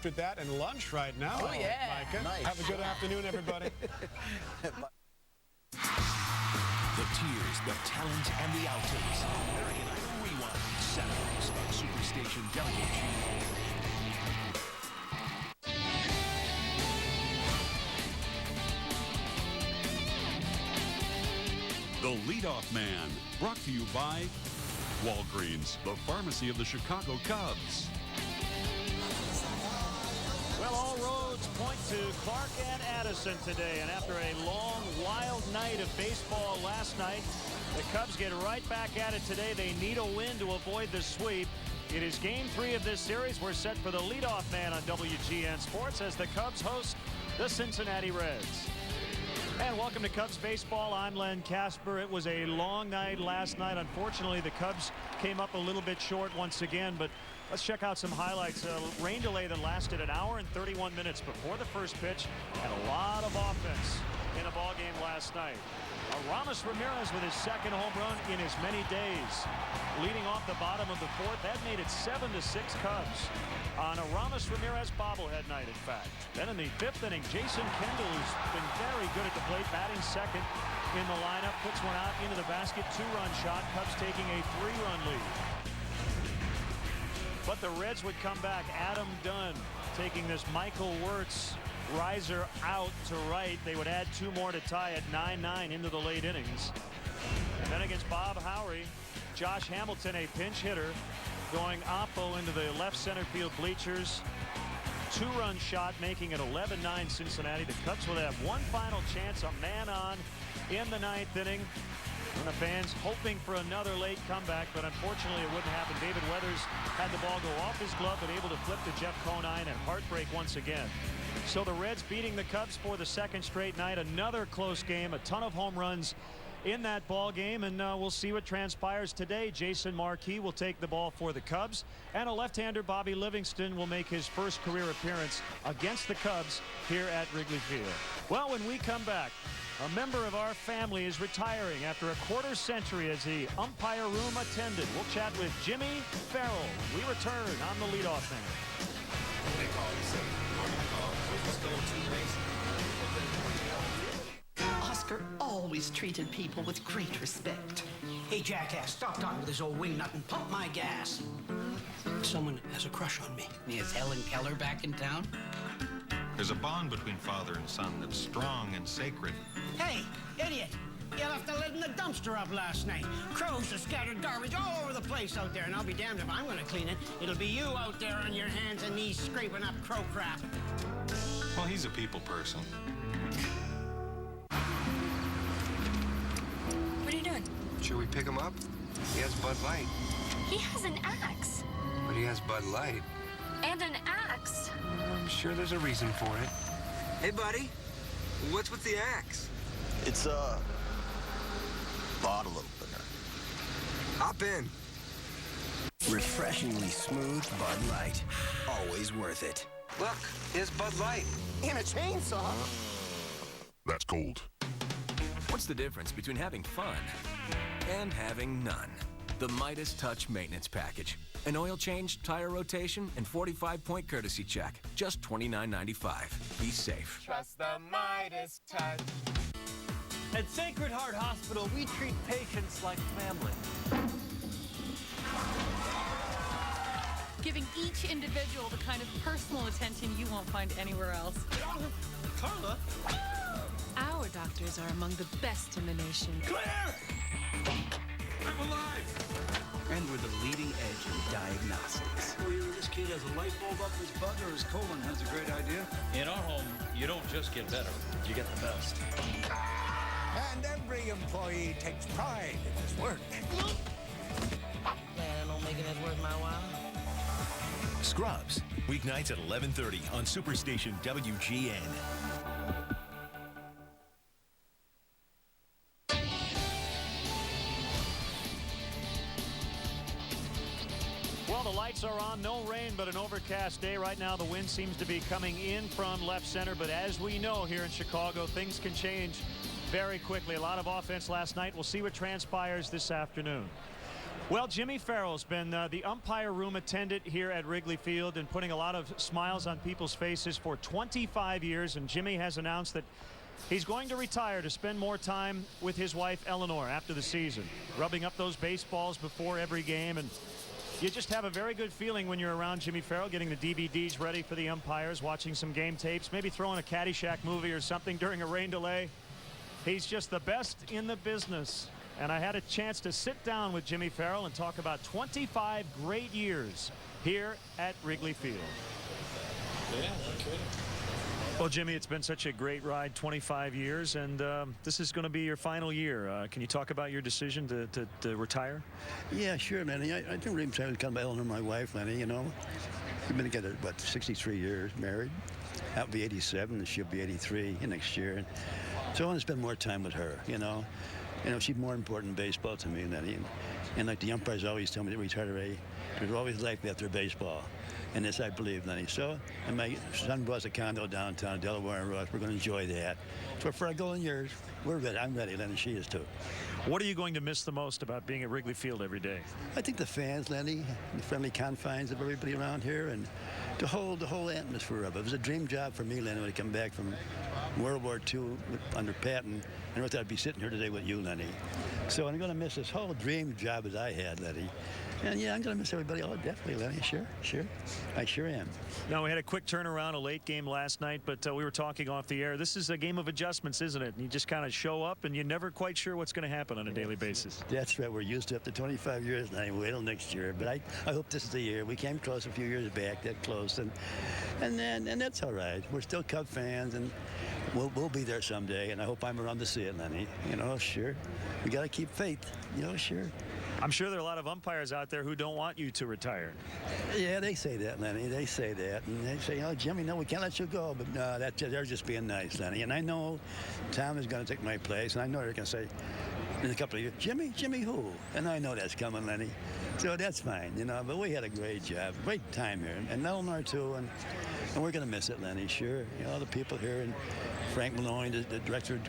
after that and lunch right now. Oh, yeah. Micah. Nice. Have a good afternoon, everybody. The tears, the talent, and the outtakes. American Idol Rewind. Saturdays on Superstation WGN. The Leadoff Man, brought to you by Walgreens, the pharmacy of the Chicago Cubs. Well, all roads point to Clark and Addison today, and after a long, wild night of baseball last night, the Cubs get right back at it today. They need a win to avoid the sweep. It is Game 3 of this series. We're set for the Leadoff Man on WGN Sports as the Cubs host the Cincinnati Reds. And welcome to Cubs baseball. I'm Len Casper. It was a long night last night. Unfortunately, the Cubs came up a little bit short once again, but let's check out some highlights. A rain delay that lasted an hour and 31 minutes before the first pitch, and a lot of offense in a ball game last night. Ramos Ramirez with his second home run in as many days. Leading off the bottom of the fourth, that made it 7-6 Cubs on a Ramos Ramirez bobblehead night, in fact. Then in the fifth inning, Jason Kendall, who's been very good at the plate, batting second in the lineup, puts one out into the basket, two-run shot. Cubs taking a three-run lead. But the Reds would come back. Adam Dunn taking this Michael Wirtz riser out to right. They would add two more to tie at 9-9 into the late innings. And then against Bob Howry, Josh Hamilton, a pinch hitter, going oppo into the left center field bleachers. Two-run shot, making it 11-9 Cincinnati. The Cubs will have one final chance, a man on in the ninth inning. And the fans hoping for another late comeback, but unfortunately it wouldn't happen. David Weathers had the ball go off his glove, but able to flip to Jeff Conine, and heartbreak once again. So the Reds beating the Cubs for the second straight night. Another close game, a ton of home runs in that ball game, and we'll see what transpires today. Jason Marquis will take the ball for the Cubs, and a left-hander, Bobby Livingston, will make his first career appearance against the Cubs here at Wrigley Field. Well, when we come back, a member of our family is retiring after a quarter century as the umpire room attendant. We'll chat with Jimmy Farrell. We return on the Leadoff Man. Oscar always treated people with great respect. Hey, jackass, stop talking with this old wingnut and pump my gas. Someone has a crush on me. Is Helen Keller back in town? There's a bond between father and son that's strong and sacred. Hey, idiot! You left the lid in the dumpster up last night. Crows have scattered garbage all over the place out there, and I'll be damned if I'm gonna clean it. It'll be you out there on your hands and knees scraping up crow crap. Well, he's a people person. What are you doing? Should we pick him up? He has Bud Light. He has an axe. But he has Bud Light. And an axe. I'm sure there's a reason for it. Hey, buddy. What's with the axe? It's a bottle opener. Hop in. Refreshingly smooth Bud Light. Always worth it. Look, here's Bud Light. And a chainsaw. That's cold. What's the difference between having fun and having none? The Midas Touch Maintenance Package. An oil change, tire rotation, and 45-point courtesy check. Just $29.95. Be safe. Trust the Midas Touch. At Sacred Heart Hospital, we treat patients like family. Giving each individual the kind of personal attention you won't find anywhere else. Carla? Our doctors are among the best in the nation. Claire! I'm alive! And we're the leading edge in diagnostics. This kid has a light bulb up his butt, or his colon has a great idea. In our home, you don't just get better, you get the best. And every employee takes pride in his work. Plan on making it worth my while. Scrubs, weeknights at 11:30 on Superstation WGN. Well, the lights are on. No rain, but an overcast day. Right now, the wind seems to be coming in from left center. But as we know here in Chicago, things can change very quickly. A lot of offense last night. We'll see what transpires this afternoon. Well, Jimmy Farrell's been the umpire room attendant here at Wrigley Field and putting a lot of smiles on people's faces for 25 years. And Jimmy has announced that he's going to retire to spend more time with his wife, Eleanor, after the season, rubbing up those baseballs before every game. And you just have a very good feeling when you're around Jimmy Farrell, getting the DVDs ready for the umpires, watching some game tapes, maybe throwing a Caddyshack movie or something during a rain delay. He's just the best in the business. And I had a chance to sit down with Jimmy Farrell and talk about 25 great years here at Wrigley Field. Yeah, no kidding. Well, Jimmy, it's been such a great ride, 25 years, and this is going to be your final year. Can you talk about your decision to retire? Yeah, sure, Lenny. I think we're even trying to come by Eleanor, my wife, Lenny, you know. We've been together, what, 63 years, married. I'll be 87, and she'll be 83 next year. So I want to spend more time with her, you know. You know, she's more important in baseball to me, Lenny. And like the umpires always tell me to retire, there's always life after baseball. And this I believe, Lenny. So, and my son bought a condo downtown Delaware and Ross. We're going to enjoy that. So for our golden years, we're ready. I'm ready, Lenny. She is too. What are you going to miss the most about being at Wrigley Field every day? I think the fans, Lenny, the friendly confines of everybody around here, and the whole atmosphere of it. It was a dream job for me, Lenny, when I come back from World War II under Patton. And I thought I'd be sitting here today with you, Lenny. So I'm going to miss this whole dream job as I had, Lenny. And yeah, I'm going to miss everybody. Oh, definitely, Lenny. Sure. I sure am. Now, we had a quick turnaround, a late game last night, but we were talking off the air. This is a game of adjustments, isn't it? You just kind of show up, and you're never quite sure what's going to happen on a daily basis. That's right. We're used to it after 25 years, and I wait till next year. But I hope this is the year. We came close a few years back, that close, and that's all right. We're still Cub fans, and we'll be there someday, and I hope I'm around to see it, Lenny. You know, sure. We got to keep faith. You know, sure. I'm sure there are a lot of umpires out there who don't want you to retire. Yeah, they say that, Lenny. They say that. And they say, oh, Jimmy, no, we can't let you go. But no, they're just being nice, Lenny. And I know Tom is going to take my place. And I know they're going to say in a couple of years, Jimmy who? And I know that's coming, Lenny. So that's fine, you know. But we had a great job, great time here. And Eleanor, too. And we're going to miss it, Lenny, sure. You know, the people here, and Frank Maloney, the director,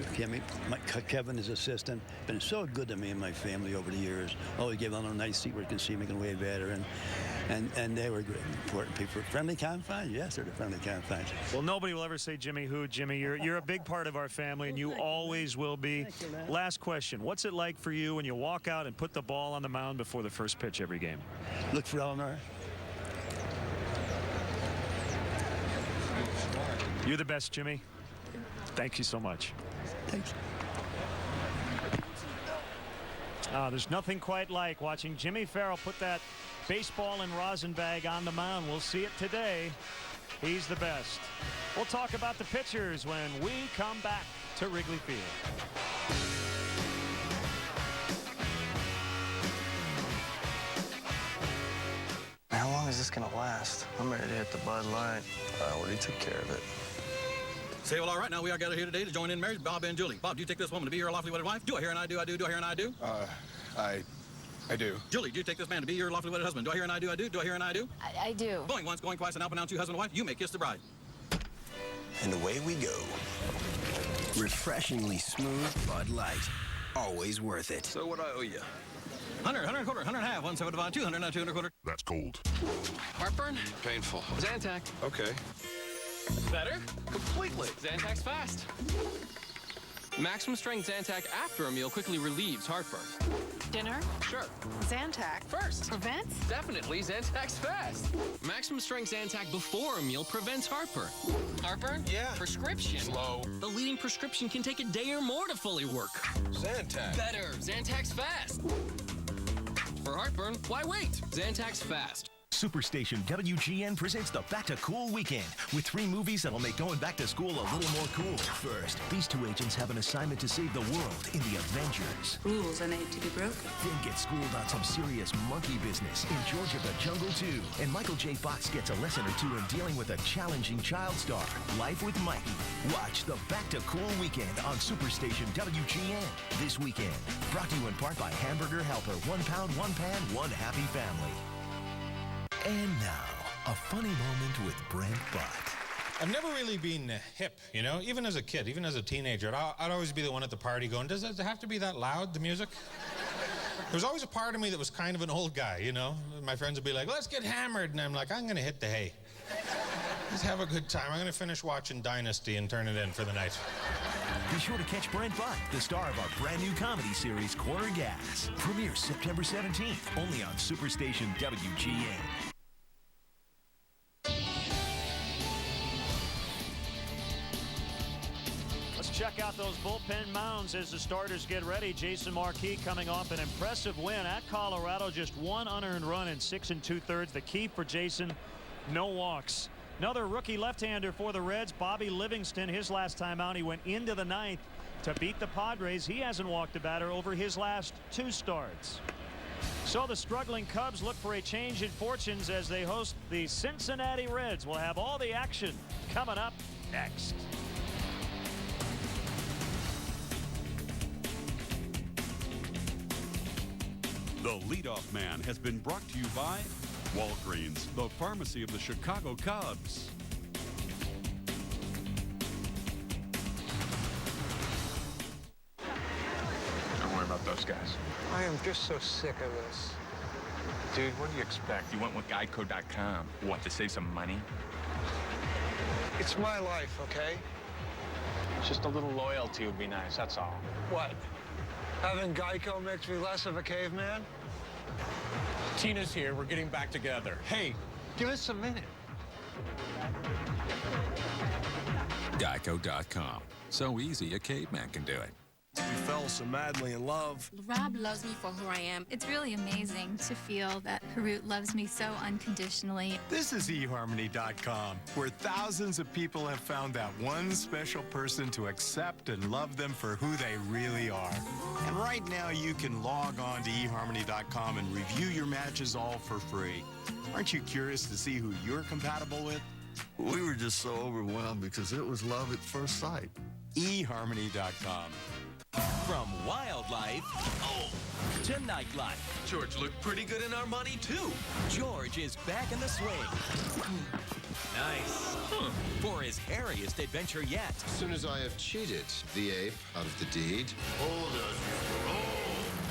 Kevin, his assistant, been so good to me and my family over the years. Always gave Eleanor a nice seat where you can see me and wave at her. And they were great, important people. Friendly confines? Yes, they're the friendly confines. Well, nobody will ever say Jimmy who. Jimmy, you're a big part of our family, and you always will be. Last question. What's it like for you when you walk out and put the ball on the mound before the first pitch every game? Look for Eleanor. You're the best, Jimmy. Thank you so much. Thanks. There's nothing quite like watching Jimmy Farrell put that baseball and rosin bag on the mound. We'll see it today. He's the best. We'll talk about the pitchers when we come back to Wrigley Field. How long is this going to last? I'm ready to hit the Bud Light. I already took care of it. Say, well, all right, now we are gathered here today to join in marriage, Bob and Julie. Bob, do you take this woman to be your lawfully wedded wife? Do I hear and I do, I do, do I hear and I do? I do. Julie, do you take this man to be your lawfully wedded husband? Do I hear and I do, I do, do I hear and I do? I do. Going once, going twice, and I'll pronounce you husband and wife. You may kiss the bride. And away we go. Refreshingly smooth Bud Light. Always worth it. So what I owe you? 100, 100 and a quarter, 100 and a half, 175, 200, 200 and a quarter. That's cold. Heartburn? Painful. Zantac. Okay. Better? Completely. Zantac's fast. Maximum strength Zantac after a meal quickly relieves heartburn. Dinner? Sure. Zantac. First. Prevents? Definitely Zantac's fast. Maximum strength Zantac before a meal prevents heartburn. Heartburn? Yeah. Prescription. Slow. The leading prescription can take a day or more to fully work. Zantac. Better. Zantac's fast. For heartburn, why wait? Zantac's fast. Superstation WGN presents the Back to Cool Weekend with 3 movies that'll make going back to school a little more cool. First, these 2 agents have an assignment to save the world in the Avengers. Rules are made to be broken. Then get schooled on some serious monkey business in George of the Jungle 2. And Michael J. Fox gets a lesson or 2 in dealing with a challenging child star. Life with Mikey. Watch the Back to Cool Weekend on Superstation WGN this weekend. Brought to you in part by Hamburger Helper. 1 pound, 1 pan, 1 happy family. And now, a funny moment with Brent Butt. I've never really been hip, you know, even as a kid, even as a teenager. I'd always be the one at the party going, does it have to be that loud, the music? There was always a part of me that was kind of an old guy, you know? My friends would be like, let's get hammered. And I'm like, I'm going to hit the hay. Just have a good time. I'm going to finish watching Dynasty and turn it in for the night. Be sure to catch Brent Buck, the star of our brand new comedy series, Corner Gas. Premieres September 17th, only on Superstation WGN. Let's check out those bullpen mounds as the starters get ready. Jason Marquis coming off an impressive win at Colorado. Just one unearned run in 6 2/3. The key for Jason, no walks. Another rookie left-hander for the Reds, Bobby Livingston. His last time out, he went into the ninth to beat the Padres. He hasn't walked a batter over his last 2 starts. So the struggling Cubs look for a change in fortunes as they host the Cincinnati Reds. We'll have all the action coming up next. The Leadoff Man has been brought to you by Walgreens, the pharmacy of the Chicago Cubs. Don't worry about those guys. I am just so sick of this. Dude, what do you expect? You went with Geico.com. What, to save some money? It's my life, okay? Just a little loyalty would be nice, that's all. What? Having Geico makes me less of a caveman? Tina's here. We're getting back together. Hey, give us a minute. Geico.com. So easy, a caveman can do it. We fell so madly in love. Rob loves me for who I am. It's really amazing to feel that Harut loves me so unconditionally. This is eHarmony.com, where thousands of people have found that one special person to accept and love them for who they really are. And right now, you can log on to eHarmony.com and review your matches all for free. Aren't you curious to see who you're compatible with? We were just so overwhelmed because it was love at first sight. eHarmony.com. From wildlife to nightlife. George looked pretty good in our money, too. George is back in the swing. Nice. For his hairiest adventure yet. As soon as I have cheated the ape out of the deed.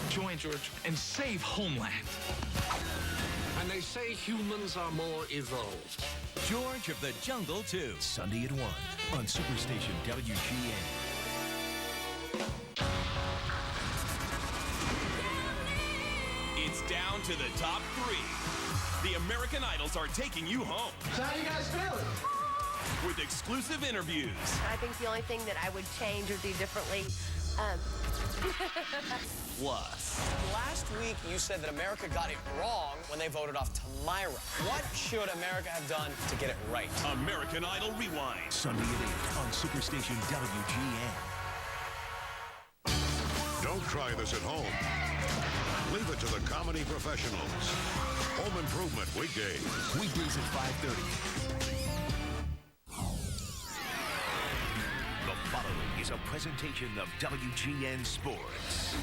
Join George and save Homeland. And they say humans are more evolved. George of the Jungle 2. Sunday at 1 on Superstation WGN. It's down to the top 3. The American Idols are taking you home. So how you guys feeling? With exclusive interviews. I think the only thing that I would change or do differently. Plus. Last week, you said that America got it wrong when they voted off Tamira. What should America have done to get it right? American Idol Rewind. Sunday at 8 on Superstation WGN. Don't try this at home. Leave it to the comedy professionals. Home Improvement weekdays. Weekdays at 5:30. The following is a presentation of WGN Sports.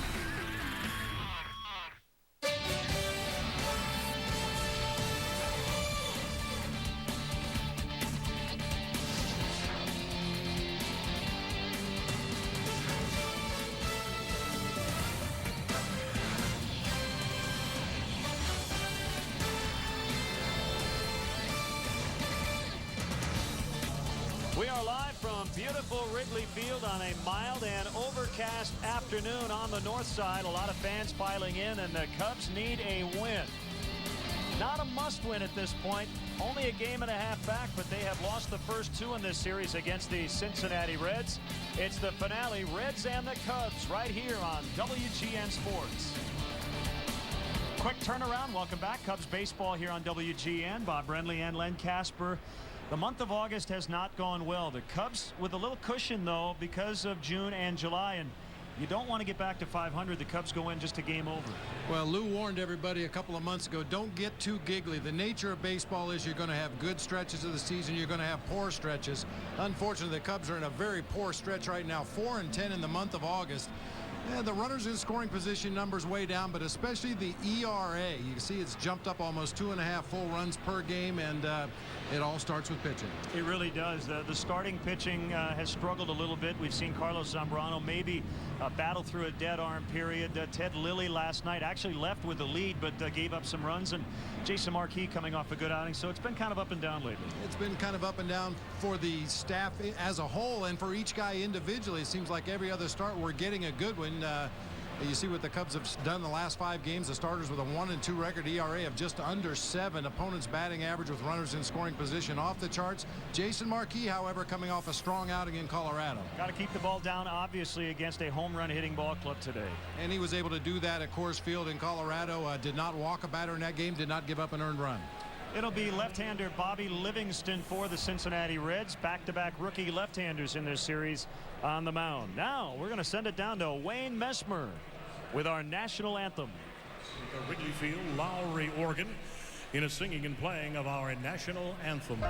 We are live from beautiful Wrigley Field on a mild and overcast afternoon on the north side. A lot of fans piling in, and the Cubs need a win. Not a must-win at this point. Only a game and a half back, but they have lost the first 2 in this series against the Cincinnati Reds. It's the finale, Reds and the Cubs, right here on WGN Sports. Quick turnaround. Welcome back. Cubs baseball here on WGN. Bob Brenly and Len Casper. The month of August has not gone well. The Cubs with a little cushion, though, because of June and July. And you don't want to get back to 500. The Cubs go in just a game over. Well, Lou warned everybody a couple of months ago, don't get too giggly. The nature of baseball is you're going to have good stretches of the season. You're going to have poor stretches. Unfortunately, the Cubs are in a very poor stretch right now, 4-10 in the month of August. And the runners in scoring position numbers way down, but especially the ERA. You can see it's jumped up almost 2.5 full runs per game, and it all starts with pitching. It really does. The starting pitching has struggled a little bit. We've seen Carlos Zambrano maybe battle through a dead arm period. Ted Lilly last night actually left with the lead, but gave up some runs, and Jason Marquis coming off a good outing. So it's been kind of up and down lately. It's been kind of up and down for the staff as a whole, and for each guy individually. It seems like every other start we're getting a good one. You see what the Cubs have done the last 5 games. The starters with a 1-2 record, ERA of just under 7. Opponents batting average with runners in scoring position off the charts. Jason Marquis, however, coming off a strong outing in Colorado. Got to keep the ball down, obviously, against a home run hitting ball club today. And he was able to do that at Coors Field in Colorado. Did not walk a batter in that game, did not give up an earned run. It'll be left-hander Bobby Livingston for the Cincinnati Reds. Back-to-back rookie left-handers in this series on the mound. Now we're going to send it down to Wayne Messmer with our national anthem. The Wrigley Field Lowry organ in a singing and playing of our national anthem.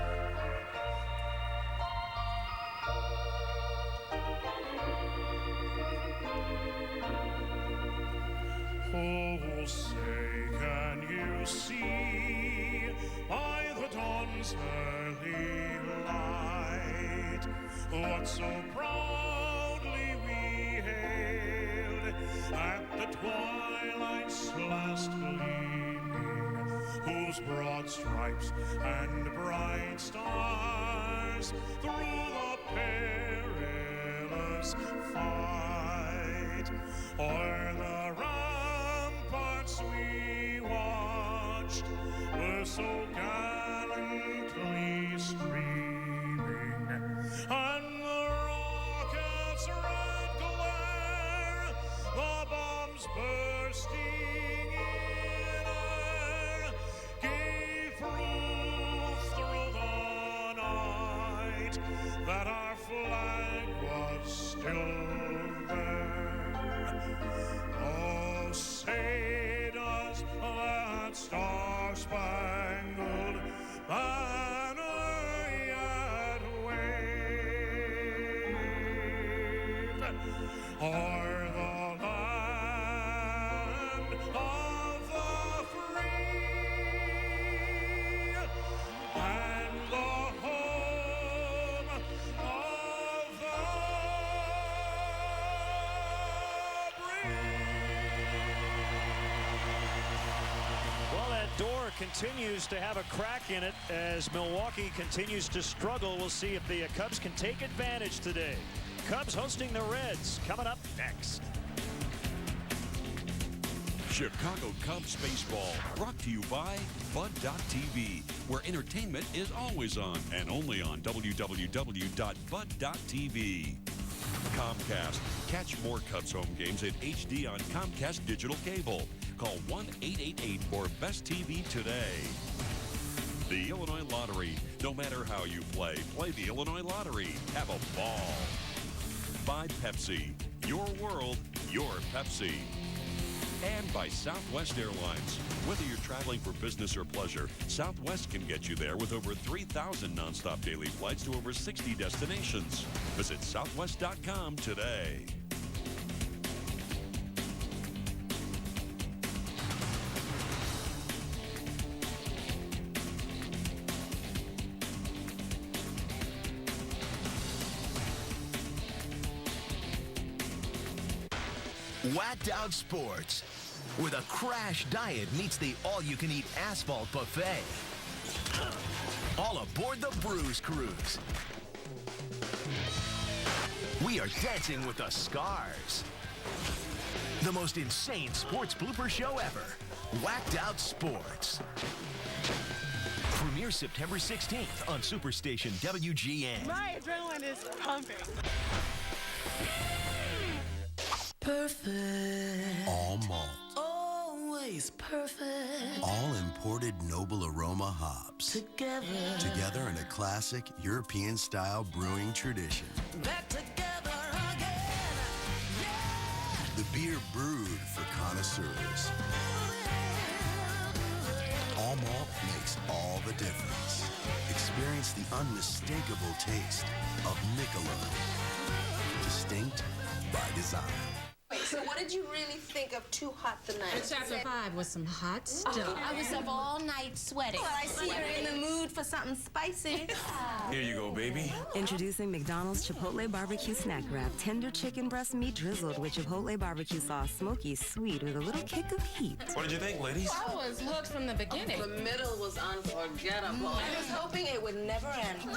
Oh, say, can you see by the dawn's early light what so proudly we hailed at the twilight's last gleaming, whose broad stripes and bright stars through the perilous fight o'er the ramparts we watched were so gallantly streaming, and the rockets' red glare, the bombs bursting in air, gave proof through the night that our flag was still there. Oh, say does that star-spangled banner yet wave o'er the land of the free and the home of the Well, that door continues to have a crack in it as Milwaukee continues to struggle. We'll see if the Cubs can take advantage today. Cubs hosting the Reds coming up next. Chicago Cubs baseball brought to you by Bud.tv, where entertainment is always on and only on www.bud.tv. Comcast. Catch more Cubs home games in HD on Comcast Digital Cable. Call 1-888-4-BEST-TV today. The Illinois Lottery. No matter how you play the Illinois Lottery. Have a ball. By Pepsi. Your world, your Pepsi. And by Southwest Airlines. Whether you're traveling for business or pleasure, Southwest can get you there with over 3,000 nonstop daily flights to over 60 destinations. Visit southwest.com today. Whacked Out Sports, where the crash diet meets the all-you-can-eat asphalt buffet. All aboard the Bruise Cruise. We are dancing with the Scars. The most insane sports blooper show ever. Whacked Out Sports. Premiere September 16th on Superstation WGN. My adrenaline is pumping. Perfect. All malt. Always perfect. All imported Noble Aroma hops. Together in a classic European-style brewing tradition. Back together again. Yeah. The beer brewed for connoisseurs. All malt makes all the difference. Experience the unmistakable taste of Michelob. Distinct by design. So what did you really think of Too Hot Tonight? Chapter 5 was some hot stuff. I was up all night sweating. Well, I see you're in the mood for something spicy. Here you go, baby. Introducing McDonald's Chipotle Barbecue Snack Wrap. Tender chicken breast meat drizzled with Chipotle barbecue sauce. Smoky, sweet, with a little kick of heat. What did you think, ladies? I was hooked from the beginning. The middle was unforgettable. I was hoping it would never end.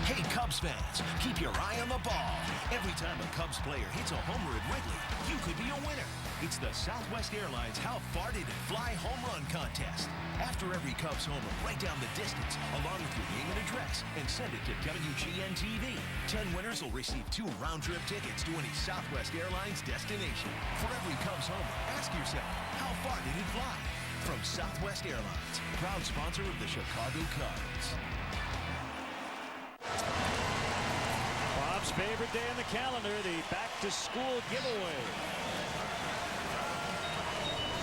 Hey, Cubs fans, keep your eye on the ball. Every time a Cubs player hits a homer at Wrigley, you could be a winner. It's the Southwest Airlines How Far Did It Fly Home Run Contest. After every Cubs homer, write down the distance along with your name and address and send it to WGN TV. 10 winners will receive 2 round-trip tickets to any Southwest Airlines destination. For every Cubs homer, ask yourself, how far did it fly? From Southwest Airlines, proud sponsor of the Chicago Cubs. Bob's favorite day on the calendar, the back-to-school giveaway.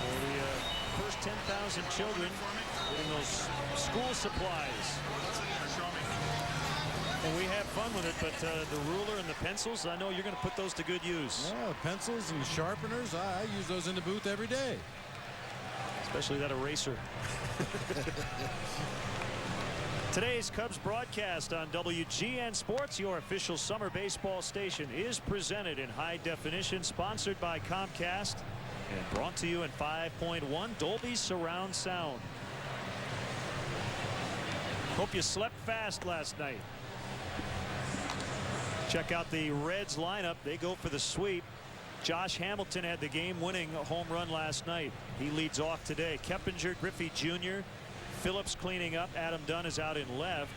For the first 10,000 children getting those school supplies. And we have fun with it, but the ruler and the pencils, I know you're going to put those to good use. Yeah, pencils and sharpeners, I use those in the booth every day. Especially that eraser. Today's Cubs broadcast on WGN Sports, your official summer baseball station, is presented in high definition, sponsored by Comcast, and brought to you in 5.1 Dolby Surround Sound. Hope you slept fast last night. Check out the Reds lineup. They go for the sweep. Josh Hamilton had the game-winning home run last night. He leads off today. Keppinger, Griffey Jr., Phillips cleaning up. Adam Dunn is out in left.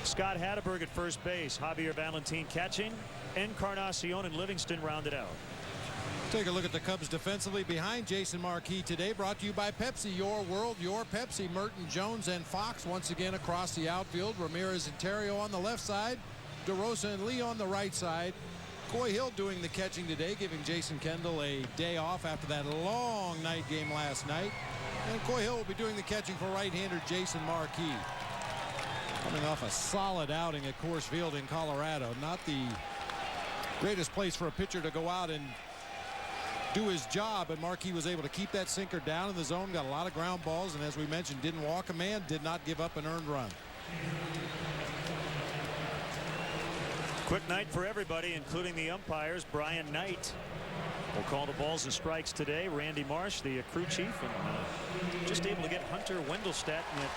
Scott Hatteberg at first base. Javier Valentin catching. Encarnacion and Livingston rounded out. Take a look at the Cubs defensively behind Jason Marquis today. Brought to you by Pepsi, your world, your Pepsi. Merton, Jones, and Fox once again across the outfield. Ramirez and Terrio on the left side. DeRosa and Lee on the right side. Coy Hill doing the catching today, giving Jason Kendall a day off after that long night game last night. And Coy Hill will be doing the catching for right-hander Jason Marquis. Coming off a solid outing at Coors Field in Colorado. Not the greatest place for a pitcher to go out and do his job, but Marquis was able to keep that sinker down in the zone, got a lot of ground balls, and as we mentioned, didn't walk a man, did not give up an earned run. Quick night for everybody, including the umpires. Brian Knight will call the balls and strikes today. Randy Marsh, the crew chief, and just able to get Hunter Wendelstadt in the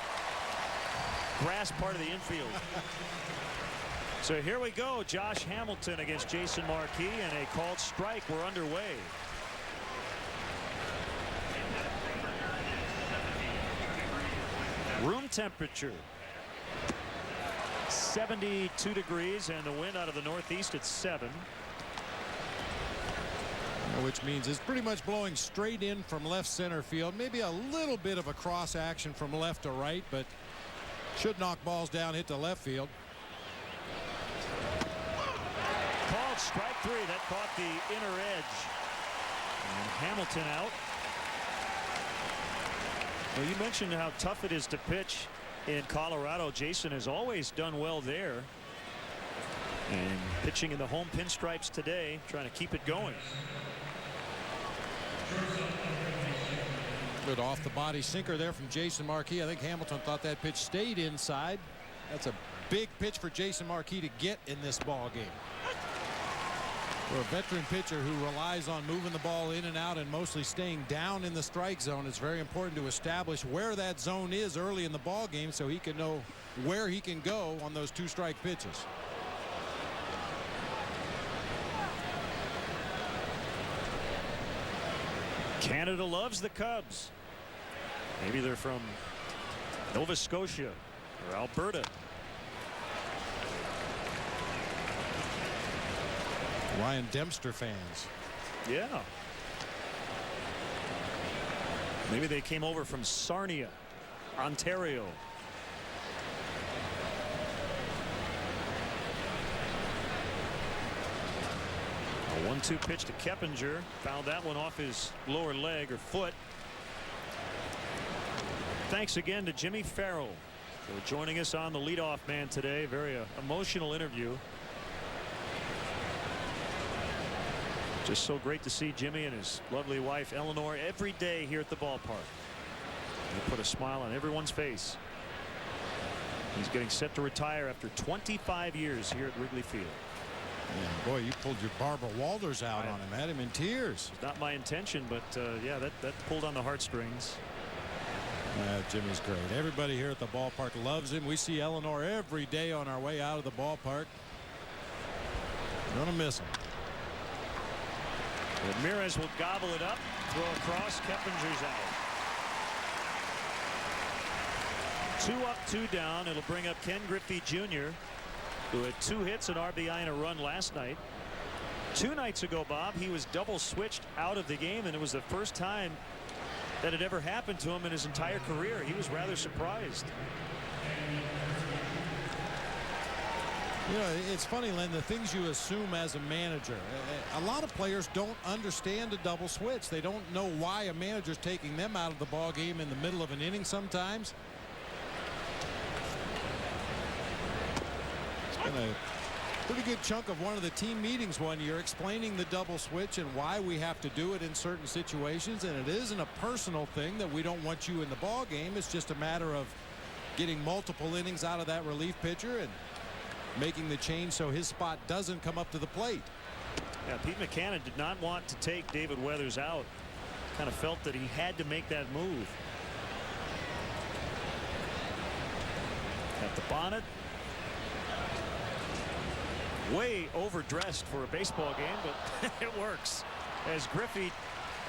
grass part of the infield. So here we go. Josh Hamilton against Jason Marquis, and a called strike. We're underway. Room temperature 72 degrees, and the wind out of the northeast at 7. Which means it's pretty much blowing straight in from left center field. Maybe a little bit of a cross action from left to right, but should knock balls down, hit to left field. Called strike 3. That caught the inner edge. And Hamilton out. Well, you mentioned how tough it is to pitch in Colorado. Jason has always done well there. And pitching in the home pinstripes today, trying to keep it going. Good off the body sinker there from Jason Marquis. I think Hamilton thought that pitch stayed inside. That's a big pitch for Jason Marquis to get in this ball game. For a veteran pitcher who relies on moving the ball in and out and mostly staying down in the strike zone, it's very important to establish where that zone is early in the ball game so he can know where he can go on those 2-strike pitches. Canada loves the Cubs. Maybe they're from Nova Scotia or Alberta. Ryan Dempster fans. Yeah. Maybe they came over from Sarnia, Ontario. A 1-2 pitch to Keppinger. Found that one off his lower leg or foot. Thanks again to Jimmy Farrell So joining us on the leadoff man today, very emotional interview. Just so great to see Jimmy and his lovely wife Eleanor every day here at the ballpark. They put a smile on everyone's face. He's getting set to retire after 25 years here at Wrigley Field. Yeah, boy, you pulled your Barbara Walters out on him, had him in tears. Not my intention, but yeah, that pulled on the heartstrings. Jimmy's great. Everybody here at the ballpark loves him. We see Eleanor every day on our way out of the ballpark. Gonna miss him. Ramirez will gobble it up, throw across. Keppinger's out. 2 up, 2 down. It'll bring up Ken Griffey Jr., who had 2 hits, an RBI, and a run last night. 2 nights ago, Bob, he was double switched out of the game, and it was the first time that had ever happened to him in his entire career. He was rather surprised. You know, it's funny, Len, the things you assume as a manager. A lot of players don't understand a double switch. They don't know why a manager's taking them out of the ball game in the middle of an inning sometimes. It's been a pretty good chunk of one of the team meetings one year explaining the double switch and why we have to do it in certain situations. And it isn't a personal thing that we don't want you in the ball game. It's just a matter of getting multiple innings out of that relief pitcher and making the change so his spot doesn't come up to the plate. Yeah, Pete Mackanin did not want to take David Weathers out. Kind of felt that he had to make that move. At the bonnet. Way overdressed for a baseball game, but it works. As Griffey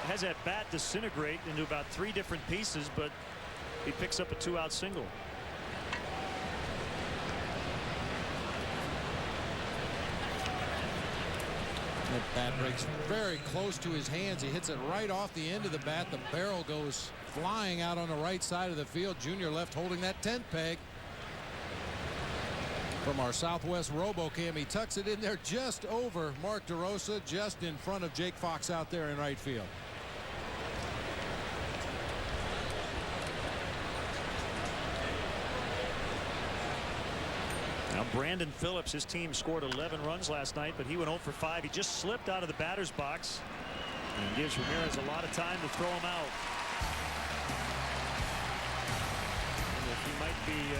has that bat disintegrate into about 3 different pieces, but he picks up a 2-out single. That bat breaks very close to his hands. He hits it right off the end of the bat. The barrel goes flying out on the right side of the field. Junior left holding that tent peg. From our Southwest RoboCam, he tucks it in there just over Mark DeRosa, just in front of Jake Fox out there in right field. Now Brandon Phillips, his team scored 11 runs last night, but he went 0 for 5. He just slipped out of the batter's box and gives Ramirez a lot of time to throw him out. And if he might be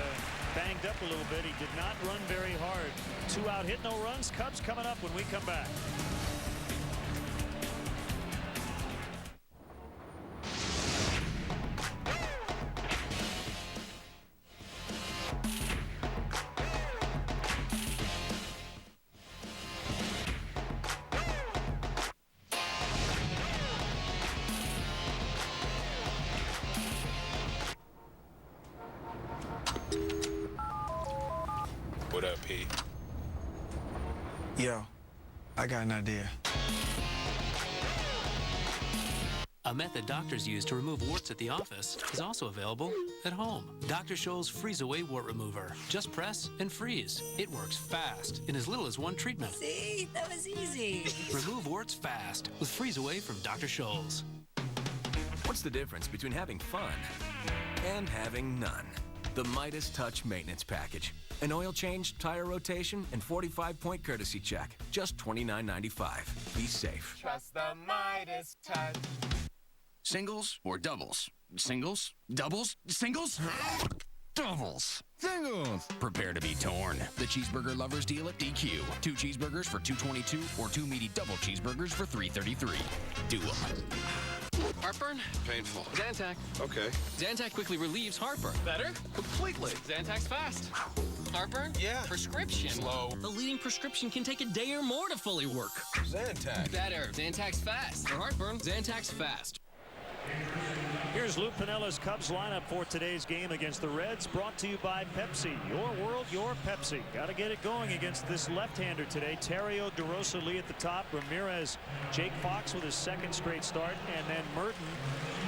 banged up a little bit, he did not run very hard. 2-out hit, no runs. Cubs coming up when we come back. What up, P? Yo, I got an idea. A method doctors use to remove warts at the office is also available at home. Dr. Scholl's Freeze Away Wart Remover. Just press and freeze. It works fast in as little as 1 treatment. See, that was easy. Remove warts fast with Freeze Away from Dr. Scholl's. What's the difference between having fun and having none? The Midas Touch Maintenance Package. An oil change, tire rotation, and 45-point courtesy check. Just $29.95. Be safe. Trust the Midas Touch. Singles or doubles? Singles? Doubles? Singles? Doubles. Singles. Prepare to be torn. The cheeseburger lovers deal at DQ. 2 cheeseburgers for $2.22 or 2 meaty double cheeseburgers for $3.33. Do 'em. Heartburn? Painful. Zantac. Okay. Zantac quickly relieves heartburn. Better? Completely. Zantac's fast. Heartburn? Yeah. Prescription. Slow. The leading prescription can take a day or more to fully work. Zantac. Better. Zantac's fast. For heartburn, Zantac's fast. Here's Lou Pinella's Cubs lineup for today's game against the Reds, brought to you by Pepsi. Your world, your Pepsi. Got to get it going against this left-hander today. Terrio, DeRosa, Lee at the top. Ramirez, Jake Fox with his 2nd straight start. And then Merton,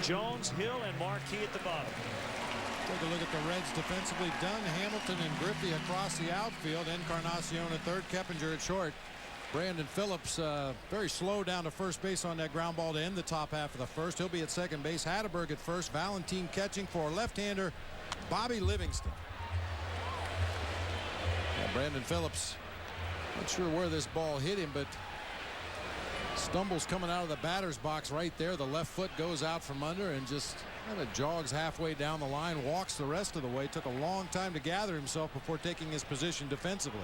Jones, Hill, and Marquis at the bottom. Take a look at the Reds defensively. Dunn, Hamilton, and Griffey across the outfield. Encarnacion at third, Keppinger at short. Brandon Phillips very slow down to first base on that ground ball to end the top half of the first. He'll be at second base. Hatterberg at first. Valentin catching for left-hander Bobby Livingston. Brandon Phillips, not sure where this ball hit him, but stumbles coming out of the batter's box right there. The left foot goes out from under and just kind of jogs halfway down the line, walks the rest of the way. Took a long time to gather himself before taking his position defensively.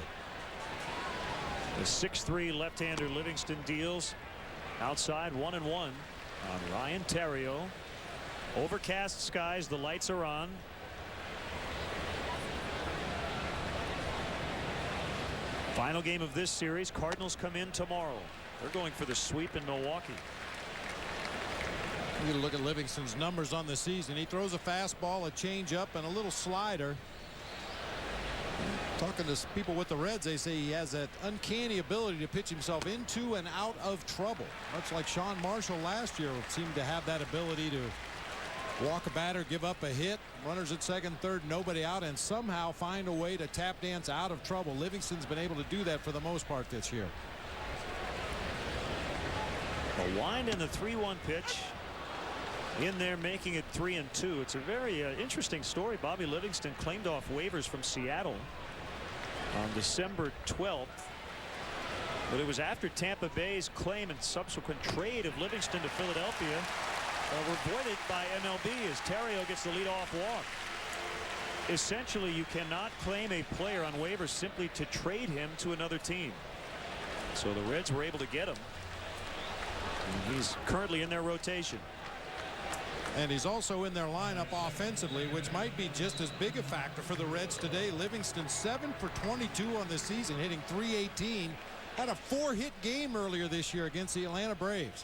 The 6'3" left-hander Livingston deals outside 1-1 on Ryan Theriot. Overcast skies, the lights are on. Final game of this series. Cardinals come in tomorrow. They're going for the sweep in Milwaukee. You look at Livingston's numbers on the season. He throws a fastball, a changeup, and a little slider. Talking to people with the Reds, they say he has that uncanny ability to pitch himself into and out of trouble. Much like Sean Marshall last year seemed to have that ability to walk a batter, give up a hit, runners at second, third, nobody out, and somehow find a way to tap dance out of trouble. Livingston's been able to do that for the most part this year. A wind and the 3-1 pitch. In there making it 3-2. It's a very interesting story. Bobby Livingston claimed off waivers from Seattle on December 12th. But it was after Tampa Bay's claim and subsequent trade of Livingston to Philadelphia were voided by MLB as Theriot gets the leadoff walk. Essentially, you cannot claim a player on waivers simply to trade him to another team. So the Reds were able to get him. And he's currently in their rotation. And he's also in their lineup offensively, which might be just as big a factor for the Reds today. Livingston 7 for 22 on the season, hitting .318. Had a 4-hit game earlier this year against the Atlanta Braves.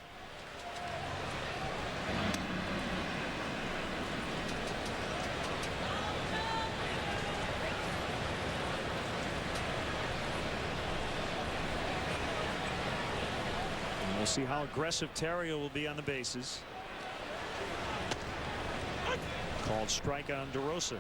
And we'll see how aggressive Theriot will be on the bases. Called strike on DeRosa.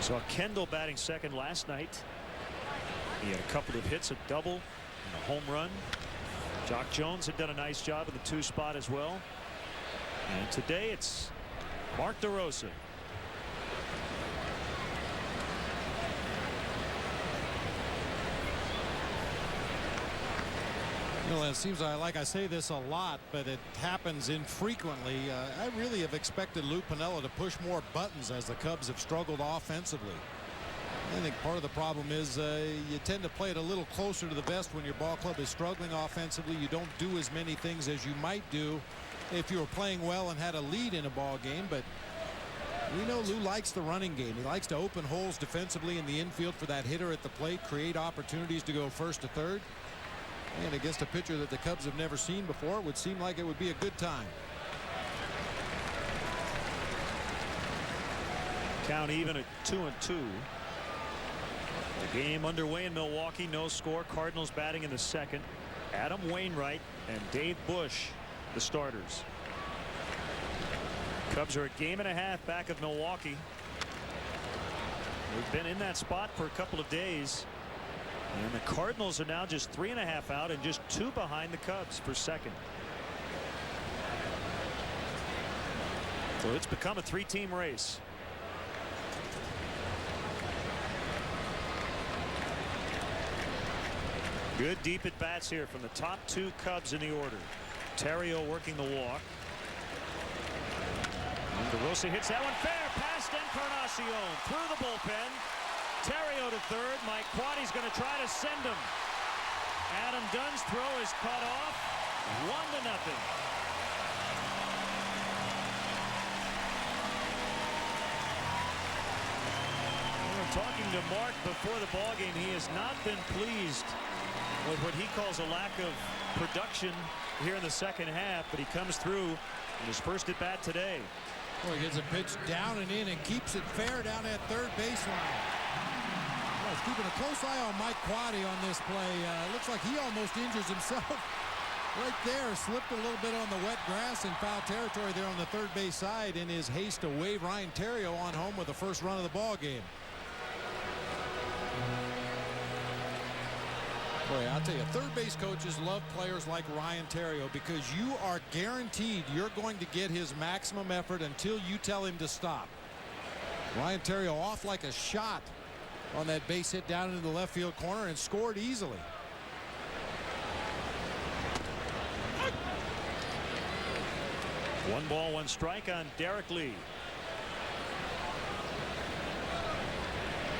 Saw Kendall batting second last night. He had a couple of hits, a double and a home run. Jock Jones had done a nice job in the 2 spot as well. And today it's Mark DeRosa. Well, it seems like I say this a lot, but it happens infrequently. I really have expected Lou Piniella to push more buttons as the Cubs have struggled offensively. I think part of the problem is you tend to play it a little closer to the vest when your ball club is struggling offensively. You don't do as many things as you might do if you were playing well and had a lead in a ball game. But we know Lou likes the running game. He likes to open holes defensively in the infield for that hitter at the plate, create opportunities to go first to third. And against a pitcher that the Cubs have never seen before, it would seem like it would be a good time. Count even at 2-2. The game underway in Milwaukee. No score. Cardinals batting in the second. Adam Wainwright and Dave Bush, the starters. Cubs are a game and a half back of Milwaukee. They've been in that spot for a couple of days. And the Cardinals are now just 3.5 out and just 2 behind the Cubs for second. So it's become a 3-team race. Good deep at bats here from the top 2 Cubs in the order. Theriot working the walk. And DeRosa hits that one fair past Encarnacion through the bullpen. Theriot to third. Mike Quaddy's going to try to send him. Adam Dunn's throw is cut off. 1-0. We were talking to Mark before the ballgame. He has not been pleased with what he calls a lack of production here in the second half, but he comes through in his first at bat today. Well, he gets a pitch down and in and keeps it fair down at third baseline. He's keeping a close eye on Mike Quaddy on this play. Looks like he almost injures himself right there. Slipped a little bit on the wet grass in foul territory there on the third base side in his haste to wave Ryan Theriot on home with the first run of the ball game. Boy, I'll tell you, third base coaches love players like Ryan Theriot because you are guaranteed you're going to get his maximum effort until you tell him to stop. Ryan Theriot off like a shot on that base hit down into the left field corner and scored easily. One ball, one strike on Derek Lee.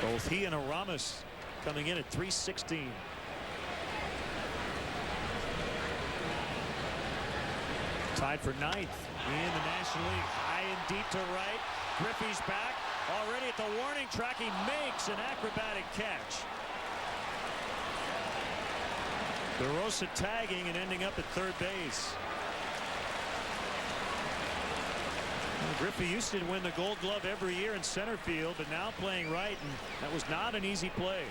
Both he and Aramis coming in at .316. Tied for ninth in the National League. High and deep to right. Griffey's back. Already at the warning track. He makes an acrobatic catch. DeRosa tagging and ending up at third base. Griffey used to win the Gold Glove every year in center field, but now playing right, and that was not an easy play.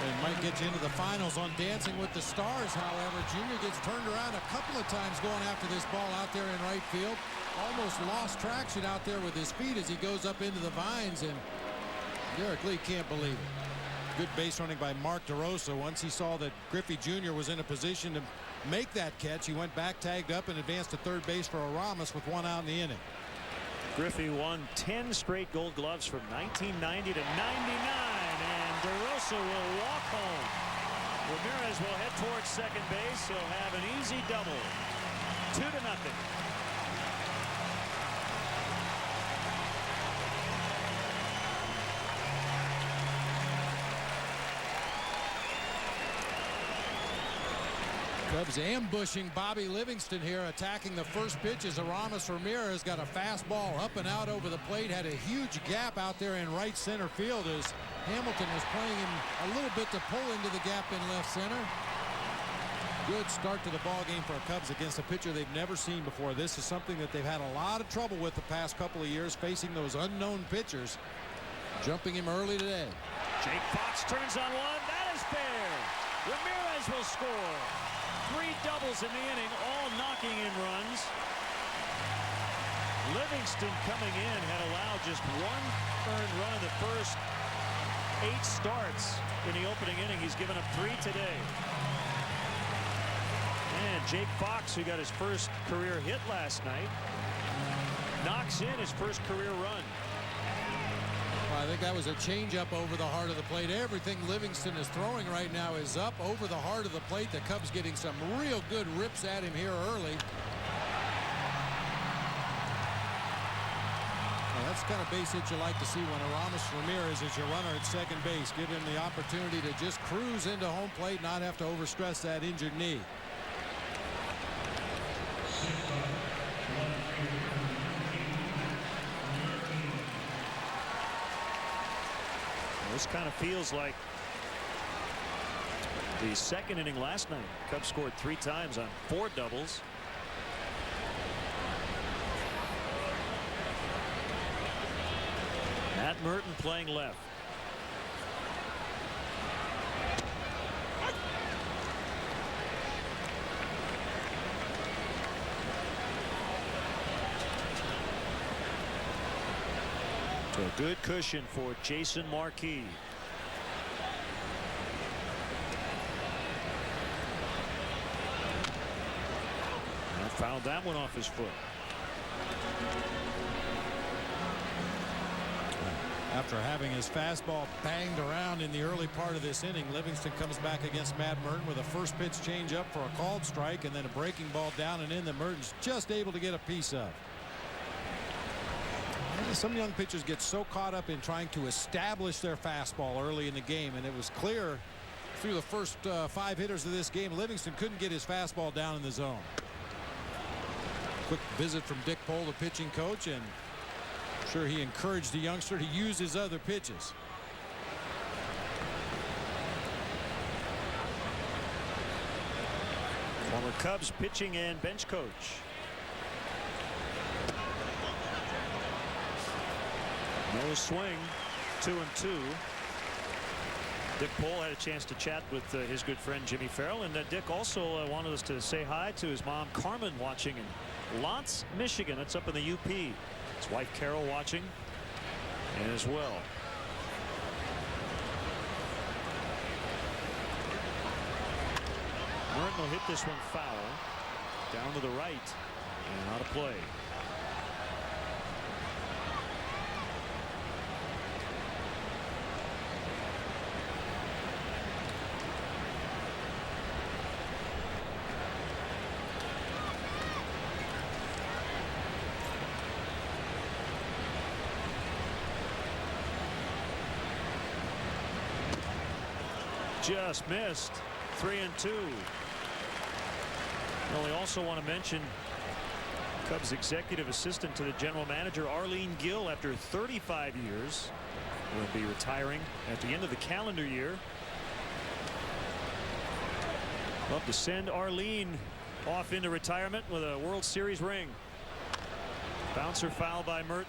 It might get you into the finals on Dancing with the Stars. However, Junior gets turned around a couple of times going after this ball out there in right field. Almost lost traction out there with his feet as he goes up into the vines, and Derek Lee can't believe it. Good base running by Mark DeRosa. Once he saw that Griffey Jr. was in a position to make that catch, he went back, tagged up, and advanced to third base for Aramis with one out in the inning. Griffey won 10 straight Gold Gloves from 1990 to 99, and DeRosa will walk home. Ramirez will head towards second base. He'll have an easy double. 2-0. Cubs ambushing Bobby Livingston here, attacking the first pitch as Aramis Ramirez got a fastball up and out over the plate. Had a huge gap out there in right center field as Hamilton was playing him a little bit to pull into the gap in left center. Good start to the ball game for the Cubs against a pitcher they've never seen before. This is something that they've had a lot of trouble with the past couple of years, facing those unknown pitchers. Jumping him early today. Jake Fox turns on one. That is fair. Ramirez will score. 3 doubles in the inning, all knocking in runs. Livingston coming in had allowed just 1 earned run in the first 8 starts in the opening inning. He's given up 3 today. And Jake Fox, who got his first career hit last night, knocks in his first career run. Well, I think that was a changeup over the heart of the plate. Everything Livingston is throwing right now is up over the heart of the plate. The Cubs getting some real good rips at him here early. Well, that's the kind of base hit you like to see when Aramis Ramirez is your runner at second base. Give him the opportunity to just cruise into home plate, not have to overstress that injured knee. This kind of feels like the second inning last night. Cubs scored 3 times on 4 doubles. Matt Merton playing left. So a good cushion for Jason Marquis. And fouled that one off his foot. After having his fastball banged around in the early part of this inning, Livingston comes back against Matt Merton with a first pitch change up for a called strike and then a breaking ball down and in that Merton's just able to get a piece of. Some young pitchers get so caught up in trying to establish their fastball early in the game, and it was clear through the first 5 hitters of this game Livingston couldn't get his fastball down in the zone. Quick visit from Dick Pohl, the pitching coach, and I'm sure he encouraged the youngster to use his other pitches. Former Cubs pitching and bench coach. No swing. 2-2. Dick Pohl had a chance to chat with his good friend Jimmy Farrell, and Dick also wanted us to say hi to his mom Carmen, watching in Lance, Michigan. That's up in the UP. His wife Carol watching as well. Merton will hit this one foul. Down to the right and out of play. Just missed. 3-2. Well, we also want to mention Cubs executive assistant to the general manager Arlene Gill, after 35 years, will be retiring at the end of the calendar year. Love to send Arlene off into retirement with a World Series ring. Bouncer foul by Merton.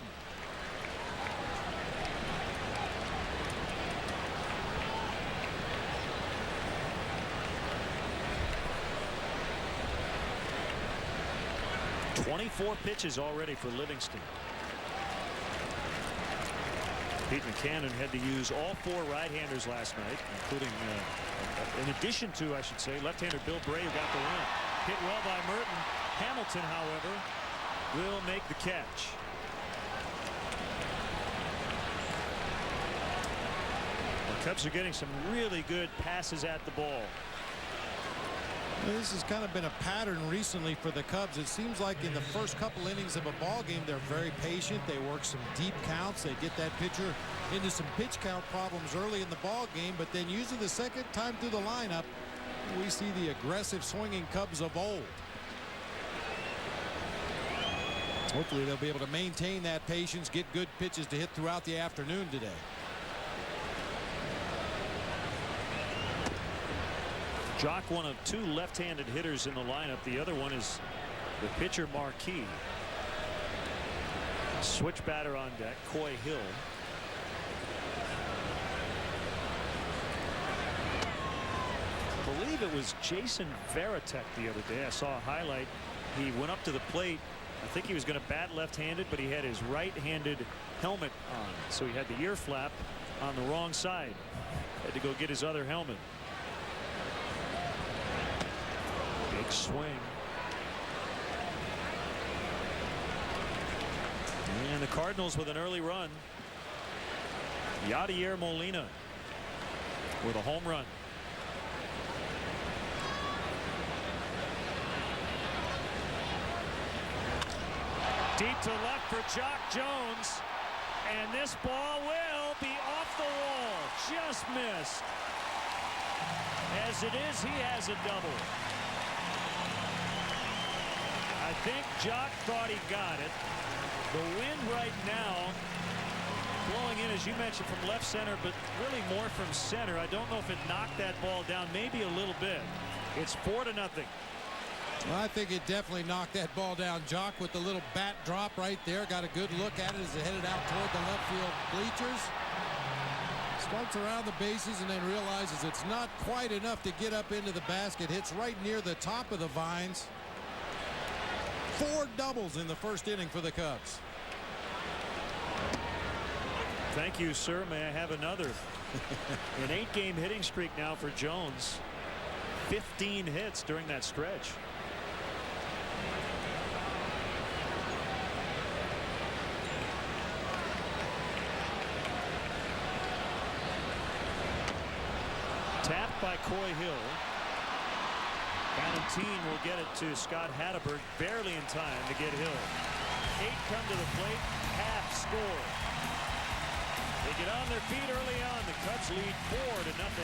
.24 pitches already for Livingston. Pete Buchanan had to use all 4 right-handers last night, including, in addition to, I should say, left-hander Bill Bray, who got the win. Hit well by Merton. Hamilton, however, will make the catch. The Cubs are getting some really good passes at the ball. This has kind of been a pattern recently for the Cubs. It seems like in the first couple innings of a ball game, they're very patient. They work some deep counts. They get that pitcher into some pitch count problems early in the ball game. But then usually the second time through the lineup, we see the aggressive swinging Cubs of old. Hopefully they'll be able to maintain that patience, get good pitches to hit throughout the afternoon today. Jock, one of 2 left-handed hitters in the lineup. The other one is the pitcher Marquis. Switch batter on deck, Coy Hill. I believe it was Jason Varitek the other day. I saw a highlight. He went up to the plate. I think he was going to bat left-handed, but he had his right-handed helmet on. So he had the ear flap on the wrong side. Had to go get his other helmet. Big swing. And the Cardinals with an early run. Yadier Molina with a home run. Deep to left for Jock Jones. And this ball will be off the wall. Just missed. As it is, he has a double. I think Jock thought he got it. The wind right now blowing in, as you mentioned, from left center, but really more from center. I don't know if it knocked that ball down, maybe a little bit. It's 4-0. Well, I think it definitely knocked that ball down. Jock with the little bat drop right there. Got a good look at it as it headed out toward the left field bleachers. Starts around the bases and then realizes it's not quite enough to get up into the basket. Hits right near the top of the vines. 4 doubles in the first inning for the Cubs. Thank you, sir. May I have another? An 8-game hitting streak now for Jones. 15 hits during that stretch. Tapped by Coy Hill. Valentine will get it to Scott Hatteberg, barely in time to get Hill. 8 come to the plate, half score. They get on their feet early on. The Cubs lead 4-0.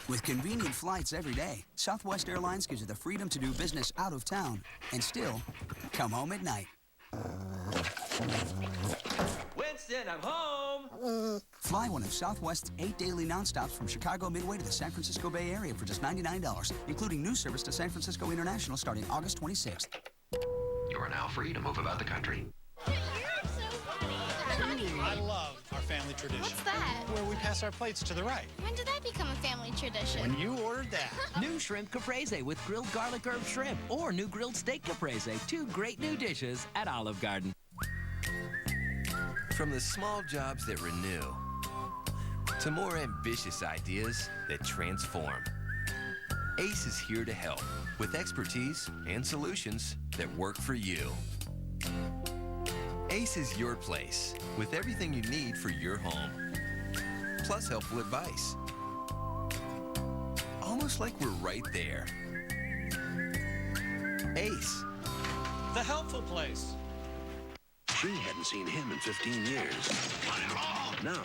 With convenient flights every day, Southwest Airlines gives you the freedom to do business out of town and still come home at night. Winston, I'm home! Fly one of Southwest's 8 daily nonstops from Chicago Midway to the San Francisco Bay Area for just $99, including new service to San Francisco International starting August 26th. You are now free to move about the country. I love our family tradition. What's that? Where we pass our plates to the right. When did that become a family tradition? When you ordered that. New shrimp caprese with grilled garlic herb shrimp or new grilled steak caprese. 2 great new dishes at Olive Garden. From the small jobs that renew to more ambitious ideas that transform, ACE is here to help with expertise and solutions that work for you. ACE is your place with everything you need for your home, plus helpful advice. Almost like we're right there. ACE. The helpful place. She hadn't seen him in 15 years. Now,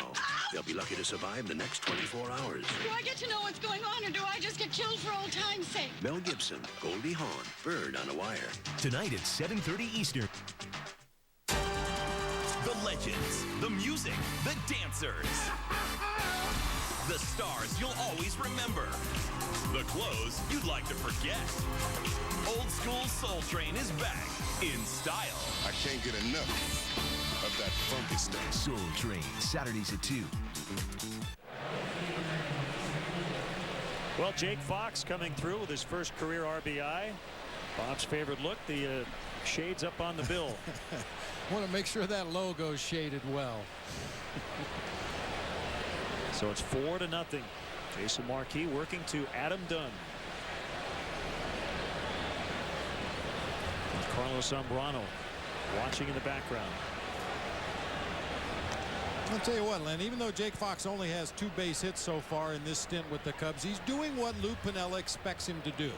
they'll be lucky to survive the next 24 hours. Do I get to know what's going on, or do I just get killed for old time's sake? Mel Gibson, Goldie Hawn, Bird on a Wire. Tonight at 7:30 Eastern. The legends, the music, the dancers. The stars you'll always remember. The clothes you'd like to forget. Old School Soul Train is back in style. I can't get enough of that funky stuff. Soul Train, Saturdays at 2. Well, Jake Fox coming through with his first career RBI. Bob's favorite look, the shades up on the bill. Want to make sure that logo's shaded well. So it's 4-0. Jason Marquis working to Adam Dunn. And Carlos Zambrano watching in the background. I'll tell you what, Len, even though Jake Fox only has 2 base hits so far in this stint with the Cubs, he's doing what Lou Piniella expects him to do.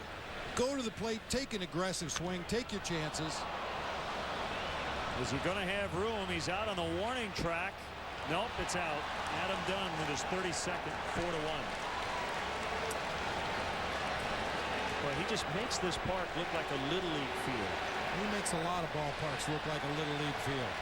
Go to the plate, take an aggressive swing, take your chances. Is he going to have room? He's out on the warning track. Nope, it's out. Adam Dunn with his 32nd, 4-1. Well, he just makes this park look like a Little League field. He makes a lot of ballparks look like a Little League field.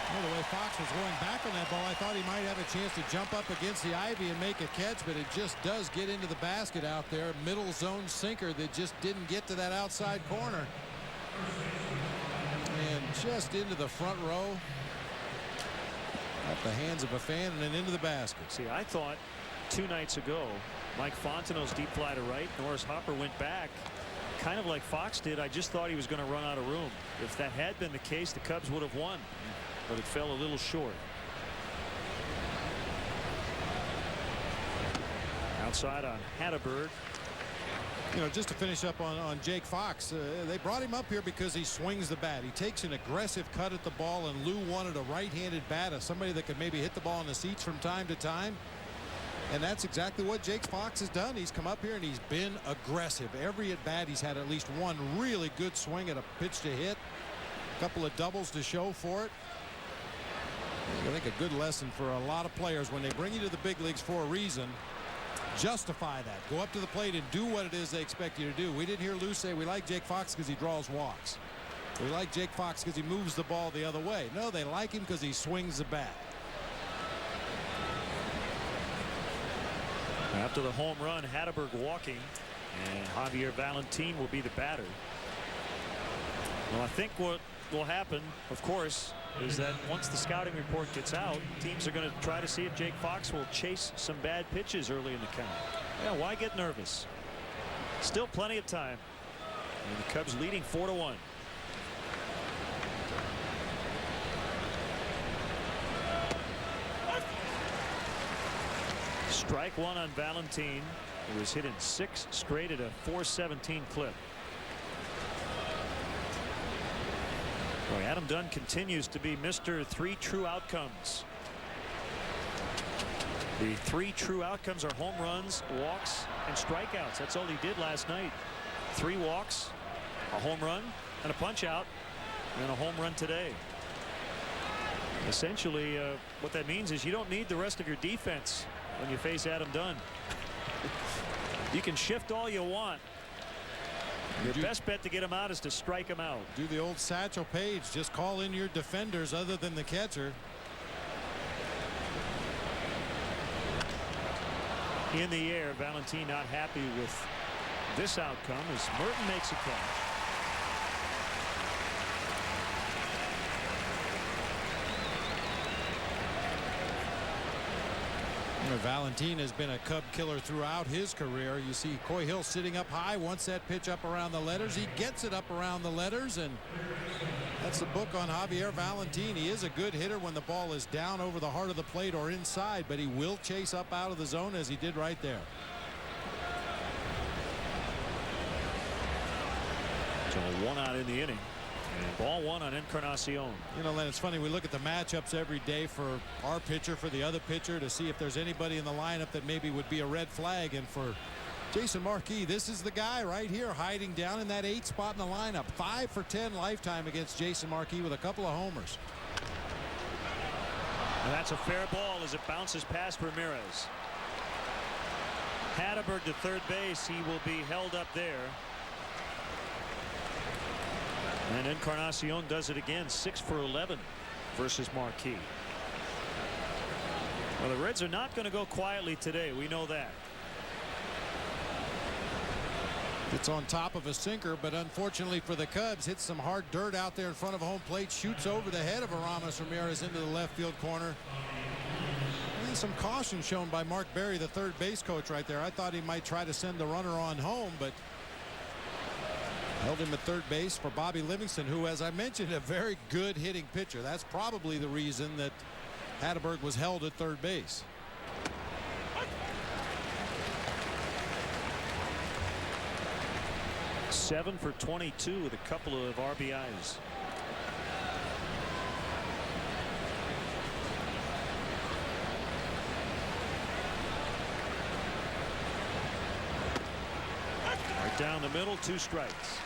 Well, the way Fox was going back on that ball, I thought he might have a chance to jump up against the ivy and make a catch, but it just does get into the basket out there. Middle zone sinker that just didn't get to that outside corner. And just into the front row. At the hands of a fan and then into the basket. See, I thought 2 nights ago, Mike Fontenot's deep fly to right, Norris Hopper went back. Kind of like Fox did. I just thought he was going to run out of room. If that had been the case, the Cubs would have won. But it fell a little short. Outside on Hatteberg. You know, just to finish up on Jake Fox, they brought him up here because he swings the bat. He takes an aggressive cut at the ball, and Lou wanted a right-handed bat, somebody that could maybe hit the ball in the seats from time to time. And that's exactly what Jake Fox has done. He's come up here and he's been aggressive. Every at bat he's had at least one really good swing at a pitch to hit. A couple of doubles to show for it. I think a good lesson for a lot of players when they bring you to the big leagues for a reason. Justify that. Go up to the plate and do what it is they expect you to do. We didn't hear Lou say we like Jake Fox because he draws walks. We like Jake Fox because he moves the ball the other way. No, they like him because he swings the bat. After the home run, Hatteberg walking, and Javier Valentin will be the batter. Well, I think what will happen, of course, is that once the scouting report gets out, teams are going to try to see if Jake Fox will chase some bad pitches early in the count. Yeah, why get nervous? Still plenty of time. And the Cubs leading 4-1. Strike one on Valentin. He was hit in 6 straight at a .417 clip. Boy, Adam Dunn continues to be Mr. 3 true outcomes. The 3 true outcomes are home runs, walks, and strikeouts. That's all he did last night. 3 walks, a home run, and a punch out, and a home run today. Essentially, what that means is you don't need the rest of your defense when you face Adam Dunn. You can shift all you want. Your best bet to get him out is to strike him out. Do the old Satchel Paige. Just call in your defenders other than the catcher. In the air, Valentin not happy with this outcome as Merton makes a catch. Valentin has been a Cub killer throughout his career. You see Coy Hill sitting up high, wants that pitch up around the letters. He gets it up around the letters, and that's the book on Javier Valentin. He is a good hitter when the ball is down over the heart of the plate or inside, but he will chase up out of the zone as he did right there. So 1 out in the inning. And ball 1 on Encarnacion. You know, Len, it's funny. We look at the matchups every day for our pitcher, for the other pitcher, to see if there's anybody in the lineup that maybe would be a red flag. And for Jason Marquis, this is the guy right here hiding down in that 8 spot in the lineup. 5 for 10 lifetime against Jason Marquis with a couple of homers. And that's a fair ball as it bounces past Ramirez. Hatteberg to third base. He will be held up there. And Encarnacion does it again, 6 for 11 versus Marquis. Well, the Reds are not going to go quietly today. We know that. It's on top of a sinker, but unfortunately for the Cubs, hits some hard dirt out there in front of home plate, shoots over the head of Aramis Ramirez into the left field corner. And some caution shown by Mark Berry, the third base coach right there. I thought he might try to send the runner on home, but held him at third base for Bobby Livingston, who, as I mentioned, a very good hitting pitcher. That's probably the reason that Hatteberg was held at third base. Seven for 22 with a couple of RBIs. Right down the middle, 2 strikes.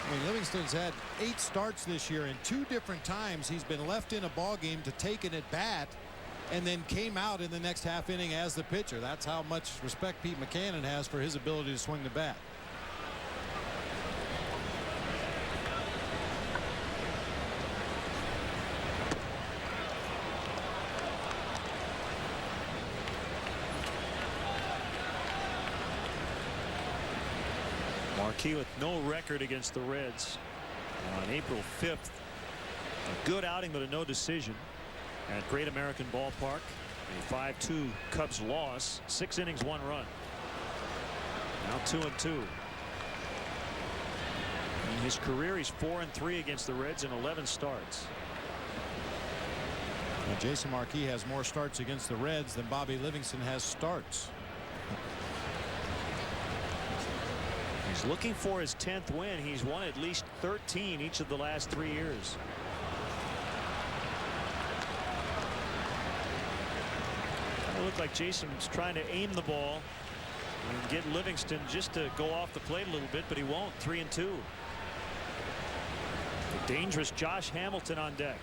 I mean, Livingston's had 8 starts this year, and 2 different times he's been left in a ball game to take an at bat and then came out in the next half inning as the pitcher. That's how much respect Pete Mackanin has for his ability to swing the bat. Marquis with no record against the Reds on April 5th. A good outing, but a no decision at Great American Ballpark. A 5-2 Cubs loss. 6 innings, 1 run. Now 2-2. In his career, he's 4-3 against the Reds in 11 starts. Well, Jason Marquis has more starts against the Reds than Bobby Livingston has starts. He's looking for his 10th win. He's won at least 13 each of the last 3 years. It looked like Jason's trying to aim the ball and get Livingston just to go off the plate a little bit, but he won't. 3-2. The dangerous Josh Hamilton on deck.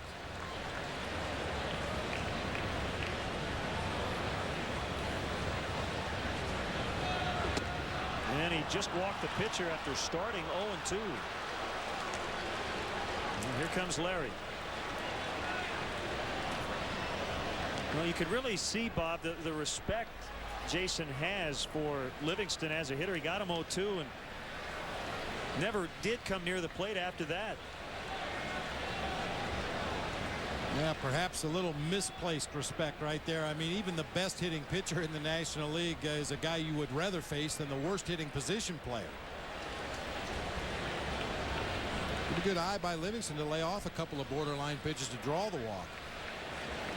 And he just walked the pitcher after starting 0-2. And here comes Larry. Well, you can really see, Bob, the respect Jason has for Livingston as a hitter. He got him 0-2 and never did come near the plate after that. Yeah, perhaps a little misplaced respect right there. I mean, even the best hitting pitcher in the National League is a guy you would rather face than the worst hitting position player. Pretty good eye by Livingston to lay off a couple of borderline pitches to draw the walk.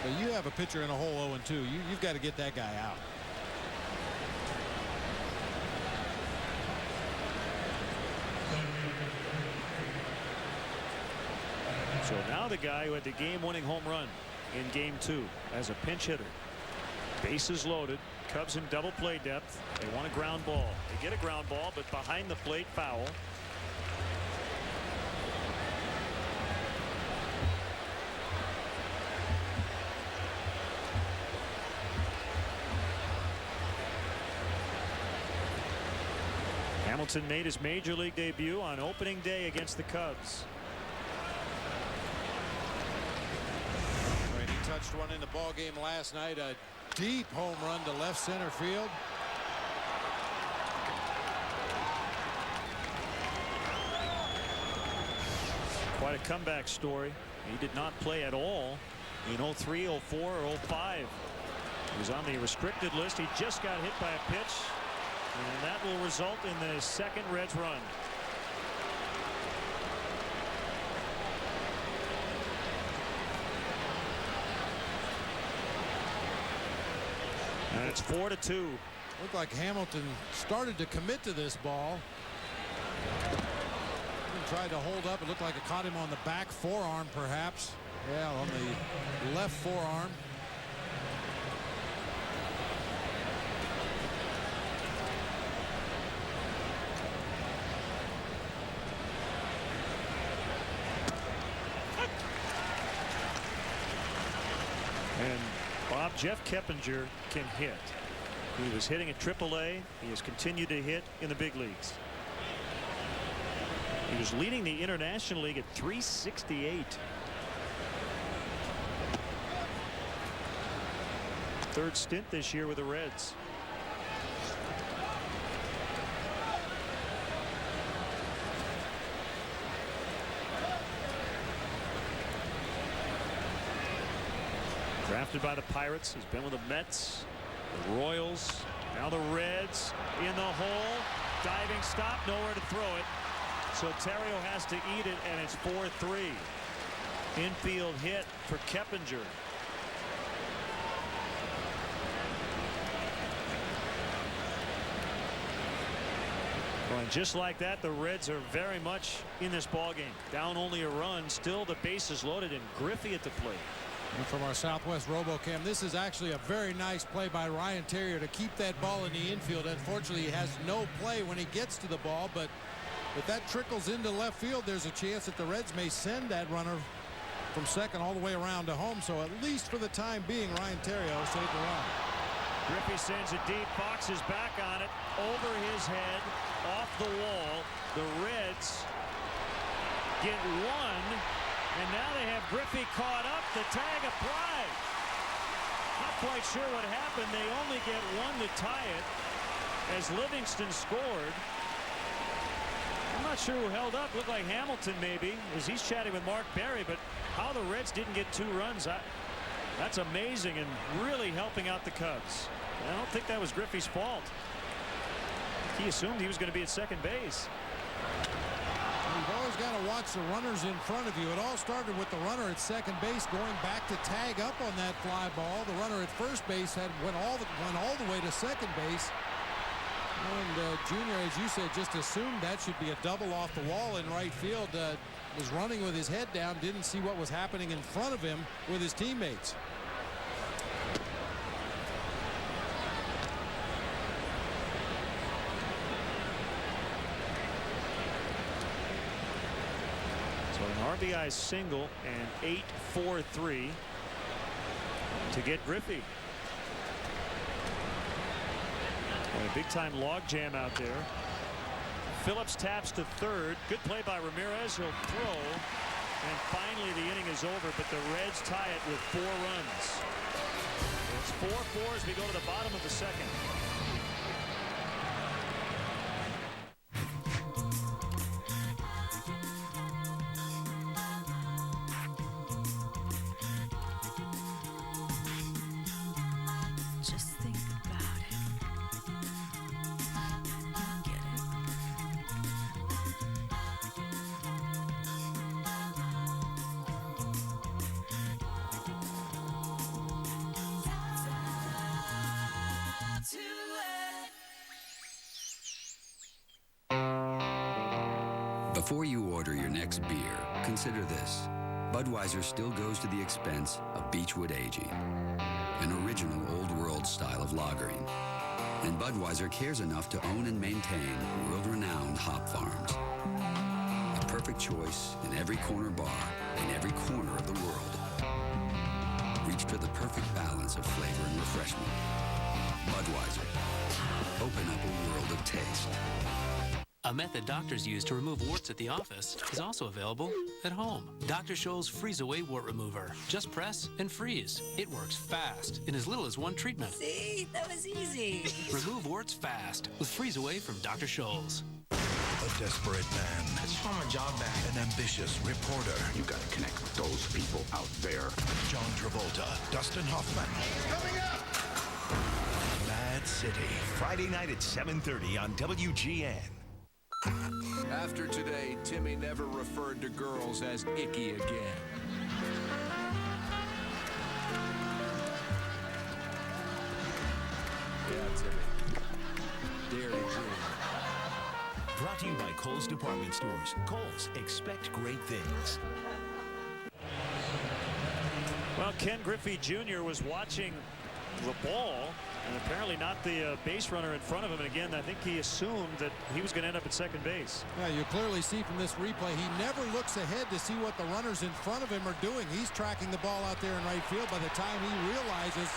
But you have a pitcher in a hole 0-2. You've got to get that guy out. So now the guy who had the game-winning home run in game 2 as a pinch hitter. Bases loaded. Cubs in double play depth. They want a ground ball. They get a ground ball, but behind the plate, foul. Hamilton made his major league debut on opening day against the Cubs. He touched one in the ball game last night. A deep home run to left center field. Quite a comeback story. He did not play at all in 03, 04, or 05 He was on the restricted list. He just got hit by a pitch, and that will result in the second Reds run. And it's 4-2. Looked like Hamilton started to commit to this ball. He tried to hold up. It looked like it caught him on the back forearm, perhaps. Yeah, on the left forearm. And Jeff Keppinger can hit. He was hitting at AAA. He has continued to hit in the big leagues. He was leading the International League at 368. Third stint this year with the Reds. Drafted by the Pirates. He's been with the Mets, the Royals, now the Reds. In the hole. Diving stop. Nowhere to throw it. So Terrio has to eat it, and it's 4-3. Infield hit for Keppinger. Well, and just like that, the Reds are very much in this ballgame. Down only a run. Still the bases loaded, and Griffey at the plate. And from our Southwest RoboCam, this is actually a very nice play by Ryan Terrier to keep that ball in the infield. Unfortunately, he has no play when he gets to the ball, but if that trickles into left field, there's a chance that the Reds may send that runner from second all the way around to home. So at least for the time being, Ryan Terrier saved the run. Griffey sends it deep. Fox is back on it. Over his head. Off the wall. The Reds get one. And now they have Griffey caught up. The tag applied. Not quite sure what happened. They only get one to tie it as Livingston scored. I'm not sure who held up. Looked like Hamilton maybe as he's chatting with Mark Berry. But how the Reds didn't get two runs, that's amazing and really helping out the Cubs. I don't think that was Griffey's fault. He assumed he was going to be at second base. You've always got to watch the runners in front of you. It all started with the runner at second base going back to tag up on that fly ball. The runner at first base went all the way to second base. And Junior, as you said, just assumed that should be a double off the wall in right field. Was running with his head down, didn't see what was happening in front of him with his teammates. RBI single and 8-4-3 to get Griffey. And a big time log jam out there. Phillips taps to third. Good play by Ramirez. He'll throw. And finally the inning is over, but the Reds tie it with 4 runs. It's 4-4 as we go to the bottom of the second. Before you order your next beer, consider this. Budweiser still goes to the expense of Beechwood aging, an original old-world style of lagering. And Budweiser cares enough to own and maintain world-renowned hop farms. A perfect choice in every corner bar in every corner of the world. Reach for the perfect balance of flavor and refreshment. Budweiser. Open up a world of taste. A method doctors use to remove warts at the office is also available at home. Dr. Scholl's Freeze Away Wart Remover. Just press and freeze. It works fast in as little as one treatment. See, that was easy. Remove warts fast with Freeze Away from Dr. Scholl's. A desperate man. I just want my job back. An ambitious reporter. You gotta connect with those people out there. John Travolta, Dustin Hoffman. Coming up! Granite City, Friday night at 7:30 on WGN. After today, Timmy never referred to girls as icky again. Yeah, Timmy. Dare to dream. Brought to you by Kohl's Department Stores. Kohl's, expect great things. Well, Ken Griffey Jr. was watching the ball, and apparently not the base runner in front of him. And again, I think he assumed that he was going to end up at second base. Yeah, you clearly see from this replay, he never looks ahead to see what the runners in front of him are doing. He's tracking the ball out there in right field. By the time he realizes,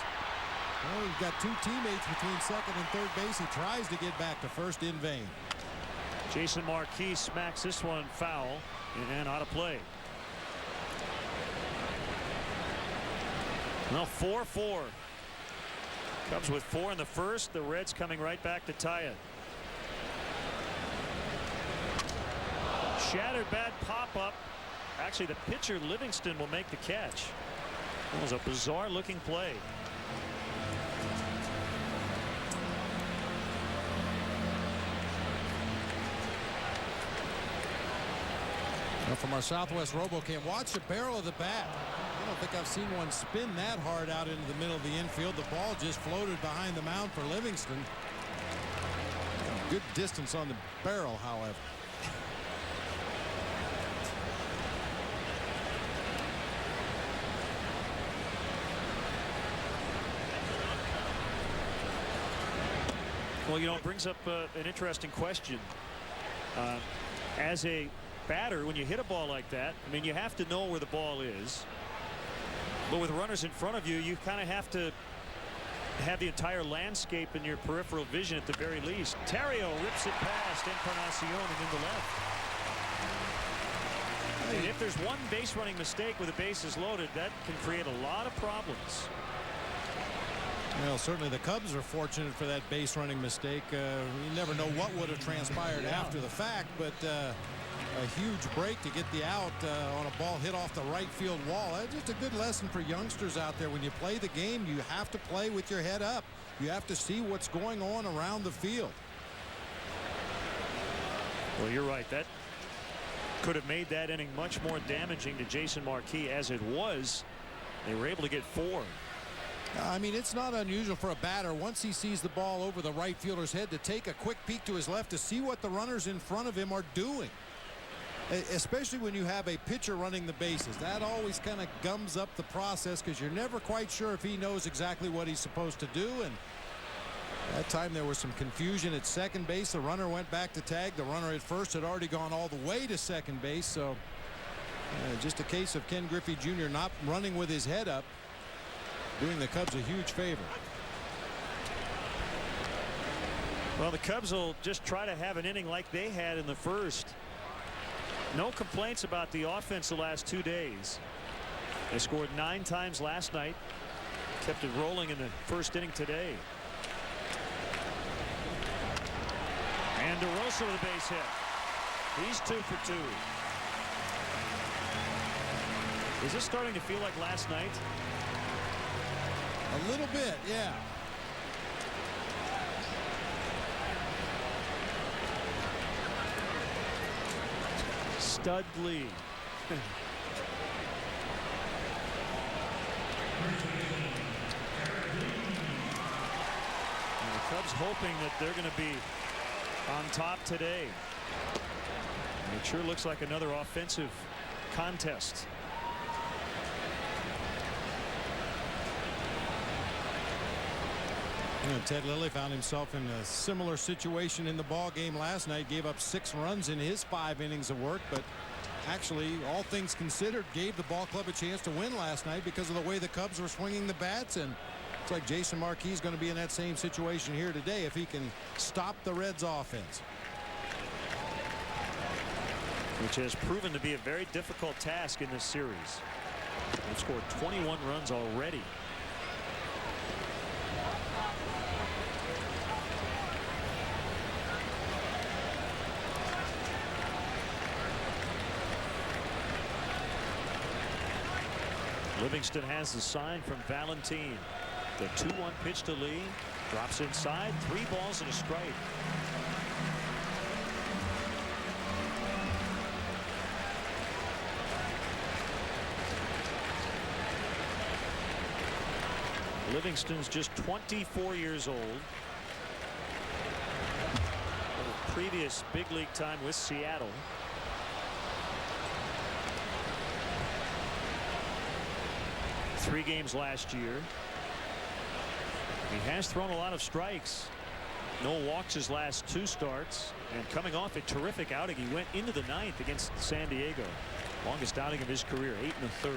well, he's got two teammates between second and third base, he tries to get back to first in vain. Jason Marquis smacks this one foul and out of play. Well, 4-4. Cubs with 4 in the first. The Reds coming right back to tie it. Shattered bad pop-up. Actually, the pitcher Livingston will make the catch. It was a bizarre looking play. Now from our Southwest RoboCam, watch the barrel of the bat. I don't think I've seen one spin that hard out into the middle of the infield. The ball just floated behind the mound for Livingston. Good distance on the barrel, however. Well, you know, it brings up an interesting question. As a batter, when you hit a ball like that, I mean, you have to know where the ball is. But with runners in front of you, you kind of have to have the entire landscape in your peripheral vision at the very least. Terrio rips it past Encarnacion and in the left. And if there's one base running mistake with the bases loaded, that can create a lot of problems. Well, certainly the Cubs are fortunate for that base running mistake. You never know what would have transpired after the fact, but a huge break to get the out on a ball hit off the right field wall. That's just a good lesson for youngsters out there. When you play the game, you have to play with your head up. You have to see what's going on around the field. Well, you're right. That could have made that inning much more damaging to Jason Marquis. As it was, they were able to get 4. I mean, it's not unusual for a batter, once he sees the ball over the right fielder's head, to take a quick peek to his left to see what the runners in front of him are doing. Especially when you have a pitcher running the bases. That always kind of gums up the process because you're never quite sure if he knows exactly what he's supposed to do. And that time there was some confusion at second base. The runner went back to tag. The runner at first had already gone all the way to second base. So just a case of Ken Griffey Jr. not running with his head up, doing the Cubs a huge favor. Well, the Cubs will just try to have an inning like they had in the first. No complaints about the offense the last 2 days. They scored 9 times last night. Kept it rolling in the first inning today. And DeRosa with a base hit. He's 2 for 2. Is this starting to feel like last night? A little bit, yeah. Studley. And the Cubs hoping that they're going to be on top today. And it sure looks like another offensive contest. You know, Ted Lilly found himself in a similar situation in the ball game last night. Gave up 6 runs in his 5 innings of work, but actually, all things considered, gave the ball club a chance to win last night because of the way the Cubs were swinging the bats. And it's like Jason Marquis is going to be in that same situation here today if he can stop the Reds offense, which has proven to be a very difficult task in this series. They've scored 21 runs already. Livingston has the sign from Valentin. The 2-1 pitch to Lee. Drops inside, 3 balls and a strike. Livingston's just 24 years old. Previous big league time with Seattle. Three games last year. He has thrown a lot of strikes. No walks his last 2 starts. And coming off a terrific outing, he went into the 9th against San Diego. Longest outing of his career, 8 1/3.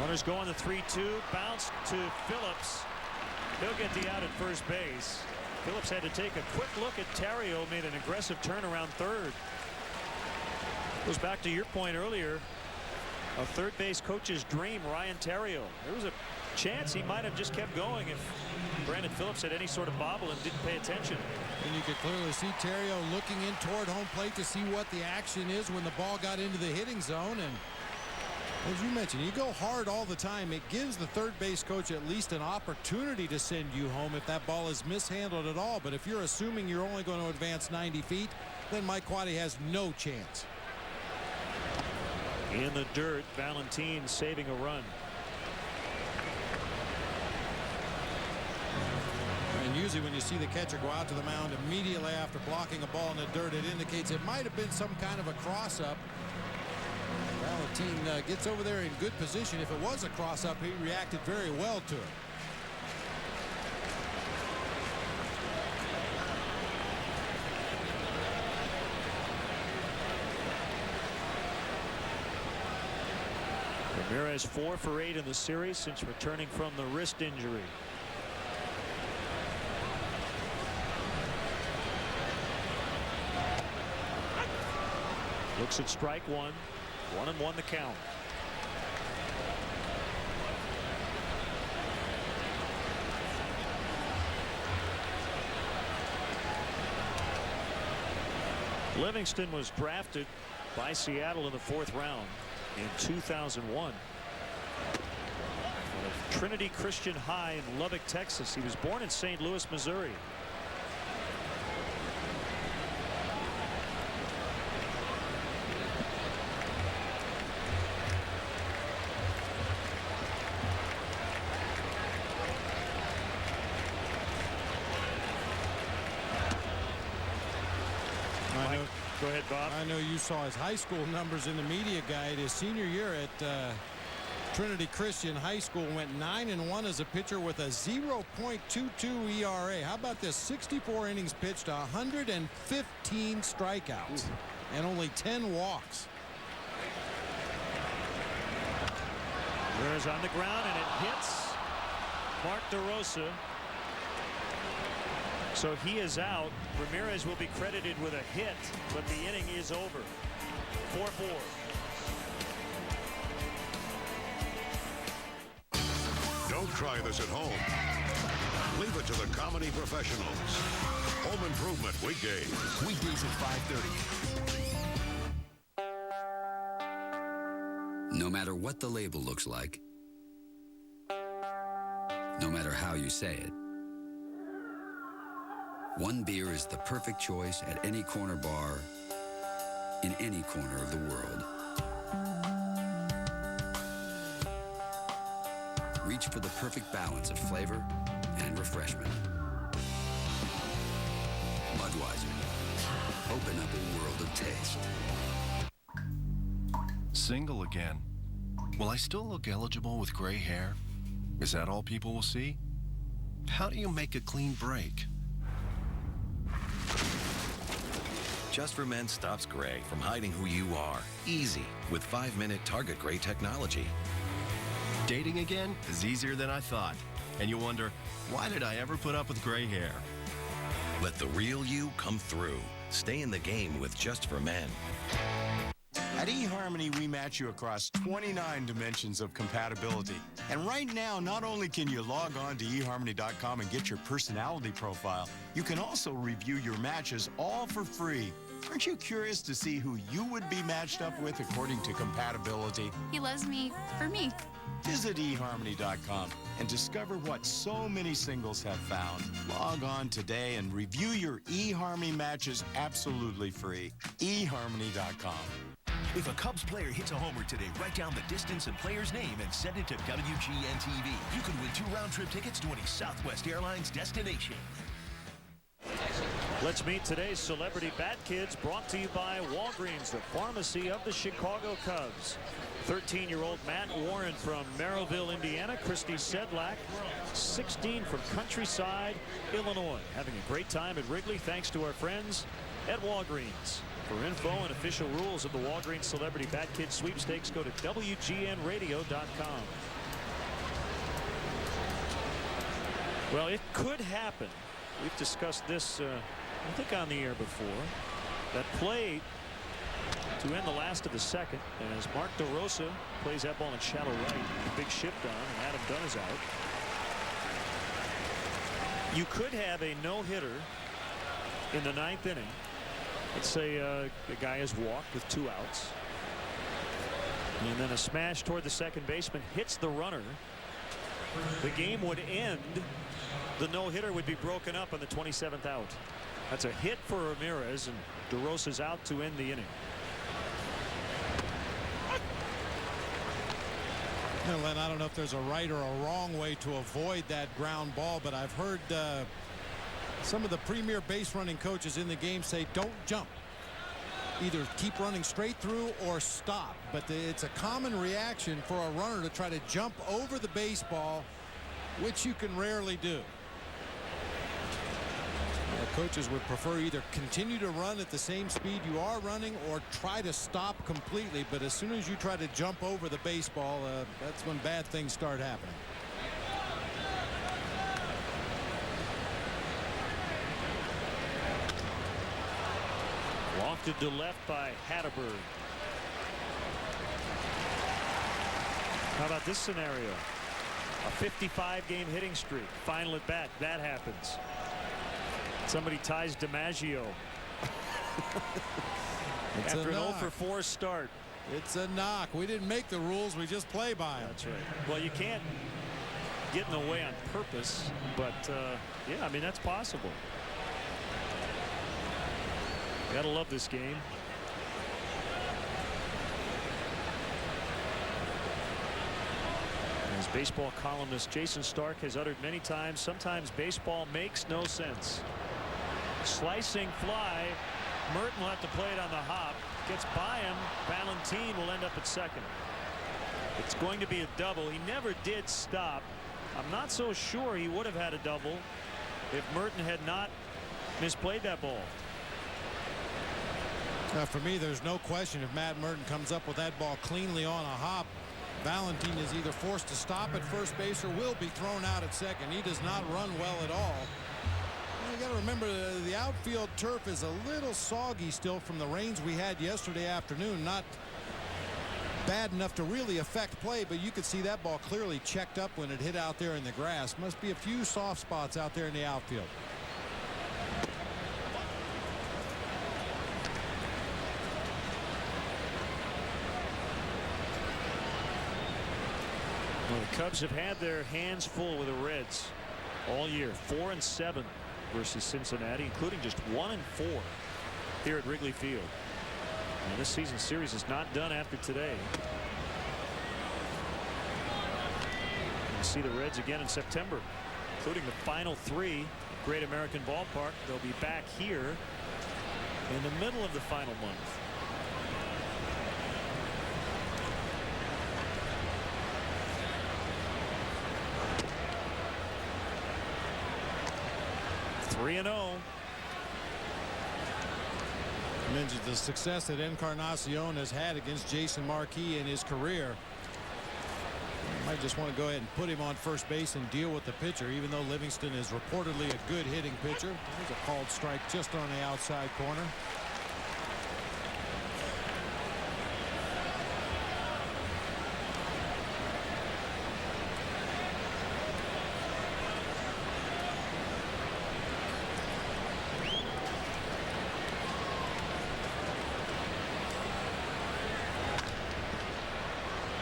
Runners go on the 3-2. Bounce to Phillips. He'll get the out at first base. Phillips had to take a quick look at Terrio, made an aggressive turn around third. Goes back to your point earlier. A third base coach's dream, Ryan Terrio. There was a chance he might have just kept going if Brandon Phillips had any sort of bobble and didn't pay attention. And you could clearly see Terrio looking in toward home plate to see what the action is when the ball got into the hitting zone. And as you mentioned, you go hard all the time. It gives the third base coach at least an opportunity to send you home if that ball is mishandled at all. But if you're assuming you're only going to advance 90 feet, then Mike Quade has no chance. In the dirt, Valentin saving a run. And usually when you see the catcher go out to the mound immediately after blocking a ball in the dirt, it indicates it might have been some kind of a cross-up. Valentin gets over there in good position. If it was a cross-up, he reacted very well to it. Ramirez 4 for 8 in the series since returning from the wrist injury. Looks at strike one. 1-1 the count. Livingston was drafted by Seattle in the 4th round in 2001. Trinity Christian High in Lubbock, Texas. He was born in St. Louis, Missouri. Go ahead, Bob. I know you saw his high school numbers in the media guide. His senior year at Trinity Christian High School went 9-1 as a pitcher with a 0.22 ERA. How about this? 64 innings pitched, 115 strikeouts, and only 10 walks. Ramirez on the ground, and it hits Mark DeRosa. So he is out. Ramirez will be credited with a hit, but the inning is over. 4-4. Don't try this at home. Leave it to the comedy professionals. Home Improvement weekdays. Weekdays at 5:30. No matter what the label looks like, no matter how you say it, one beer is the perfect choice at any corner bar in any corner of the world. Reach for the perfect balance of flavor and refreshment. Budweiser. Open up a world of taste. Single again. Will I still look eligible with gray hair? Is that all people will see? How do you make a clean break? Just for Men stops gray from hiding who you are. Easy with 5-minute Target Gray technology. Dating again is easier than I thought. And you wonder, why did I ever put up with gray hair? Let the real you come through. Stay in the game with Just for Men. At eHarmony, we match you across 29 dimensions of compatibility. And right now, not only can you log on to eHarmony.com and get your personality profile, you can also review your matches all for free. Aren't you curious to see who you would be matched up with according to compatibility? He loves me for me. Visit eHarmony.com and discover what so many singles have found. Log on today and review your eHarmony matches absolutely free. eHarmony.com. If a Cubs player hits a homer today, write down the distance and player's name and send it to WGN TV. You could win 2 round-trip tickets to any Southwest Airlines destination. Let's meet today's Celebrity Bat Kids, brought to you by Walgreens, the pharmacy of the Chicago Cubs. 13-year-old Matt Warren from Merrillville, Indiana. Christy Sedlak, 16, from Countryside, Illinois. Having a great time at Wrigley thanks to our friends at Walgreens. For info and official rules of the Walgreens Celebrity Bat Kids sweepstakes, go to WGNradio.com. Well, it could happen. We've discussed this, I think, on the air before. That play to end the last of the second, as Mark DeRosa plays that ball in shallow right. Big shift on, and Adam Dunn is out. You could have a no-hitter in the 9th inning. Let's say the guy has walked with 2 outs. And then a smash toward the second baseman hits the runner. The game would end. The no-hitter would be broken up on the 27th out. That's a hit for Ramirez, and DeRosa's out to end the inning. Len, I don't know if there's a right or a wrong way to avoid that ground ball, but I've heard some of the premier base running coaches in the game say don't jump. Either keep running straight through or stop. But it's a common reaction for a runner to try to jump over the baseball, which you can rarely do. Coaches would prefer either continue to run at the same speed you are running or try to stop completely. But as soon as you try to jump over the baseball, that's when bad things start happening. Lofted to left by Hatterberg. How about this scenario? A 55-game hitting streak. Final at bat. That happens. Somebody ties DiMaggio. After an 0 for 4 start. It's a knock. We didn't make the rules. We just play by them. That's right. Well, you can't get in the way on purpose, but yeah, I mean, that's possible. Gotta love this game. As baseball columnist Jason Stark has uttered many times, sometimes baseball makes no sense. Slicing fly. Merton will have to play it on the hop. Gets by him. Valentin will end up at second. It's going to be a double. He never did stop. I'm not so sure he would have had a double if Merton had not misplayed that ball. For me, there's no question if Matt Merton comes up with that ball cleanly on a hop, Valentin is either forced to stop at first base or will be thrown out at second. He does not run well at all. You got to remember the outfield turf is a little soggy still from the rains we had yesterday afternoon. Not bad enough to really affect play, but you could see that ball clearly checked up when it hit out there in the grass. Must be a few soft spots out there in the outfield. Well, the Cubs have had their hands full with the Reds all year. 4-7 versus Cincinnati, including just 1-4 here at Wrigley Field. And this season series is not done after today. We'll see the Reds again in September, including the final 3 at Great American Ballpark. They'll be back here in the middle of the final month. (3-0). Mentioned the success that Encarnacion has had against Jason Marquis in his career. You might just want to go ahead and put him on first base and deal with the pitcher, even though Livingston is reportedly a good hitting pitcher. There's a called strike just on the outside corner.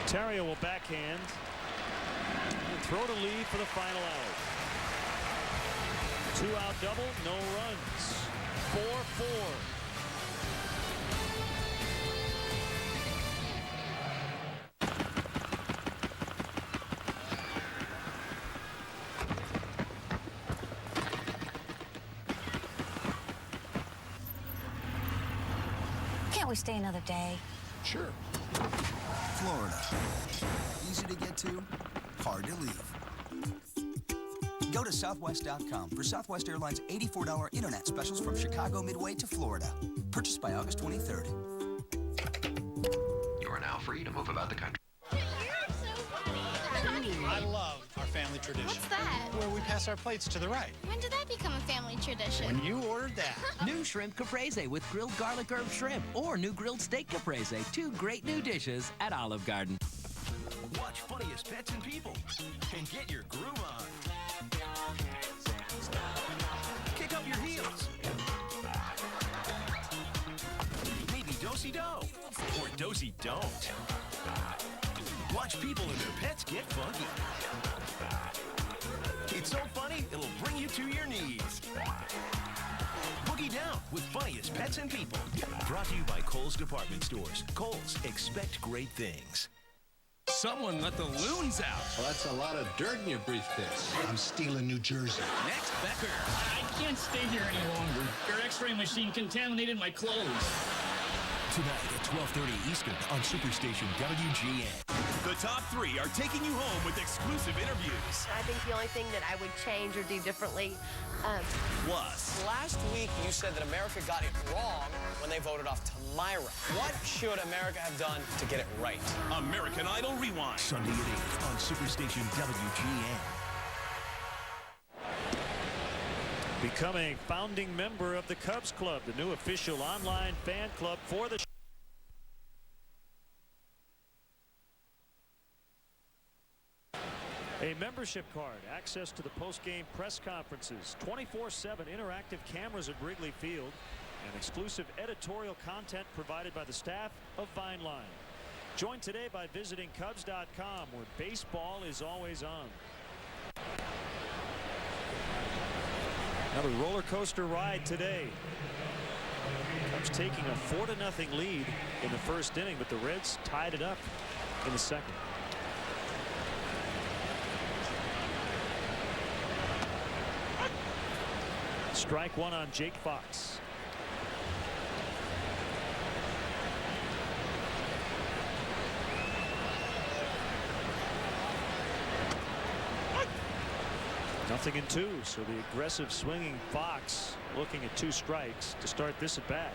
Terrio will backhand. and throw to lead for the final out. 2-out double, no runs. 4-4. Can't we stay another day? Sure. Florida. Easy to get to, hard to leave. Go to Southwest.com for Southwest Airlines' $84 internet specials from Chicago Midway to Florida. Purchased by August 23rd. You are now free to move about the country. I love our family tradition. What's that? Where we pass our plates to the right. When did that become a family tradition? When you ordered that. New shrimp caprese with grilled garlic herb shrimp or new grilled steak caprese. 2 great new dishes at Olive Garden. Watch Funniest Pets and People and get your groove on. Kick up your heels. Maybe do-si-do or do-si don't. Watch people and their pets get funky. It's so funny, it'll bring you to your knees. Boogie down with Funniest Pets and People. Brought to you by Kohl's Department Stores. Kohl's, expect great things. Someone let the loons out. Well, that's a lot of dirt in your briefcase. I'm stealing New Jersey. Next, Becker. I can't stay here any longer. Your x-ray machine contaminated my clothes. Tonight at 12:30 Eastern on Superstation WGN. The top 3 are taking you home with exclusive interviews. I think the only thing that I would change or do differently. Plus, last week you said that America got it wrong when they voted off Tamira. What should America have done to get it right? American Idol Rewind. Sunday at 8 on Superstation WGN. Become a founding member of the Cubs Club, the new official online fan club for the A membership card, access to the post-game press conferences, 24/7 interactive cameras at Wrigley Field, and exclusive editorial content provided by the staff of Vineline. Join today by visiting Cubs.com, where baseball is always on. Another roller coaster ride today. Cubs taking a 4-0 lead in the first inning, but the Reds tied it up in the second. Strike one on Jake Fox. Nothing in 2, so the aggressive swinging Fox looking at 2 strikes to start this at bat.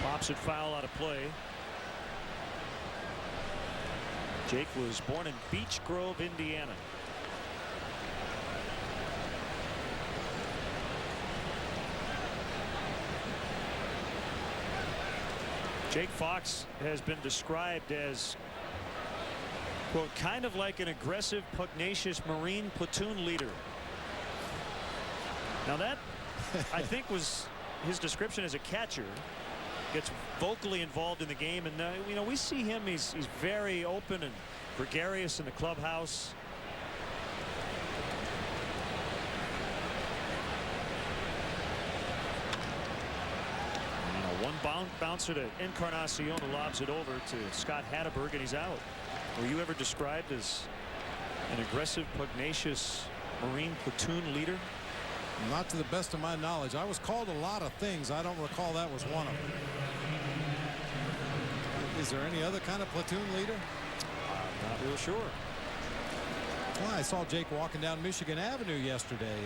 Pops it foul out of play. Jake was born in Beech Grove, Indiana. Jake Fox has been described as, quote, kind of like an aggressive, pugnacious Marine platoon leader. Now that, I think, was his description as a catcher. Gets vocally involved in the game, and you know, we see him, he's very open and gregarious in the clubhouse. One bouncer to Encarnacion, who lobs it over to Scott Hatteberg, and he's out. Were you ever described as an aggressive, pugnacious Marine platoon leader? Not to the best of my knowledge. I was called a lot of things. I don't recall that was one of them. Is there any other kind of platoon leader? Not real sure. Well, I saw Jake walking down Michigan Avenue yesterday.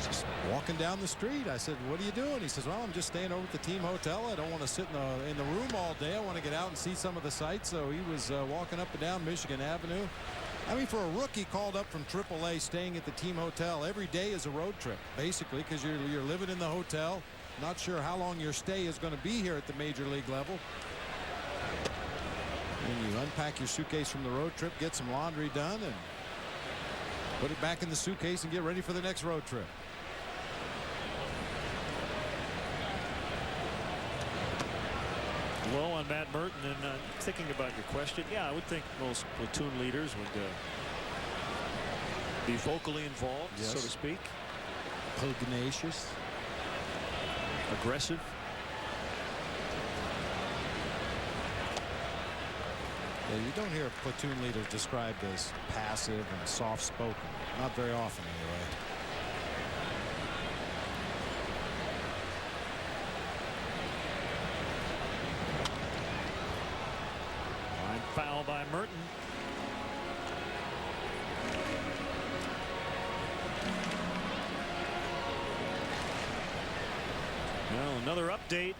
Just walking down the street. I said, what are you doing? He says, well, I'm just staying over at the team hotel. I don't want to sit in the room all day. I want to get out and see some of the sights. So he was walking up and down Michigan Avenue. I mean, for a rookie called up from AAA, staying at the team hotel, every day is a road trip, basically, because you're living in the hotel. Not sure how long your stay is going to be here at the major league level. And you unpack your suitcase from the road trip, get some laundry done, and put it back in the suitcase and get ready for the next road trip. Low on Matt Merton, and thinking about your question, yeah, I would think most platoon leaders would be vocally involved, Yes. so to speak. Pugnacious. Aggressive. Yeah, you don't hear platoon leaders described as passive and soft-spoken. Not very often, anyway. Line foul by Merton. Well, another update.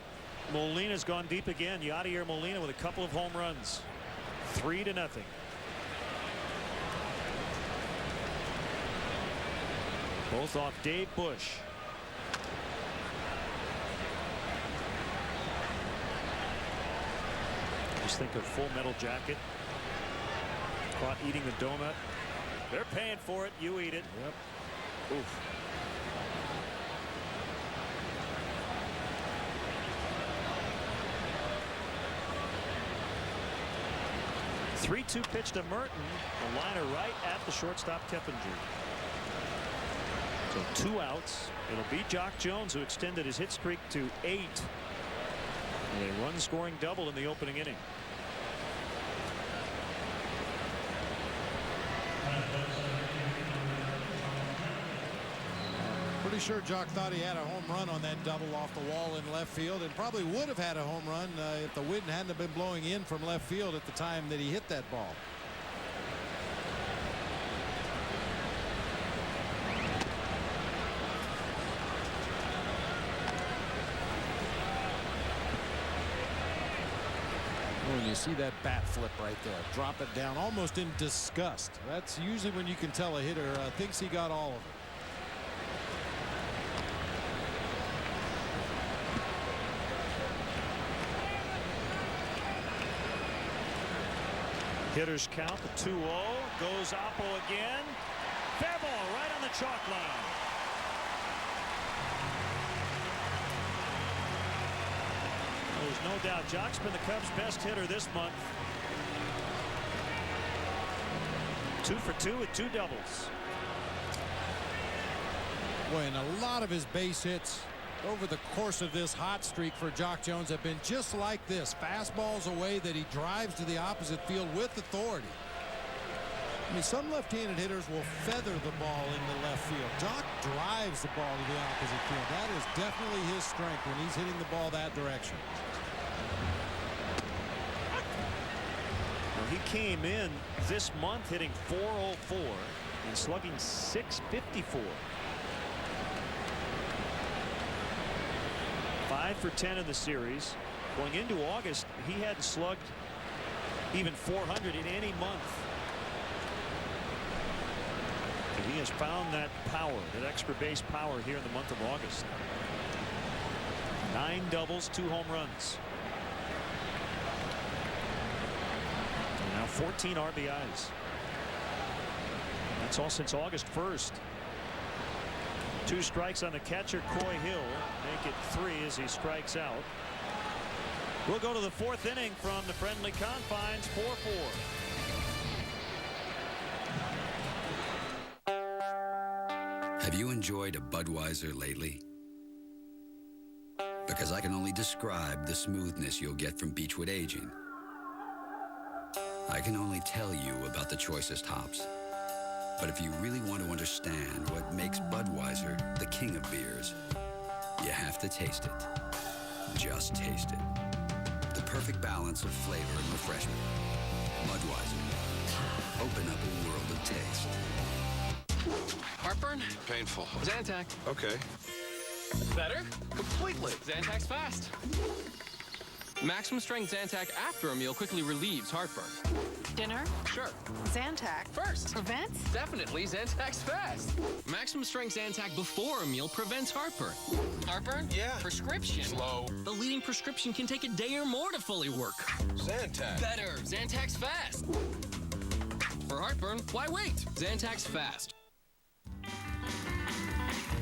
Molina's gone deep again. Yadier Molina with a couple of home runs. 3-0. Both off Dave Bush. Just think of Full Metal Jacket. Caught eating the donut. They're paying for it. You eat it. Yep. Oof. Three-two pitch to Merton. The liner right at the shortstop Keppinger. So 2 outs. It'll be Jock Jones who extended his hit streak to 8. And a run-scoring double in the opening inning. Pretty sure Jock thought he had a home run on that double off the wall in left field, and probably would have had a home run if the wind hadn't have been blowing in from left field at the time that he hit that ball. When you see that bat flip right there, drop it down almost in disgust. That's usually when you can tell a hitter thinks he got all of it. Hitters count the 2-0. Goes Oppo again. Fair ball right on the chalk line. There's no doubt Jock's been the Cubs' best hitter this month. 2 for 2 with 2 doubles. Boy, and a lot of his base hits over the course of this hot streak for Jock Jones have been just like this. Fastballs away that he drives to the opposite field with authority. I mean, some left-handed hitters will feather the ball in the left field. Jock drives the ball to the opposite field. That is definitely his strength when he's hitting the ball that direction. Well, he came in this month hitting .404 and slugging .654. 5 for 10 in the series. Going into August, he hadn't slugged even .400 in any month. And he has found that power, that extra base power here in the month of August. 9 doubles, 2 home runs. And now 14 RBIs. That's all since August 1st. 2 strikes on the catcher, Coy Hill. Make it 3 as he strikes out. We'll go to the 4th inning from the friendly confines, 4-4. Have you enjoyed a Budweiser lately? Because I can only describe the smoothness you'll get from Beechwood Aging. I can only tell you about the choicest hops. But if you really want to understand what makes Budweiser the king of beers, you have to taste it. Just taste it. The perfect balance of flavor and refreshment. Budweiser. Open up a world of taste. Heartburn? Painful. Zantac. Okay. Better? Completely. Zantac's fast. Maximum strength Zantac after a meal quickly relieves heartburn. Dinner? Sure. Zantac. First. Prevents? Definitely Zantac's fast. Maximum strength Zantac before a meal prevents heartburn. Heartburn? Yeah. Prescription. Slow. The leading prescription can take a day or more to fully work. Zantac. Better. Zantac's fast. For heartburn, why wait? Zantac's fast.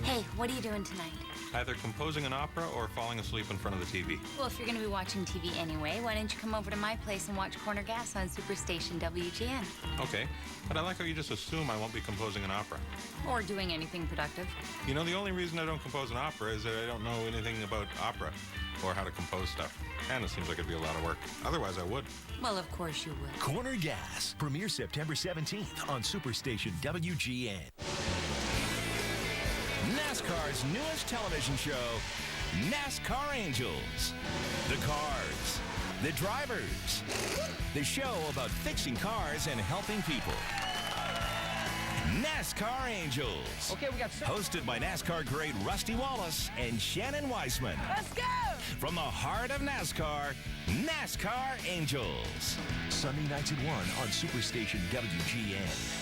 Hey, what are you doing tonight? Either composing an opera or falling asleep in front of the TV. Well, if you're going to be watching TV anyway, why don't you come over to my place and watch Corner Gas on Superstation WGN? Okay, but I like how you just assume I won't be composing an opera. Or doing anything productive. You know, the only reason I don't compose an opera is that I don't know anything about opera or how to compose stuff. And it seems like it'd be a lot of work. Otherwise, I would. Well, of course you would. Corner Gas premieres September 17th on Superstation WGN. NASCAR's newest television show, NASCAR Angels. The cars, the drivers, the show about fixing cars and helping people. NASCAR Angels. Okay, we got hosted by NASCAR great Rusty Wallace and Shannon Weissman. Let's go! From the heart of NASCAR, NASCAR Angels. Sunday nights at 1 on Superstation WGN.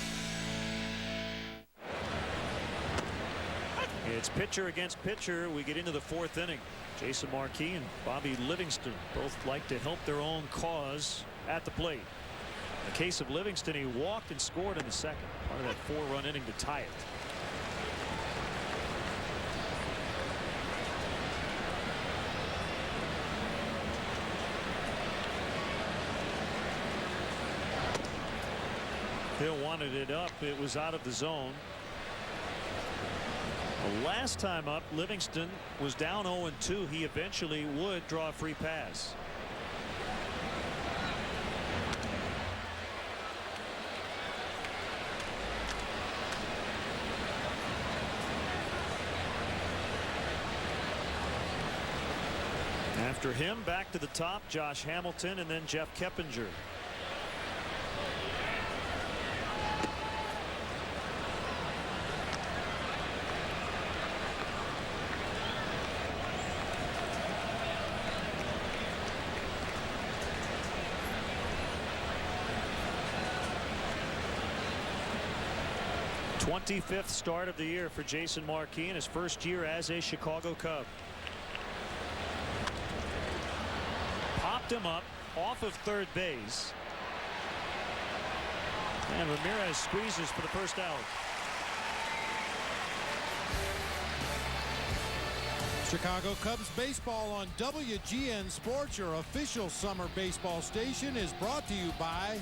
It's pitcher against pitcher. We get into the fourth inning. Jason Marquis and Bobby Livingston both like to help their own cause at the plate. In the case of Livingston, he walked and scored in the second. Part of that 4-run inning to tie it. Hill wanted it up. It was out of the zone. The last time up, Livingston was down 0-2. He eventually would draw a free pass. After him, back to the top, Josh Hamilton and then Jeff Keppinger. '25th start of the year for Jason Marquis in his first year as a Chicago Cub. Popped him up off of third base. And Ramirez squeezes for the first out. Chicago Cubs baseball on WGN Sports, your official summer baseball station, is brought to you by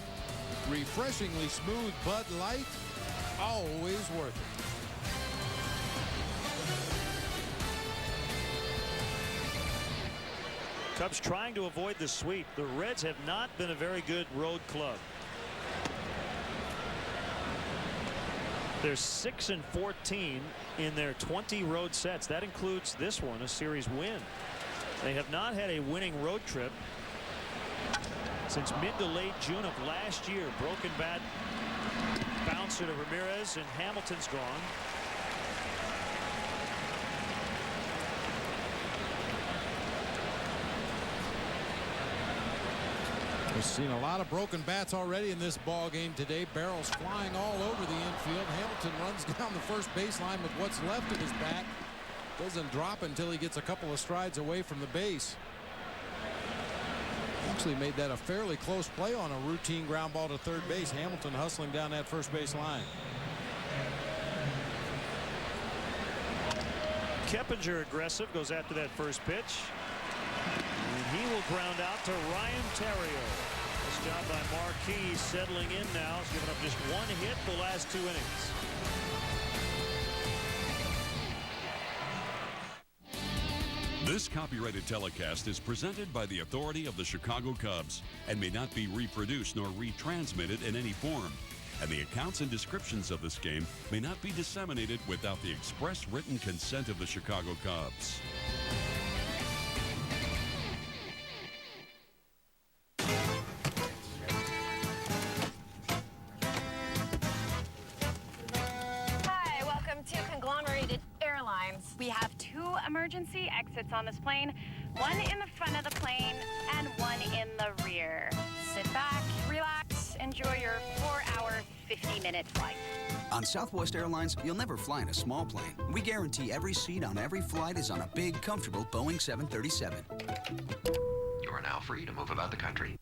refreshingly smooth Bud Light. Always worth it. Cubs trying to avoid the sweep. The Reds have not been a very good road club. They're 6-14 in their 20 road sets. That includes this one, a series win. They have not had a winning road trip since mid to late June of last year. Broken bat bouncer to Ramirez, and Hamilton's gone. We've seen a lot of broken bats already in this ball game today. Barrels flying all over the infield. Hamilton runs down the first baseline with what's left of his bat. Doesn't drop until he gets a couple of strides away from the base. Actually made that a fairly close play on a routine ground ball to third base. Hamilton hustling down that first base line. Keppinger aggressive, goes after that first pitch. And he will ground out to Ryan Theriot. Nice job by Marquis settling in now. He's given up just one hit the last 2 innings. This copyrighted telecast is presented by the authority of the Chicago Cubs and may not be reproduced nor retransmitted in any form. And the accounts and descriptions of this game may not be disseminated without the express written consent of the Chicago Cubs. Hi, welcome to Conglomerated Airlines. We have 2 emergency exits on this plane, one in the front of the plane and one in the rear. Sit back, relax, enjoy your 4-hour, 50-minute flight. On Southwest Airlines, you'll never fly in a small plane. We guarantee every seat on every flight is on a big, comfortable Boeing 737. You are now free to move about the country.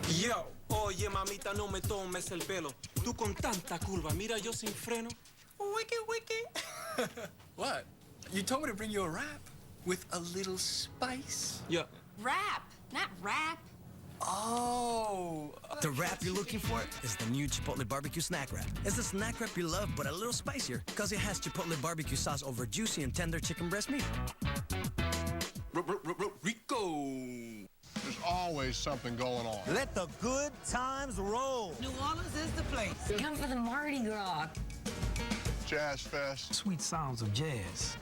Yo, oye mamita, no me tomes el pelo. Tú con tanta curva, mira yo sin freno. Wiki, wiki. What? You told me to bring you a wrap with a little spice. Yeah. Wrap, not rap. Oh. The wrap you're looking for is the new Chipotle Barbecue Snack Wrap. It's the snack wrap you love, but a little spicier, because it has Chipotle barbecue sauce over juicy and tender chicken breast meat. Rico. There's always something going on. Let the good times roll. New Orleans is the place. Come for the Mardi Gras. Jazz Fest. Sweet sounds of jazz.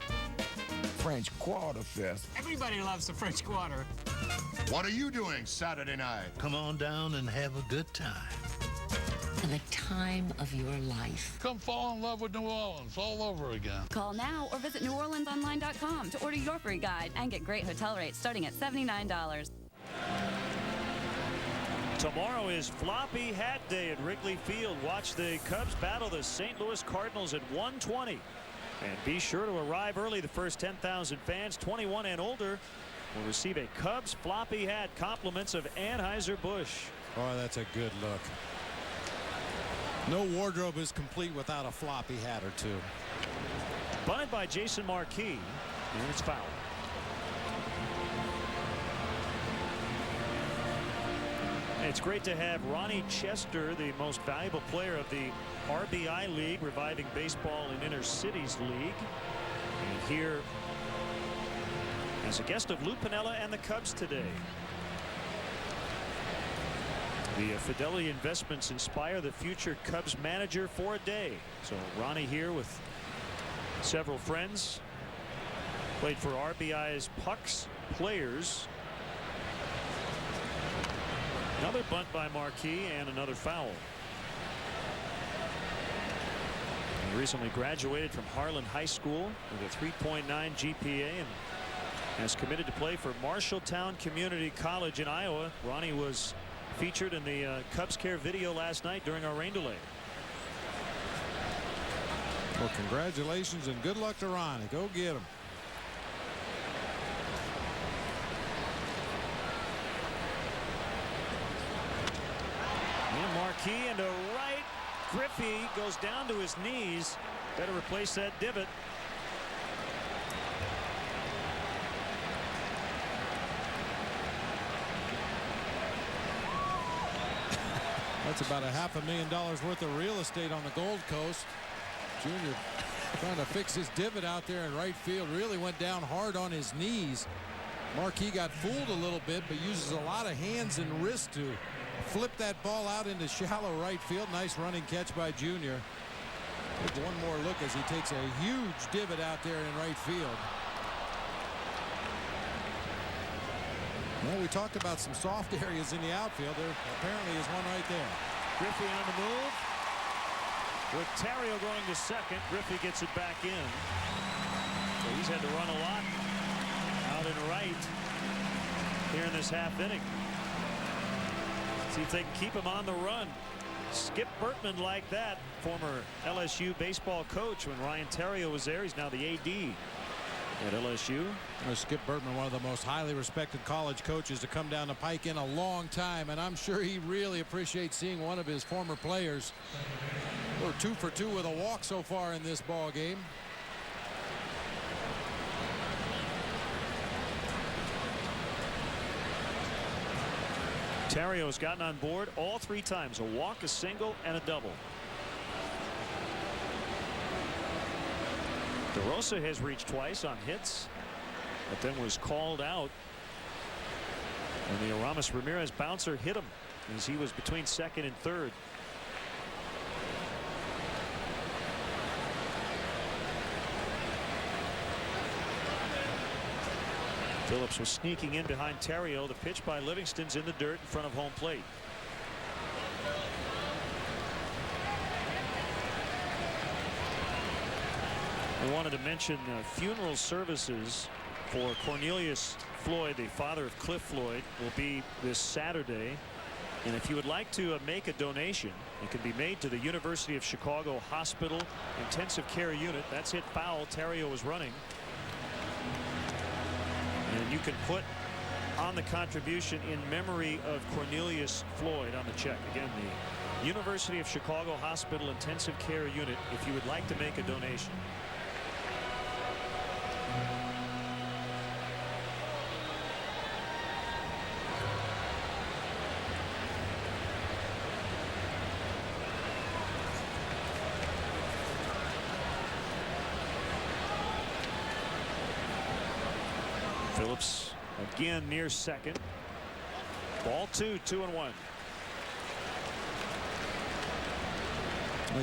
French Quarter Fest. Everybody loves the French Quarter. What are you doing Saturday night? Come on down and have a good time. The time of your life. Come fall in love with New Orleans all over again. Call now or visit NewOrleansOnline.com to order your free guide and get great hotel rates starting at $79. Tomorrow is Floppy Hat Day at Wrigley Field. Watch the Cubs battle the St. Louis Cardinals at 1:20. And be sure to arrive early. The first 10,000 fans 21 and older will receive a Cubs floppy hat, compliments of Anheuser-Busch. Oh, that's a good look. No wardrobe is complete without a floppy hat or two. Bunted by Jason Marquis, and it's foul. It's great to have Ronnie Chester, the most valuable player of the RBI League, Reviving Baseball in Inner Cities League. And here as a guest of Lou Piniella and the Cubs today. The Fidelity Investments inspire the future Cubs manager for a day. So Ronnie here with several friends. Played for RBI's Pucks players. Another bunt by Marquis and another foul. He recently graduated from Harlan High School with a 3.9 GPA and has committed to play for Marshalltown Community College in Iowa. Ronnie was featured in the Cubs Care video last night during our rain delay. Well, congratulations and good luck to Ronnie. Go get him. And Marquis into right. Griffey goes down to his knees. Better replace that divot. That's about $500,000 worth of real estate on the Gold Coast. Junior trying to fix his divot out there in right field. Really went down hard on his knees. Marquis got fooled a little bit, but uses a lot of hands and wrist to flip that ball out into shallow right field. Nice running catch by Junior. Take one more look as he takes a huge divot out there in right field. Well, we talked about some soft areas in the outfield. There apparently is one right there. Griffey on the move. With Terrio going to second, Griffey gets it back in. So he's had to run a lot out and right here in this half inning. See if they can keep him on the run. Skip Bertman like that, former LSU baseball coach when Ryan Terrio was there. He's now the AD at LSU. Skip Bertman, one of the most highly respected college coaches to come down the pike in a long time, and I'm sure he really appreciates seeing one of his former players. We're 2 for 2 with a walk so far in this ball game. Terrio's gotten on board all 3 times, a walk, a single, and a double. DeRosa has reached twice on hits, but then was called out. And the Aramis Ramirez bouncer hit him as he was between second and third. Phillips was sneaking in behind Terrio. The pitch by Livingston's in the dirt in front of home plate. I wanted to mention funeral services for Cornelius Floyd, the father of Cliff Floyd, will be this Saturday. And if you would like to make a donation, it can be made to the University of Chicago Hospital Intensive Care Unit. That's hit foul. Terrio was running. And you can put on the contribution in memory of Cornelius Floyd on the check. Again, the University of Chicago Hospital Intensive Care Unit, if you would like to make a donation. Phillips again near second. Ball 2, 2-1.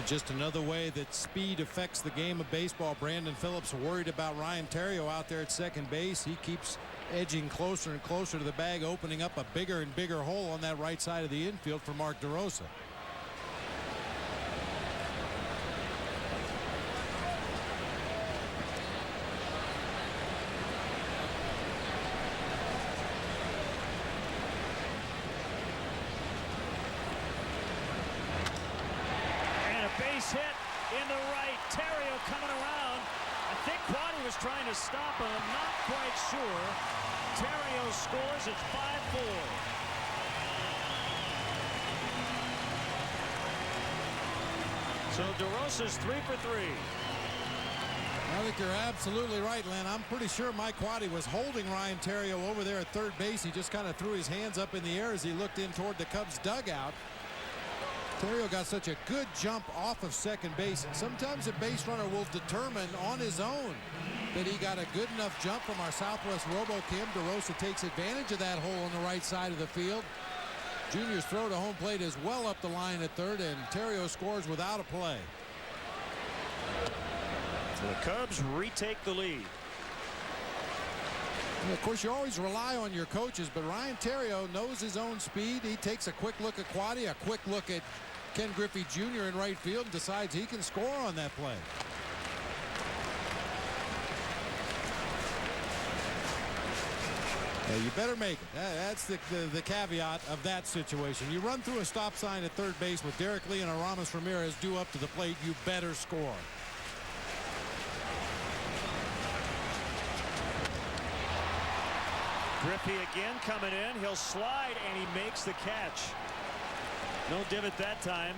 Just another way that speed affects the game of baseball. Brandon Phillips worried about Ryan Theriot out there at second base. He keeps edging closer and closer to the bag, opening up a bigger and bigger hole on that right side of the infield for Mark DeRosa. Hit in the right. Theriot coming around. I think Quaddy was trying to stop him. I'm not quite sure. Theriot scores. It's 5-4. So DeRosa's 3 for 3. I think you're absolutely right, Len. I'm pretty sure Mike Quaddy was holding Ryan Theriot over there at third base. He just kind of threw his hands up in the air as he looked in toward the Cubs dugout. Theriot got such a good jump off of second base. Sometimes a base runner will determine on his own that he got a good enough jump from our Southwest RoboCam. DeRosa takes advantage of that hole on the right side of the field. Junior's throw to home plate is well up the line at third, and Theriot scores without a play. So the Cubs retake the lead. And of course, you always rely on your coaches, but Ryan Theriot knows his own speed. He takes a quick look at Quaddy, a quick look at Ken Griffey Jr. in right field, and decides he can score on that play. You better make it. That's the caveat of that situation. You run through a stop sign at third base with Derek Lee and Aramis Ramirez due up to the plate, you better score. Griffey again coming in. He'll slide, and he makes the catch. No divot that time.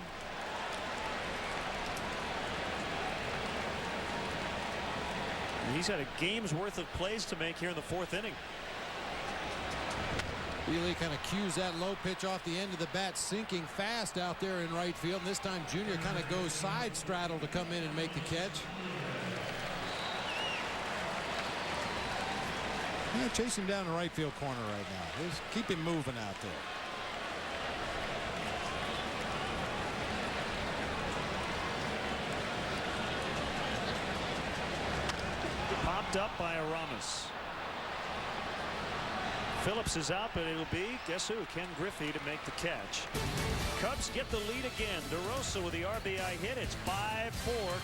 And he's had a game's worth of plays to make here in the fourth inning. Ely kind of cues that low pitch off the end of the bat, sinking fast out there in right field. And this time Junior kind of goes side straddle to come in and make the catch. Yeah, chase him down the right field corner right now. Just keep him moving out there. Popped up by Aramis. Phillips is out, but it'll be, guess who? Ken Griffey to make the catch. Cubs get the lead again. DeRosa with the RBI hit. It's 5-4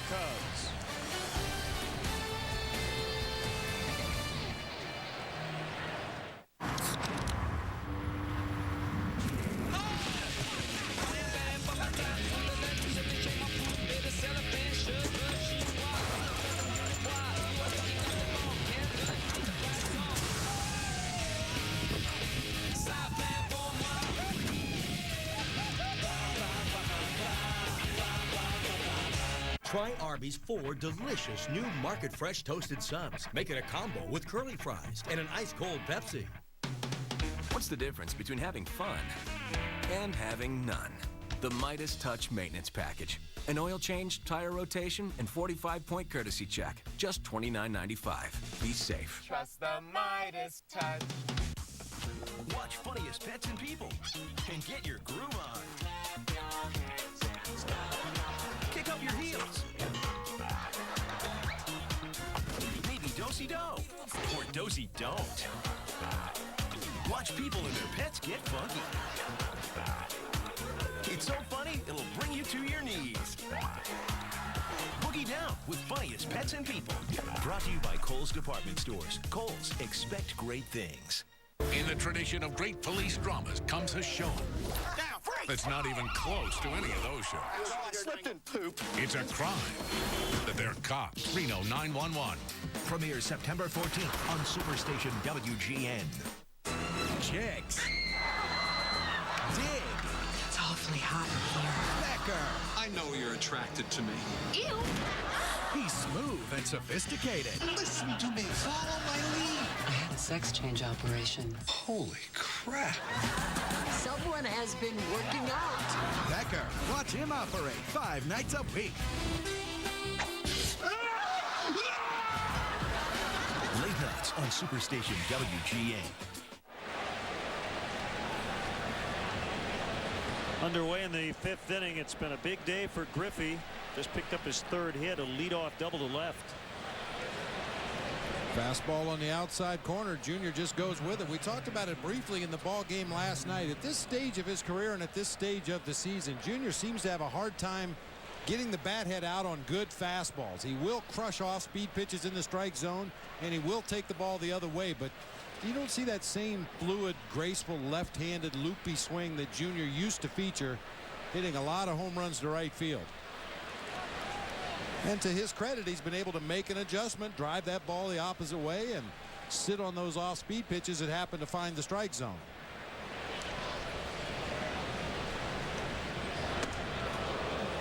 Cubs. Try Arby's 4 delicious new Market Fresh toasted subs. Make it a combo with curly fries and an ice-cold Pepsi. What's the difference between having fun and having none? The Midas Touch Maintenance Package. An oil change, tire rotation, and 45-point courtesy check. Just $29.95. Be safe. Trust the Midas Touch. Watch Funniest Pets and People and get your groove on. Kick up your heels. Maybe do-si-do or do-si don't. Watch people and their pets get funky. It's so funny, it'll bring you to your knees. Boogie down with Funniest Pets and People. Brought to you by Kohl's Department Stores. Kohl's, expect great things. In the tradition of great police dramas comes a show that's not even close to any of those shows. I slipped and pooped. It's a crime that they're cops. Reno 911. Premieres September 14th on Superstation WGN. Chicks. Dig. It's awfully hot in here. Becker. I know you're attracted to me. Ew. He's smooth and sophisticated. Listen to me. Follow my lead. I had a sex change operation. Holy crap. Someone has been working out. Becker. Watch him operate 5 nights a week. Late nights Sports on Superstation WGN. Underway in the 5th inning. It's been a big day for Griffey. Just picked up his 3rd hit, a leadoff double to left. Fastball on the outside corner. Junior just goes with it. We talked about it briefly in the ball game last night. At this stage of his career and at this stage of the season, Junior seems to have a hard time getting the bat head out on good fastballs. He will crush off speed pitches in the strike zone, and he will take the ball the other way, but you don't see that same fluid, graceful, left-handed, loopy swing that Junior used to feature, hitting a lot of home runs to right field. And to his credit, he's been able to make an adjustment, drive that ball the opposite way, and sit on those off-speed pitches that happen to find the strike zone.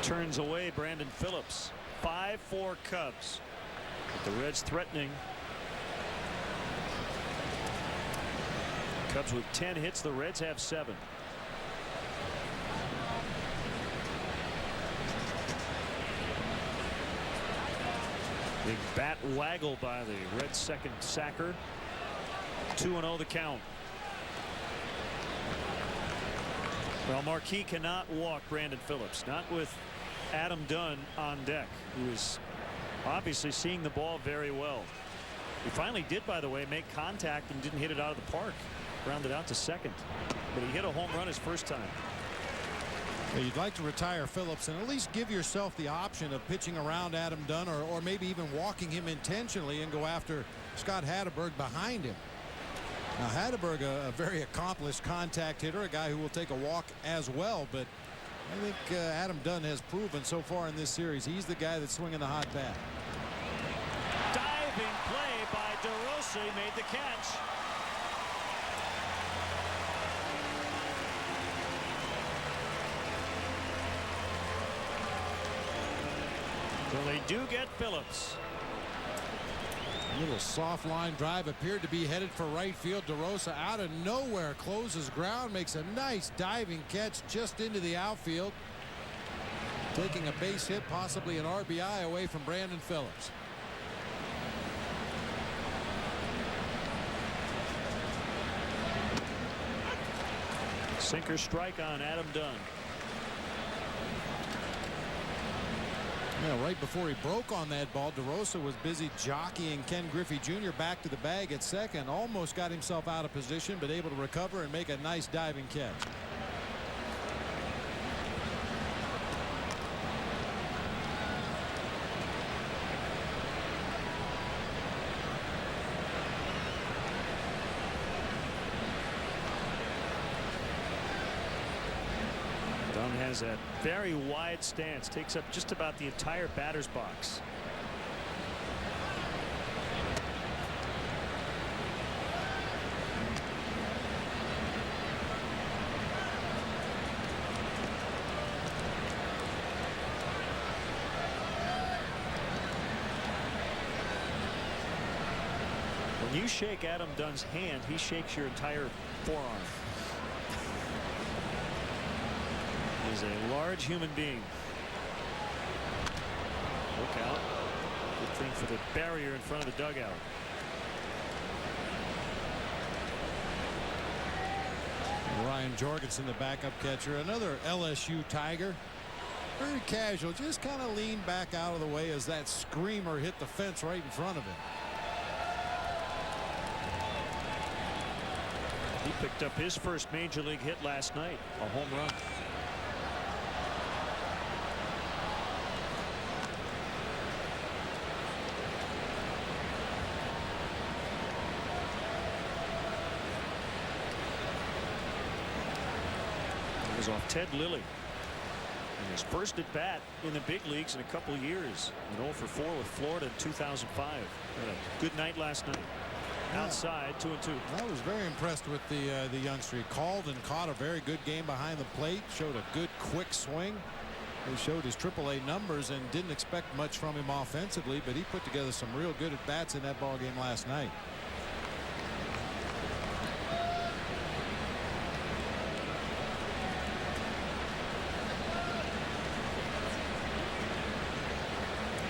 Turns away Brandon Phillips. 5-4 Cubs. With the Reds threatening. Cubs with 10 hits. The Reds have 7. Big bat waggle by the Reds' second sacker. 2-0 the count. Well, Marquis cannot walk Brandon Phillips. Not with Adam Dunn on deck, who is obviously seeing the ball very well. He finally did, by the way, make contact and didn't hit it out of the park. Grounded out to second. But he hit a home run his first time. Well, you'd like to retire Phillips and at least give yourself the option of pitching around Adam Dunn or maybe even walking him intentionally and go after Scott Hatteberg behind him. Now, Hatteberg, a very accomplished contact hitter, a guy who will take a walk as well, but I think Adam Dunn has proven so far in this series he's the guy that's swinging the hot bat. Diving play by DeRosa made the catch. So they do get Phillips. A little soft line drive appeared to be headed for right field. DeRosa out of nowhere closes ground, makes a nice diving catch just into the outfield, taking a base hit, possibly an RBI away from Brandon Phillips. Sinker strike on Adam Dunn. Yeah, right before he broke on that ball, DeRosa was busy jockeying Ken Griffey Jr. back to the bag at second. Almost got himself out of position, but able to recover and make a nice diving catch. Dunn has a very wide stance, takes up just about the entire batter's box. When you shake Adam Dunn's hand, he shakes your entire forearm. He's a large human being. Look out. Good thing for the barrier in front of the dugout. Ryan Jorgensen, the backup catcher, another LSU Tiger. Very casual, just kind of leaned back out of the way as that screamer hit the fence right in front of him. He picked up his first major league hit last night, a home run. It was off Ted Lilly. And his first at bat in the big leagues in a couple of years. An 0 for 4 with Florida in 2005. Had a good night last night. Outside, 2-2. I was very impressed with the youngster. He called and caught a very good game behind the plate. Showed a good quick swing. He showed his AAA numbers and didn't expect much from him offensively, but he put together some real good at bats in that ball game last night.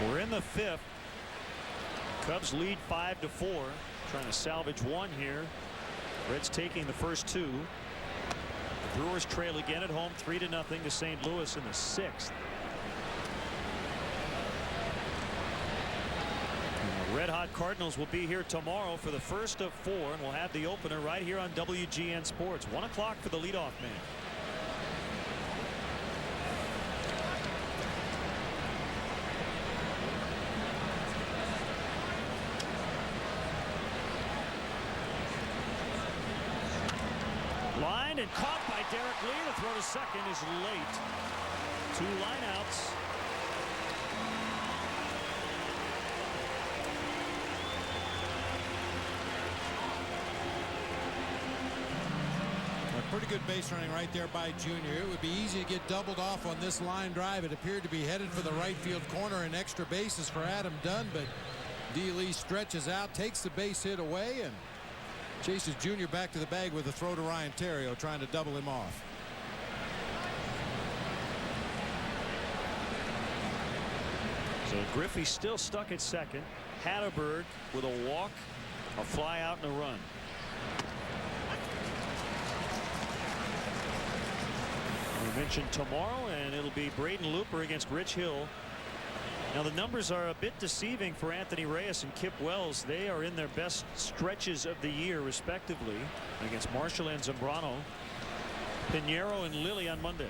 We're in the 5th. Cubs lead 5-4. trying to salvage one here. Reds taking the first two. The Brewers trail again at home 3-0 to St. Louis in the 6th. And the red-hot Cardinals will be here tomorrow for the first of 4, and we'll have the opener right here on WGN Sports. 1 o'clock for the leadoff man. Lined and caught by Derek Lee. The throw to second is late. 2 lineouts. A pretty good base running right there by Junior. It would be easy to get doubled off on this line drive. It appeared to be headed for the right field corner and extra bases for Adam Dunn, but D. Lee stretches out, takes the base hit away, and chases Junior back to the bag with a throw to Ryan Theriot, trying to double him off. So Griffey still stuck at second. Hatterberg with a walk, a fly out, and a run. We mentioned tomorrow, and it'll be Braden Looper against Rich Hill. Now the numbers are a bit deceiving for Anthony Reyes and Kip Wells. They are in their best stretches of the year respectively against Marshall and Zambrano, Pinheiro and Lilly on Monday.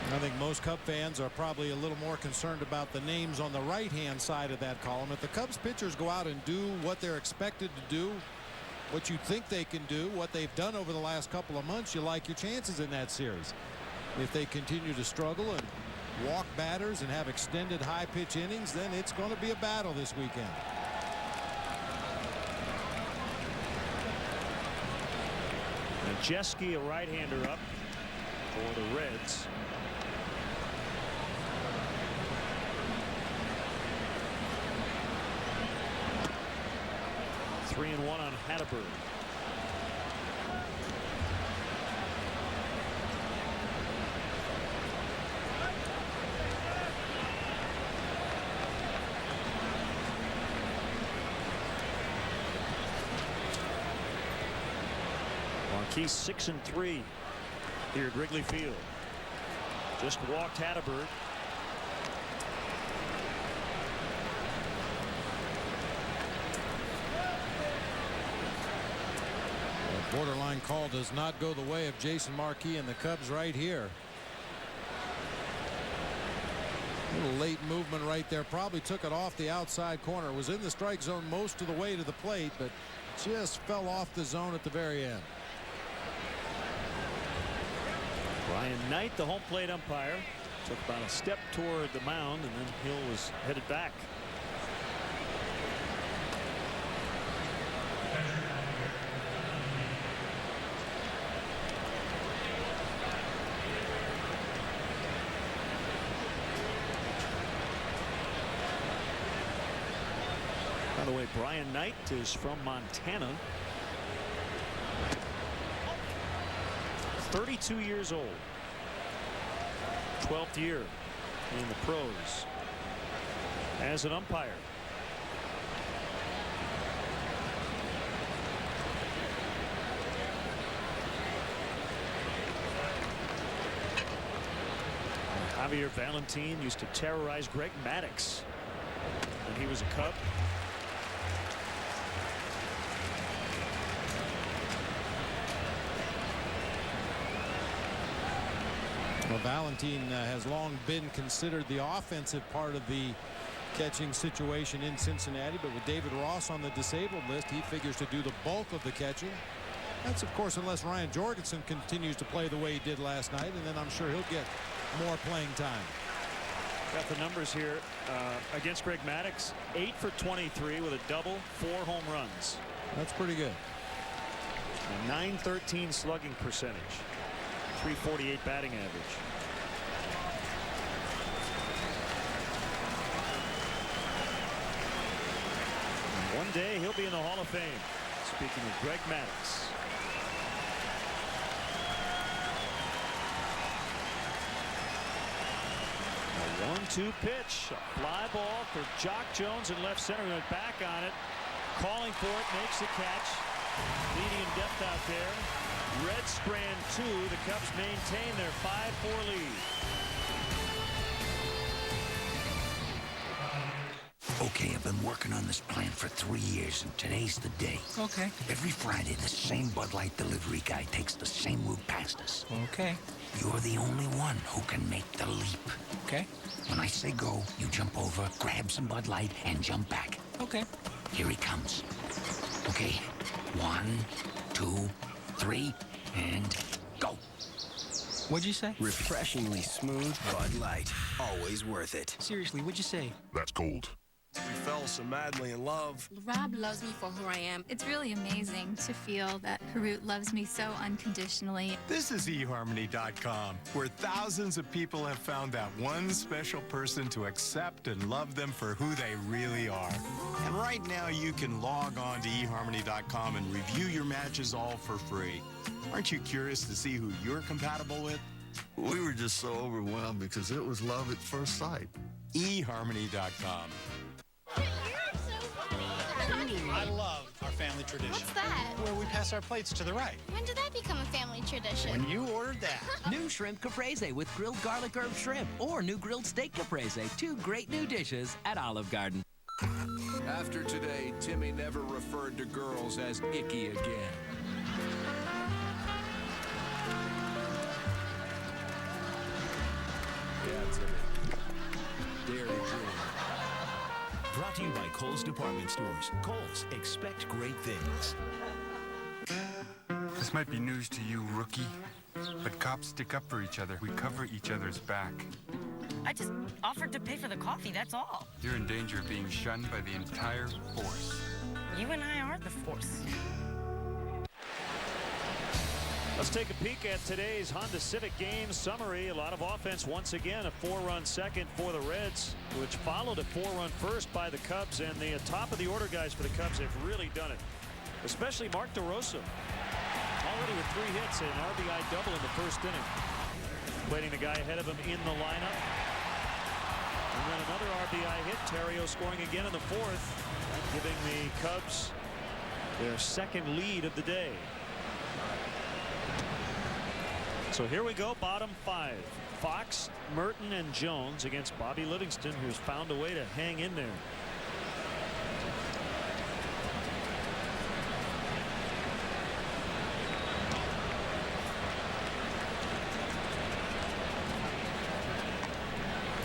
I think most Cub fans are probably a little more concerned about the names on the right-hand side of that column. If the Cubs pitchers go out and do what they're expected to do, what you think they can do, what they've done over the last couple of months, you like your chances in that series. If they continue to struggle and walk batters and have extended high-pitch innings, then it's going to be a battle this weekend. Majeski, a right-hander up for the Reds. Three and one on Hatterberg. Marquis 6-3 here at Wrigley Field. Just walked Hatterberg. Borderline call does not go the way of Jason Marquis and the Cubs right here. A little late movement right there. Probably took it off the outside corner. Was in the strike zone most of the way to the plate, but just fell off the zone at the very end. Brian Knight, the home plate umpire, took about a step toward the mound, and then Hill was headed back. By the way, Brian Knight is from Montana. 32 years old. 12th year in the pros as an umpire. Javier Valentin used to terrorize Greg Maddux when he was a Cub. Well, Valentin has long been considered the offensive part of the catching situation in Cincinnati, but with David Ross on the disabled list, he figures to do the bulk of the catching. That's, of course, unless Ryan Jorgensen continues to play the way he did last night, and then I'm sure he'll get more playing time. Got the numbers here against Greg Maddux. 8 for 23 with a double, 4 home runs. That's pretty good. A .913 slugging percentage. .348 batting average. And one day he'll be in the Hall of Fame. Speaking of Greg Maddux. 1-2 pitch. A fly ball for Jock Jones in left center. He went back on it. Calling for it. Makes the catch. Medium depth out there. Reds strand 2. The Cubs maintain their 5-4 lead. Okay, I've been working on this plan for 3 years, and today's the day. Okay. Every Friday, the same Bud Light delivery guy takes the same route past us. Okay. You're the only one who can make the leap. Okay. When I say go, you jump over, grab some Bud Light, and jump back. Okay. Here he comes. Okay, 1, 2, 3, and go. What'd you say? Refreshingly smooth Bud Light. Always worth it. Seriously, what'd you say? That's cold. We fell so madly in love. Rob loves me for who I am. It's really amazing to feel that Harut loves me so unconditionally. This is eHarmony.com, where thousands of people have found that one special person to accept and love them for who they really are. And right now, you can log on to eHarmony.com and review your matches all for free. Aren't you curious to see who you're compatible with? We were just so overwhelmed because it was love at first sight. eHarmony.com. I love our family tradition. What's that? Where we pass our plates to the right. When did that become a family tradition? When you ordered that. New shrimp caprese with grilled garlic herb shrimp or new grilled steak caprese. 2 great new dishes at Olive Garden. After today, Timmy never referred to girls as icky again. Yeah, Timmy. Dairy Dream. Brought to you by Kohl's Department Stores. Kohl's, expect great things. This might be news to you, rookie, but cops stick up for each other. We cover each other's back. I just offered to pay for the coffee, that's all. You're in danger of being shunned by the entire force. You and I are the force. Let's take a peek at today's Honda Civic game summary. A lot of offense once again. A 4-run second for the Reds, which followed a 4-run first by the Cubs. And the top of the order guys for the Cubs have really done it, especially Mark DeRosa. Already with 3 hits and an RBI double in the first inning. Waiting the guy ahead of him in the lineup. And then another RBI hit. Terrio scoring again in the 4th, giving the Cubs their second lead of the day. So here we go, bottom 5. Fox, Merton, and Jones against Bobby Livingston, who's found a way to hang in there.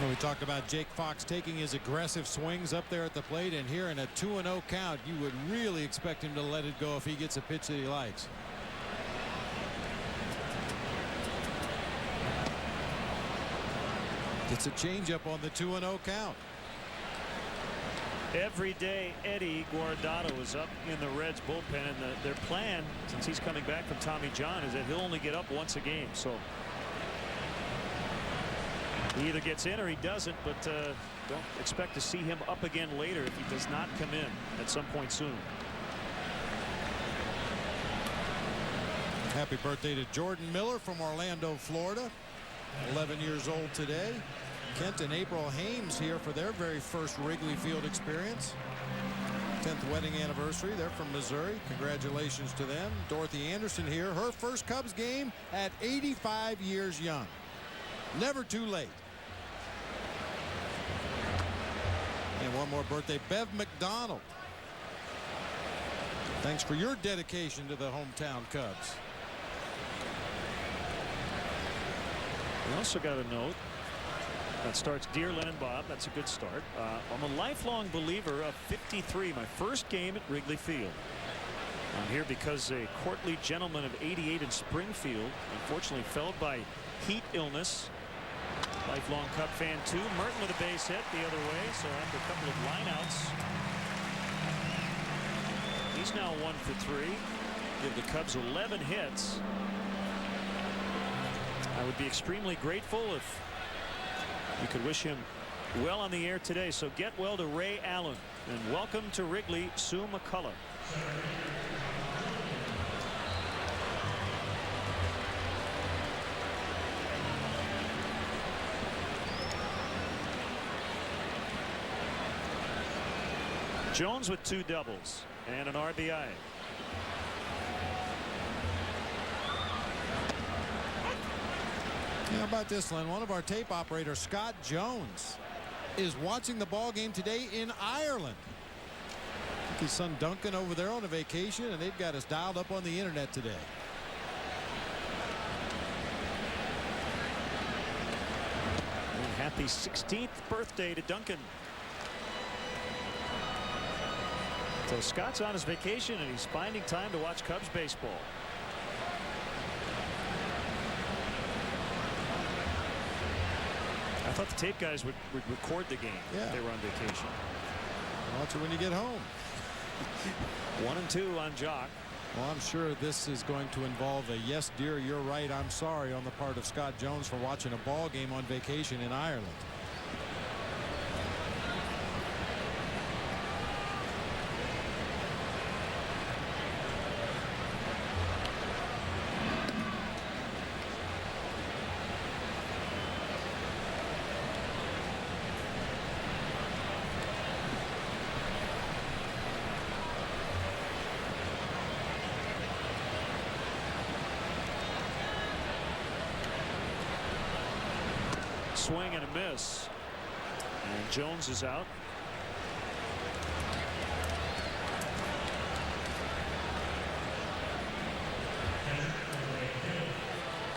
Well, we talked about Jake Fox taking his aggressive swings up there at the plate, and here in a 2-0 count, you would really expect him to let it go if he gets a pitch that he likes. It's a changeup on the 2-0 count. Every day, Eddie Guardado is up in the Reds bullpen, and their plan, since he's coming back from Tommy John, is that he'll only get up once a game. So he either gets in or he doesn't, but don't expect to see him up again later if he does not come in at some point soon. Happy birthday to Jordan Miller from Orlando, Florida. 11 years old today. Kent and April Hames here for their very first Wrigley Field experience. 10th wedding anniversary. They're from Missouri. Congratulations to them. Dorothy Anderson here. Her first Cubs game at 85 years young. Never too late. And one more birthday, Bev McDonald. Thanks for your dedication to the hometown Cubs. We also got a note that starts, Dear Len and Bob. That's a good start. I'm a lifelong believer of 53, my first game at Wrigley Field. I'm here because a courtly gentleman of 88 in Springfield unfortunately fell by heat illness. Lifelong Cub fan too. Merton with a base hit the other way, so after a couple of lineouts, he's now 1 for 3. Give the Cubs 11 hits. I would be extremely grateful if you could wish him well on the air today. So get well to Ray Allen, and welcome to Wrigley, Sue McCullough. Jones with 2 doubles and an RBI. How about this, Len? One of our tape operators, Scott Jones, is watching the ball game today in Ireland. I think his son Duncan over there on a vacation, and they've got us dialed up on the internet today. And happy 16th birthday to Duncan. So Scott's on his vacation, and he's finding time to watch Cubs baseball. I thought the tape guys would record the game if they were on vacation. Watch it when you get home. 1-2 on Jock. Well, I'm sure this is going to involve a yes, dear, you're right, I'm sorry on the part of Scott Jones for watching a ball game on vacation in Ireland. Swing and a miss, and Jones is out.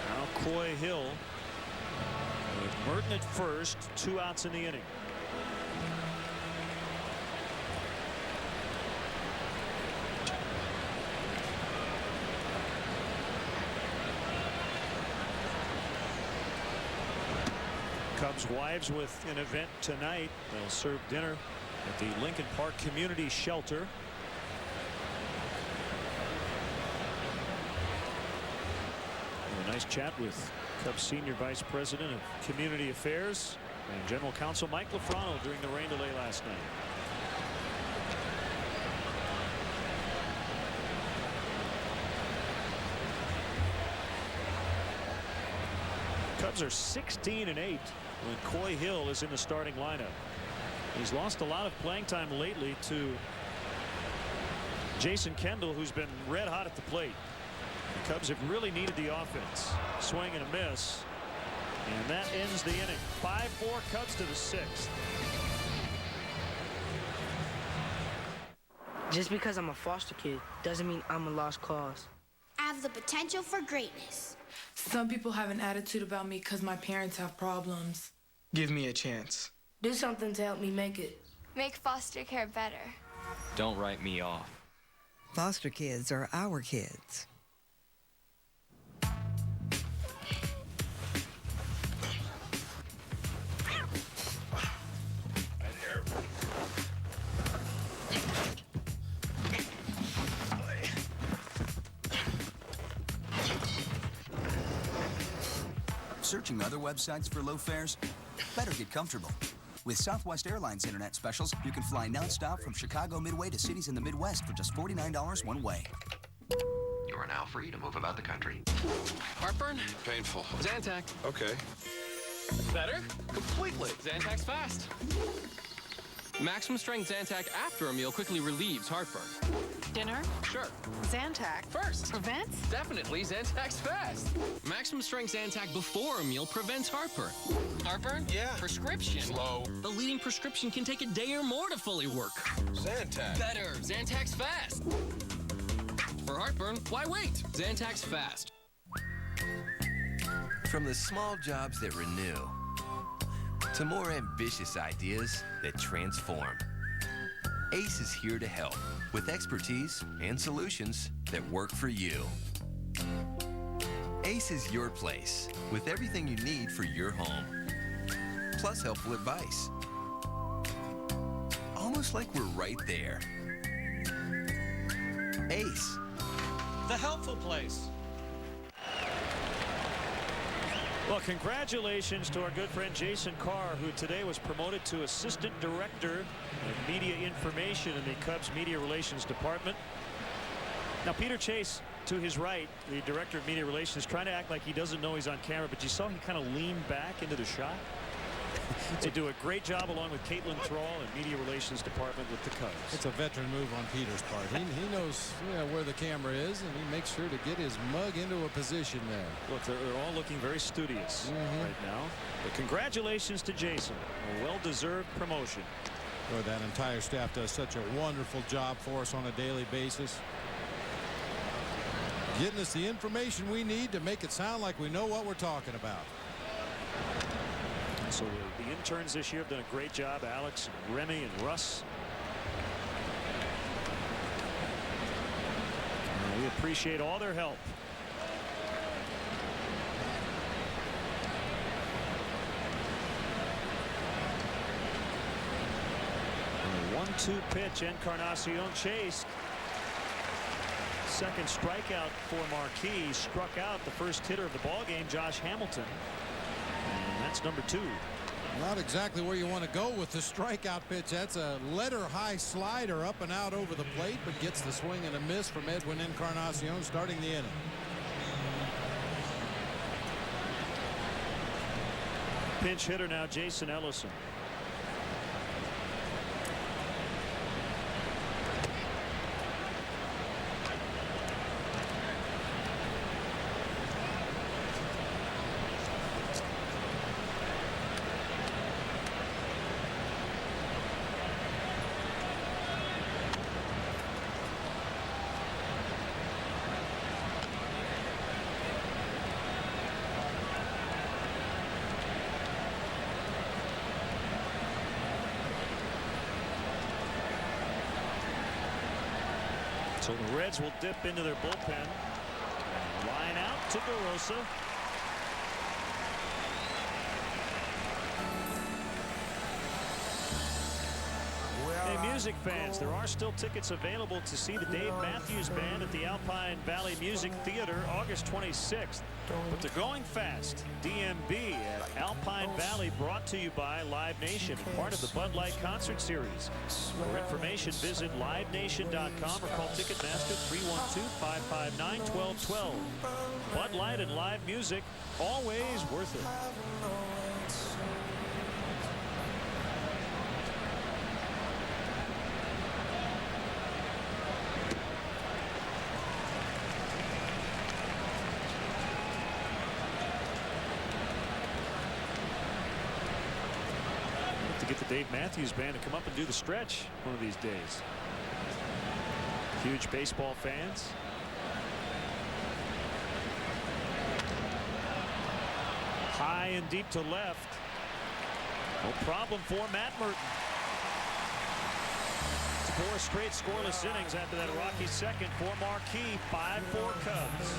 Now Coy Hill with Merton at first, 2 outs in the inning. Cubs wives with an event tonight. They'll serve dinner at the Lincoln Park Community Shelter. A nice chat with Cubs Senior Vice President of Community Affairs and General Counsel Mike Lafrano during the rain delay last night. Cubs are 16-8 when Coy Hill is in the starting lineup. He's lost a lot of playing time lately to Jason Kendall, who's been red hot at the plate. The Cubs have really needed the offense. Swing and a miss, and that ends the inning. 5-4 Cubs to the 6th. Just because I'm a foster kid doesn't mean I'm a lost cause. I have the potential for greatness. Some people have an attitude about me because my parents have problems. Give me a chance. Do something to help me make it. Make foster care better. Don't write me off. Foster kids are our kids. Searching other websites for low fares? Better get comfortable. With Southwest Airlines Internet specials, you can fly nonstop from Chicago Midway to cities in the Midwest for just $49 one way. You are now free to move about the country. Heartburn? Painful. Zantac. Okay. Better? Completely. Zantac's fast. Maximum strength Zantac after a meal quickly relieves heartburn. Dinner? Sure. Zantac. First. Prevents? Definitely Zantac's fast. Maximum strength Zantac before a meal prevents heartburn. Heartburn? Yeah. Prescription? Slow. The leading prescription can take a day or more to fully work. Zantac. Better. Zantac's fast. For heartburn, why wait? Zantac's fast. From the small jobs that renew to more ambitious ideas that transform, ACE is here to help with expertise and solutions that work for you. ACE is your place with everything you need for your home, plus helpful advice. Almost like we're right there. ACE. The helpful place. Well, congratulations to our good friend Jason Carr, who today was promoted to Assistant Director of Media Information in the Cubs Media Relations Department. Now, Peter Chase, to his right, the Director of Media Relations, trying to act like he doesn't know he's on camera, but you saw he kind of leaned back into the shot. They do a great job along with Caitlin Thrall and Media Relations Department with the Cubs. It's a veteran move on Peter's part. He knows where the camera is, and he makes sure to get his mug into a position there. Look, they're all looking very studious right now. But congratulations to Jason. A well-deserved promotion. Boy, that entire staff does such a wonderful job for us on a daily basis. Getting us the information we need to make it sound like we know what we're talking about. So the interns this year have done a great job. Alex, and Remy, and Russ. And we appreciate all their help. And a 1-2 pitch. Encarnacion chased. Second strikeout for Marquis. Struck out the first hitter of the ball game, Josh Hamilton. And that's number 2. Not exactly where you want to go with the strikeout pitch. That's a letter high slider up and out over the plate, but gets the swing and a miss from Edwin Encarnacion starting the inning. Pinch hitter now, Jason Ellison. So the Reds will dip into their bullpen. Line out to DeRosa. Hey, music fans, there are still tickets available to see the Dave Matthews Band at the Alpine Valley Music Theater August 26th. But they're going fast. DMB at Alpine Valley, brought to you by Live Nation, part of the Bud Light Concert Series. For information, visit livenation.com or call Ticketmaster 312-559-1212. Bud Light and live music, always worth it. Get the Dave Matthews Band to come up and do the stretch one of these days. Huge baseball fans. High and deep to left. No problem for Matt Merton. 4 straight scoreless innings after that rocky second for Marquis. 5-4 Cubs.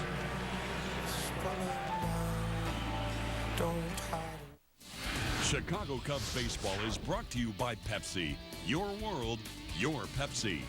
Chicago Cubs baseball is brought to you by Pepsi. Your world, your Pepsi.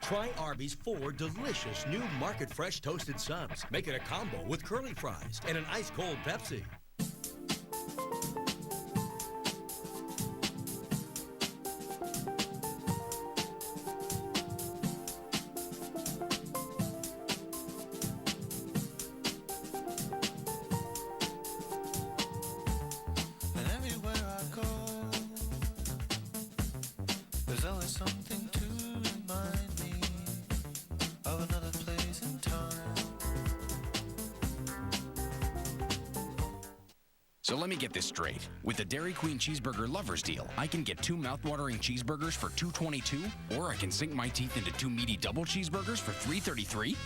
Try Arby's 4 delicious new Market Fresh toasted subs. Make it a combo with curly fries and an ice-cold Pepsi. And everywhere I go, there's always something to remind me of another place and time. So let me get this straight. With the Dairy Queen Cheeseburger Lovers Deal, I can get 2 mouthwatering cheeseburgers for $2.22, or I can sink my teeth into 2 meaty double cheeseburgers for $3.33.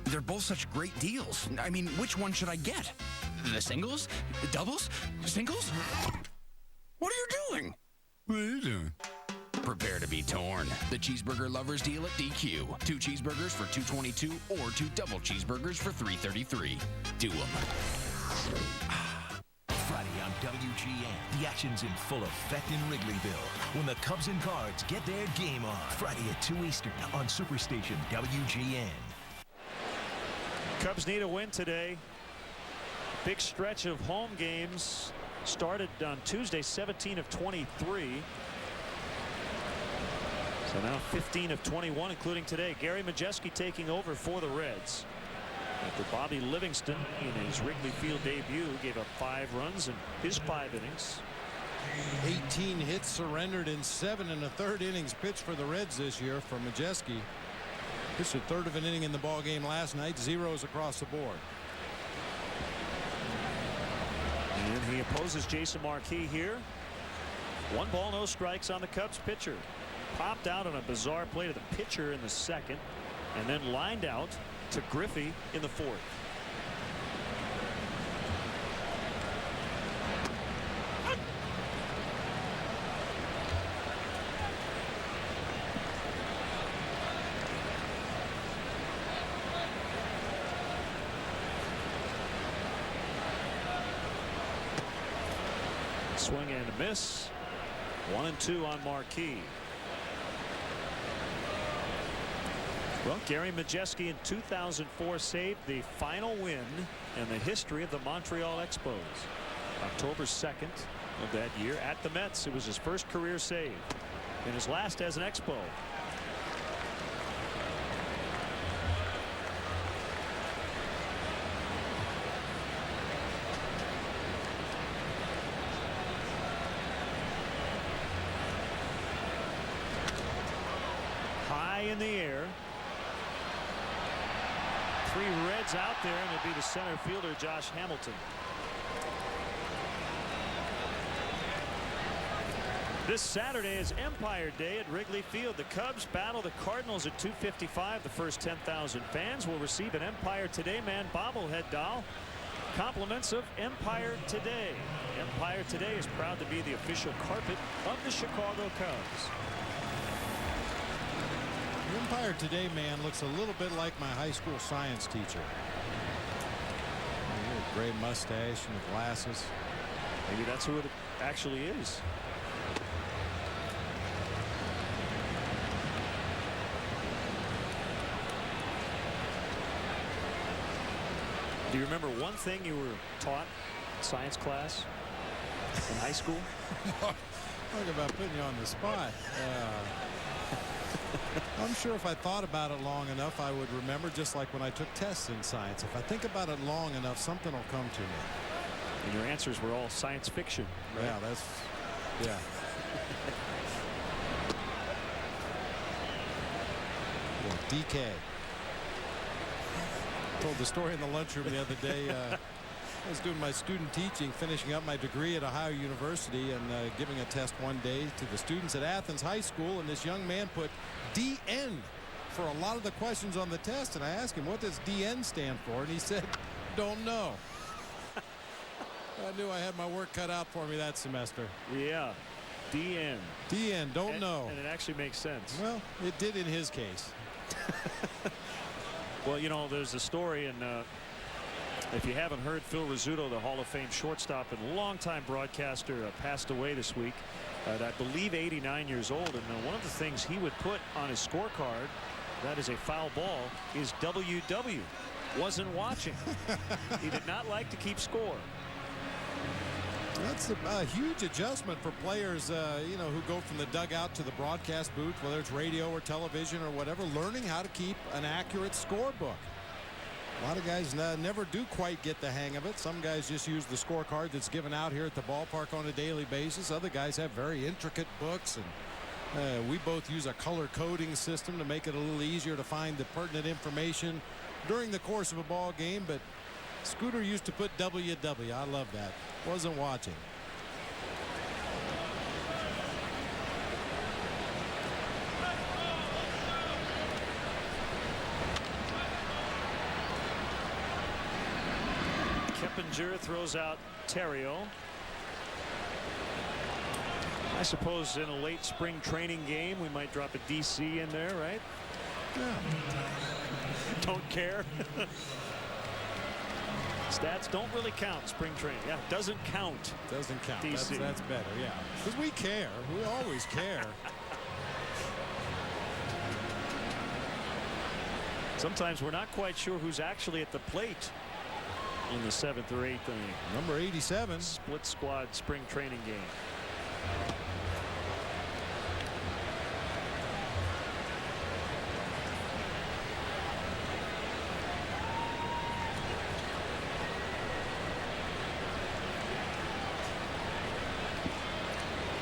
They're both such great deals. I mean, which one should I get? The singles? The doubles? Singles? What are you doing? What are you doing? Prepare to be torn. The Cheeseburger Lovers Deal at DQ. 2 cheeseburgers for $2.22 or 2 double cheeseburgers for $3.33. Do 'em. Friday on WGN. The action's in full effect in Wrigleyville when the Cubs and Cards get their game on. Friday at 2 Eastern on Superstation WGN. Cubs need a win today. Big stretch of home games started on Tuesday, 17 of 23. So now 15 of 21, including today. Gary Majeski taking over for the Reds. After Bobby Livingston in his Wrigley Field debut gave up 5 runs in his 5 innings. 18 hits surrendered in 7 1/3 innings pitched for the Reds this year for Majeski. Pitched a third of an inning in the ball game last night. Zeros across the board. And he opposes Jason Marquis here. 1 ball, no strikes on the Cubs pitcher. Popped out on a bizarre play to the pitcher in the 2nd, and then lined out to Griffey in the 4th. Swing and a miss. 1-2 on Marquis. Well, Gary Majeski in 2004 saved the final win in the history of the Montreal Expos. October 2nd of that year at the Mets. It was his first career save and his last as an Expo. High in the air. 3 Reds out there, and it'll be the center fielder, Josh Hamilton. This Saturday is Empire Day at Wrigley Field. The Cubs battle the Cardinals at 2:55. The first 10,000 fans will receive an Empire Today Man bobblehead doll. Compliments of Empire Today. Empire Today is proud to be the official carpet of the Chicago Cubs. The Empire Today man looks a little bit like my high school science teacher. A gray mustache and the glasses. Maybe that's who it actually is. Do you remember one thing you were taught in science class in high school? Talk about putting you on the spot. I'm sure if I thought about it long enough, I would remember, just like when I took tests in science. If I think about it long enough, something will come to me. And your answers were all science fiction, right? Yeah, that's, yeah. DK. Told the story in the lunchroom the other day. I was doing my student teaching, finishing up my degree at Ohio University, and giving a test one day to the students at Athens High School, and this young man put DN for a lot of the questions on the test, and I asked him, what does DN stand for? And he said, don't know. I knew I had my work cut out for me that semester. Yeah, DN. DN, don't know. And it actually makes sense. Well, it did in his case. Well, you know, there's a story, and if you haven't heard, Phil Rizzuto, the Hall of Fame shortstop and longtime broadcaster, passed away this week at, I believe, 89 years old. And one of the things he would put on his scorecard, that is a foul ball, is WW. Wasn't watching. He did not like to keep score. That's a huge adjustment for players, you know, who go from the dugout to the broadcast booth, whether it's radio or television or whatever, learning how to keep an accurate scorebook. A lot of guys never do quite get the hang of it. Some guys just use the scorecard that's given out here at the ballpark on a daily basis. Other guys have very intricate books, and we both use a color coding system to make it a little easier to find the pertinent information during the course of a ball game. But Scooter used to put WW. I love that. Wasn't watching. Keppinger throws out Terrio. I suppose in a late spring training game we might drop a DC in there, right? Yeah. Don't care. Stats don't really count spring training. Yeah, doesn't count. Doesn't count. DC. That's better, yeah. Because we care. We always care. Sometimes we're not quite sure who's actually at the plate in the 7th or 8th inning. Number 87. Split squad spring training game.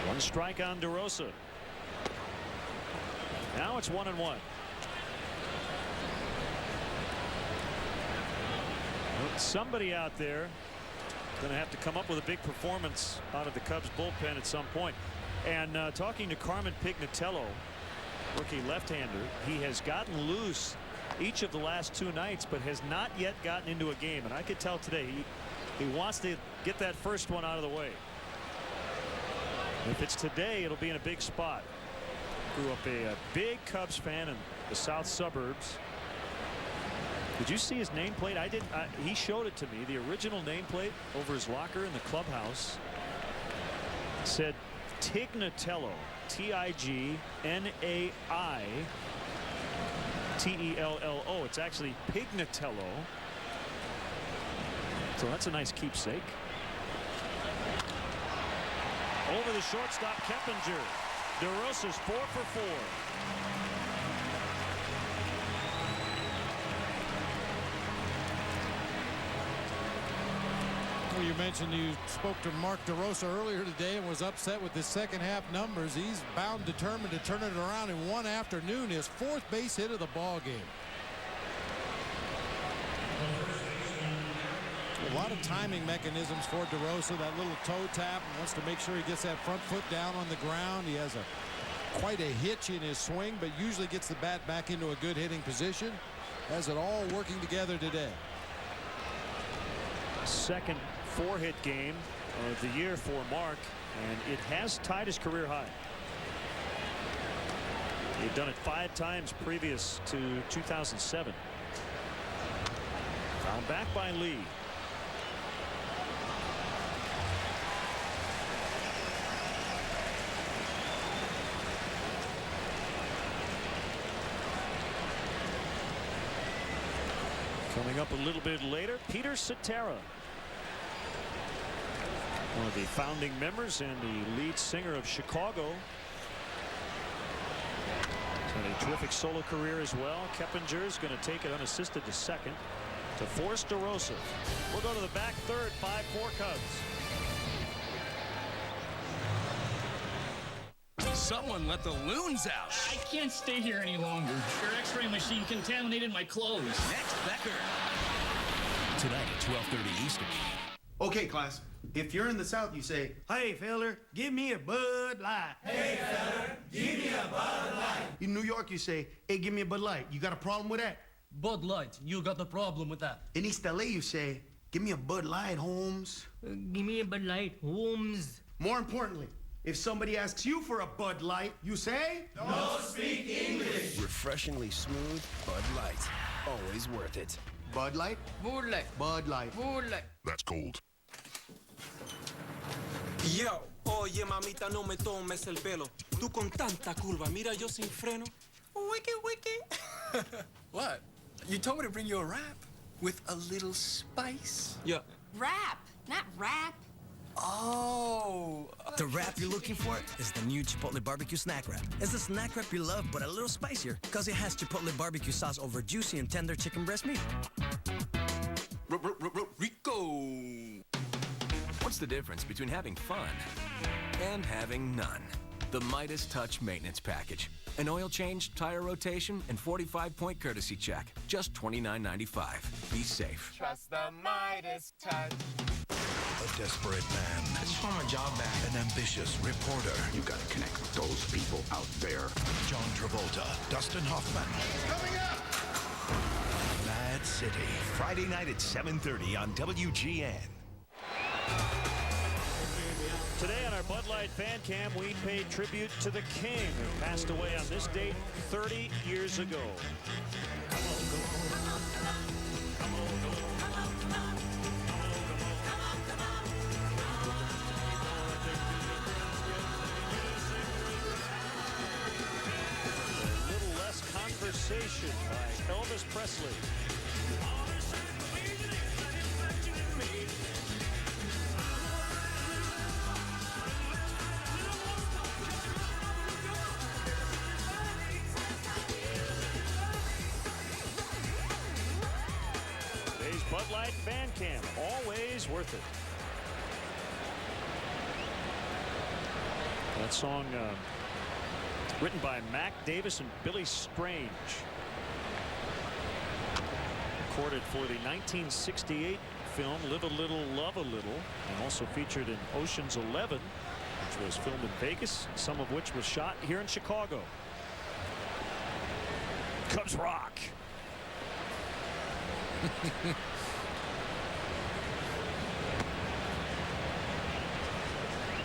One strike on DeRosa. Now it's 1-1. Somebody out there going to have to come up with a big performance out of the Cubs bullpen at some point. And talking to Carmen Pignatello, rookie left-hander, he has gotten loose each of the last 2 nights, but has not yet gotten into a game. And I could tell today he wants to get that first one out of the way. If it's today, it'll be in a big spot. Grew up a big Cubs fan in the south suburbs. Did you see his nameplate? I didn't. He showed it to me. The original nameplate over his locker in the clubhouse said Tignatello, T-I-G-N-A-I-T-E-L-L-O. It's actually Pignatello. So that's a nice keepsake. Over the shortstop, Keppinger. DeRosa's 4 for 4. Well, you mentioned you spoke to Mark DeRosa earlier today and was upset with his second half numbers. He's bound, determined to turn it around in one afternoon. His 4th base hit of the ball game. A lot of timing mechanisms for DeRosa. That little toe tap, and wants to make sure he gets that front foot down on the ground. He has quite a hitch in his swing, but usually gets the bat back into a good hitting position. Has it all working together today. Second 4-hit game of the year for Mark, and it has tied his career high. He'd done it 5 times previous to 2007. Fouled back by Lee. Coming up a little bit later, Peter Cetera, one of the founding members and the lead singer of Chicago. He's had a terrific solo career as well. Keppinger is going to take it unassisted to second to force DeRosa. We'll go to the back third, 5-4 Cubs. Someone let the loons out. I can't stay here any longer. Your x-ray machine contaminated my clothes. Next, Becker. Tonight at 12:30 Eastern. Okay, class. If you're in the South, you say, "Hey, feller, give me a Bud Light." Hey, feller, give me a Bud Light. In New York, you say, "Hey, give me a Bud Light." You got a problem with that? Bud Light, you got a problem with that. In East LA, you say, "Give me a Bud Light, Holmes." Give me a Bud Light, Holmes. More importantly, if somebody asks you for a Bud Light, you say, "Don't speak English." Refreshingly smooth Bud Light. Always worth it. Bud Light? Bud Light. Bud Light. Bud Light. That's cold. Yo, oye mamita, no me tomes el pelo. Tú con tanta curva, mira yo sin freno. Wiki, wiki. What? You told me to bring you a wrap with a little spice. Yeah. Wrap, not rap. Oh. The wrap you're looking for is the new Chipotle Barbecue Snack Wrap. It's the snack wrap you love, but a little spicier, because it has Chipotle barbecue sauce over juicy and tender chicken breast meat. Rico. What's the difference between having fun and having none? The Midas Touch Maintenance Package. An oil change, tire rotation, and 45-point courtesy check. Just $29.95. Be safe. Trust the Midas Touch. A desperate man. I just want my job back. An ambitious reporter. You got to connect with those people out there. John Travolta. Dustin Hoffman. Coming up! Mad City. Friday night at 7:30 on WGN. Today on our Bud Light fan cam, we paid tribute to the King, who passed away on this date 30 years ago. Sensation by Elvis Presley. Today's Bud Light Fan Cam, always worth it. That song written by Mac Davis and Billy Strange. Recorded for the 1968 film Live a Little, Love a Little, and also featured in Ocean's 11, which was filmed in Vegas, some of which was shot here in Chicago. Cubs rock.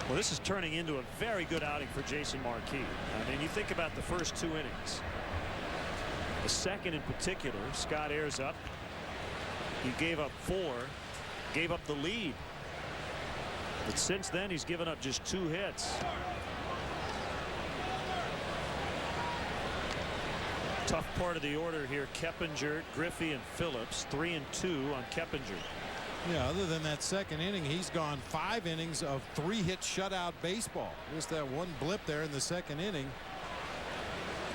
Well, this is turning into a very good outing for Jason Marquis. I mean, you think about the first 2 innings. The second in particular, Scott Ayers up. He gave up 4, gave up the lead. But since then, he's given up just 2 hits. Tough part of the order here. Keppinger, Griffey, and Phillips. 3 and 2 on Keppinger. Yeah, other than that second inning, he's gone 5 innings of 3-hit shutout baseball. Just that one blip there in the second inning.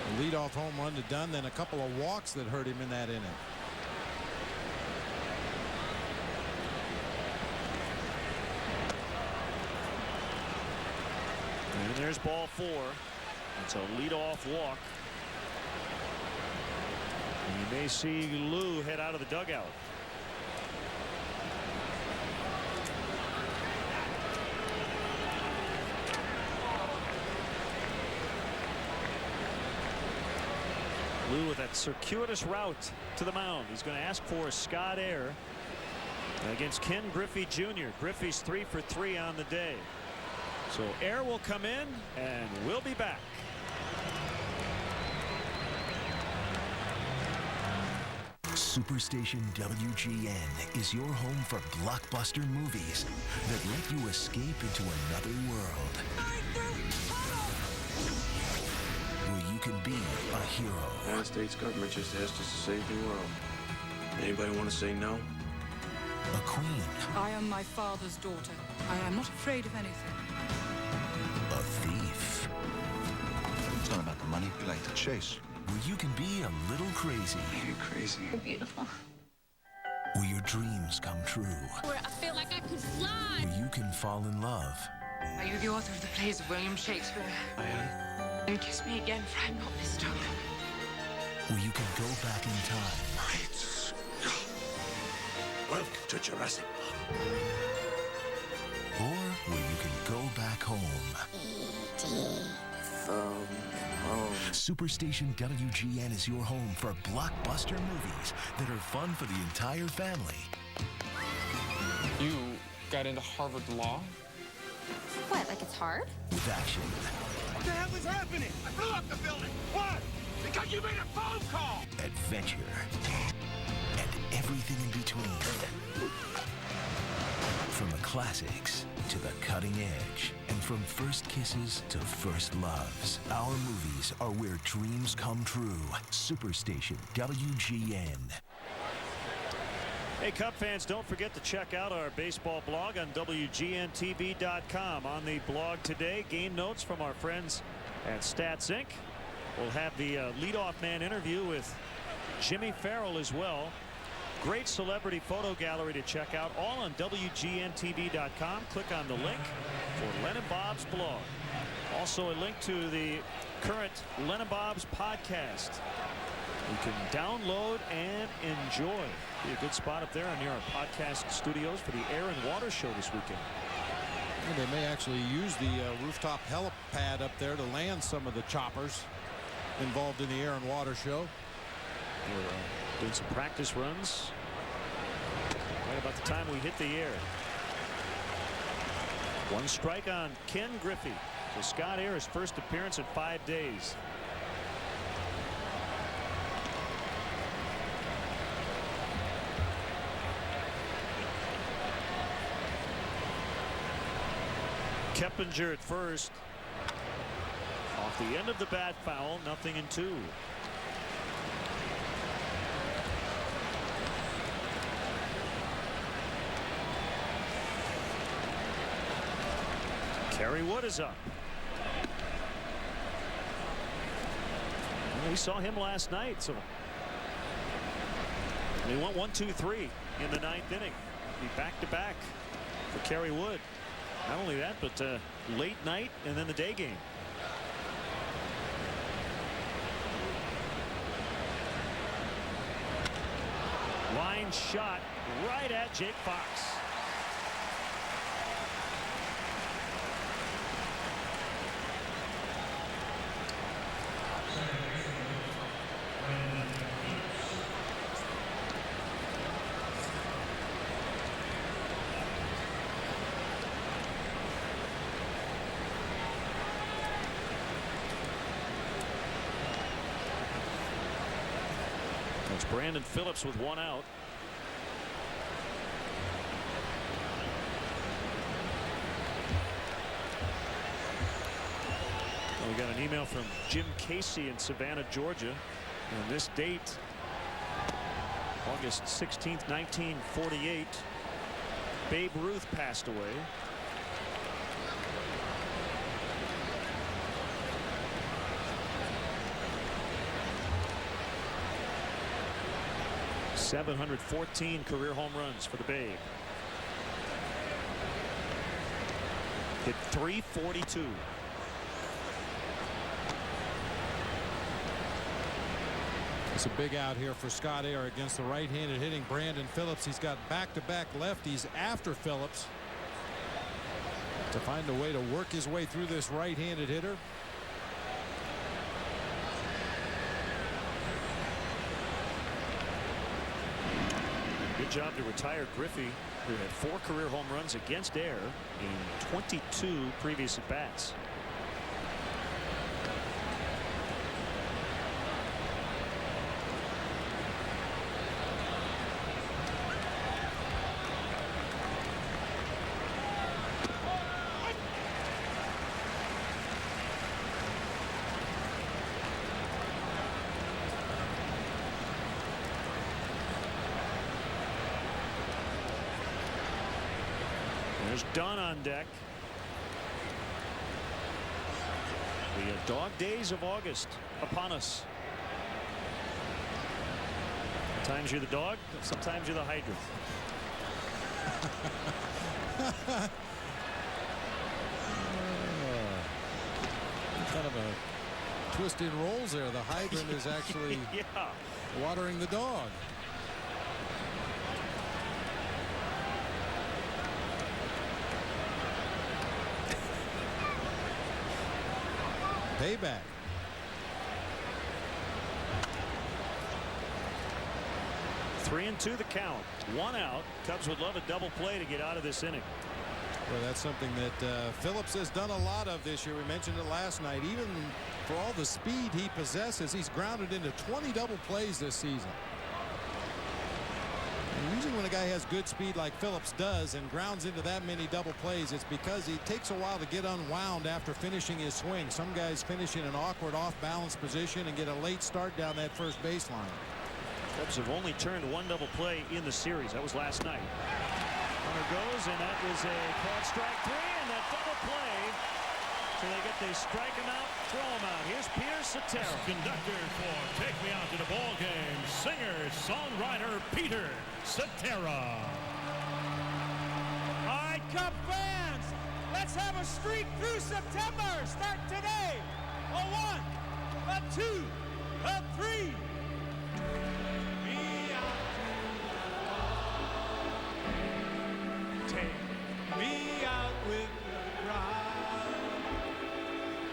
A leadoff home run to Dunn, then a couple of walks that hurt him in that inning. And there's ball 4. It's a leadoff walk. And you may see Lou head out of the dugout. Lou with that circuitous route to the mound. He's going to ask for Scott Air against Ken Griffey Jr. Griffey's 3 for 3 on the day. So Air will come in, and we'll be back. Superstation WGN is your home for blockbuster movies that let you escape into another world. Where you can be a hero. The United States government just asked us to save the world. Anybody want to say no? A queen. I am my father's daughter. I am not afraid of anything. A thief. It's not about the money. We like to chase. Where you can be a little crazy. You're crazy. You're beautiful. Where your dreams come true. Where I feel like I could fly. Where you can fall in love. Are you the author of the plays of William Shakespeare? I am. Then kiss me again, for I'm not this time. Where you can go back in time. Let's go. Welcome to Jurassic Park. Or where you can go back home. From home. Superstation WGN is your home for blockbuster movies that are fun for the entire family. You got into Harvard Law? What, like it's hard? With action. What the hell is happening? I blew up the building. What? Because you made a phone call. Adventure. And everything in between. From the classics to the cutting edge. And from first kisses to first loves. Our movies are where dreams come true. Superstation WGN. Hey, Cub fans, don't forget to check out our baseball blog on WGNTV.com. On the blog today, game notes from our friends at Stats Inc. We'll have the leadoff man interview with Jimmy Farrell as well. Great celebrity photo gallery to check out, all on WGNTV.com. Click on the link for Len and Bob's blog. Also a link to the current Len and Bob's podcast. You can download and enjoy. Be a good spot up there near our podcast studios for the Air and Water Show this weekend. And they may actually use the rooftop helipad up there to land some of the choppers involved in the Air and Water Show. We're doing some practice runs right about the time we hit the air. One strike on Ken Griffey. So Scott Air, his first appearance in 5 days. Keppinger at first. Off the end of the bat foul, 0-2. Kerry Wood is up. Well, we saw him last night, so he went 1-2-3 in the 9th inning. Be back-to-back for Kerry Wood. Not only that, but late night and then the day game. Line shot right at Jake Fox. It's Brandon Phillips with 1 out. We got an email from Jim Casey in Savannah, Georgia. And this date, August 16th, 1948, Babe Ruth passed away. .714 career home runs for the Babe. Hit .342. It's a big out here for Scott Air against the right-handed hitting Brandon Phillips. He's got back-to-back lefties after Phillips to find a way to work his way through this right-handed hitter. Good job to retire Griffey, who had 4 career home runs against Air in 22 previous at-bats. There's Dunn on deck. The dog days of August upon us. Sometimes you're the dog, sometimes you're the hydrant. Kind of a twist in rolls there. The hydrant is actually watering the dog. Payback. Three and 2 the count. 1 out. Cubs would love a double play to get out of this inning. Well, that's something that Phillips has done a lot of this year. We mentioned it last night. Even for all the speed he possesses, he's grounded into 20 double plays this season. And usually when a guy has good speed like Phillips does and grounds into that many double plays, it's because he takes a while to get unwound after finishing his swing. Some guys finish in an awkward off-balance position and get a late start down that first baseline. Cubs have only turned 1 double play in the series. That was last night. Runner goes, and that is a called strike 3, and that double play. So they strike him out, throw him out. Here's Peter Cetera. Conductor for Take Me Out to the Ball Game, singer-songwriter Peter Cetera. All right, Cub fans, let's have a streak through September. Start today. A 1, a 2, a 3. Take me out with the crowd.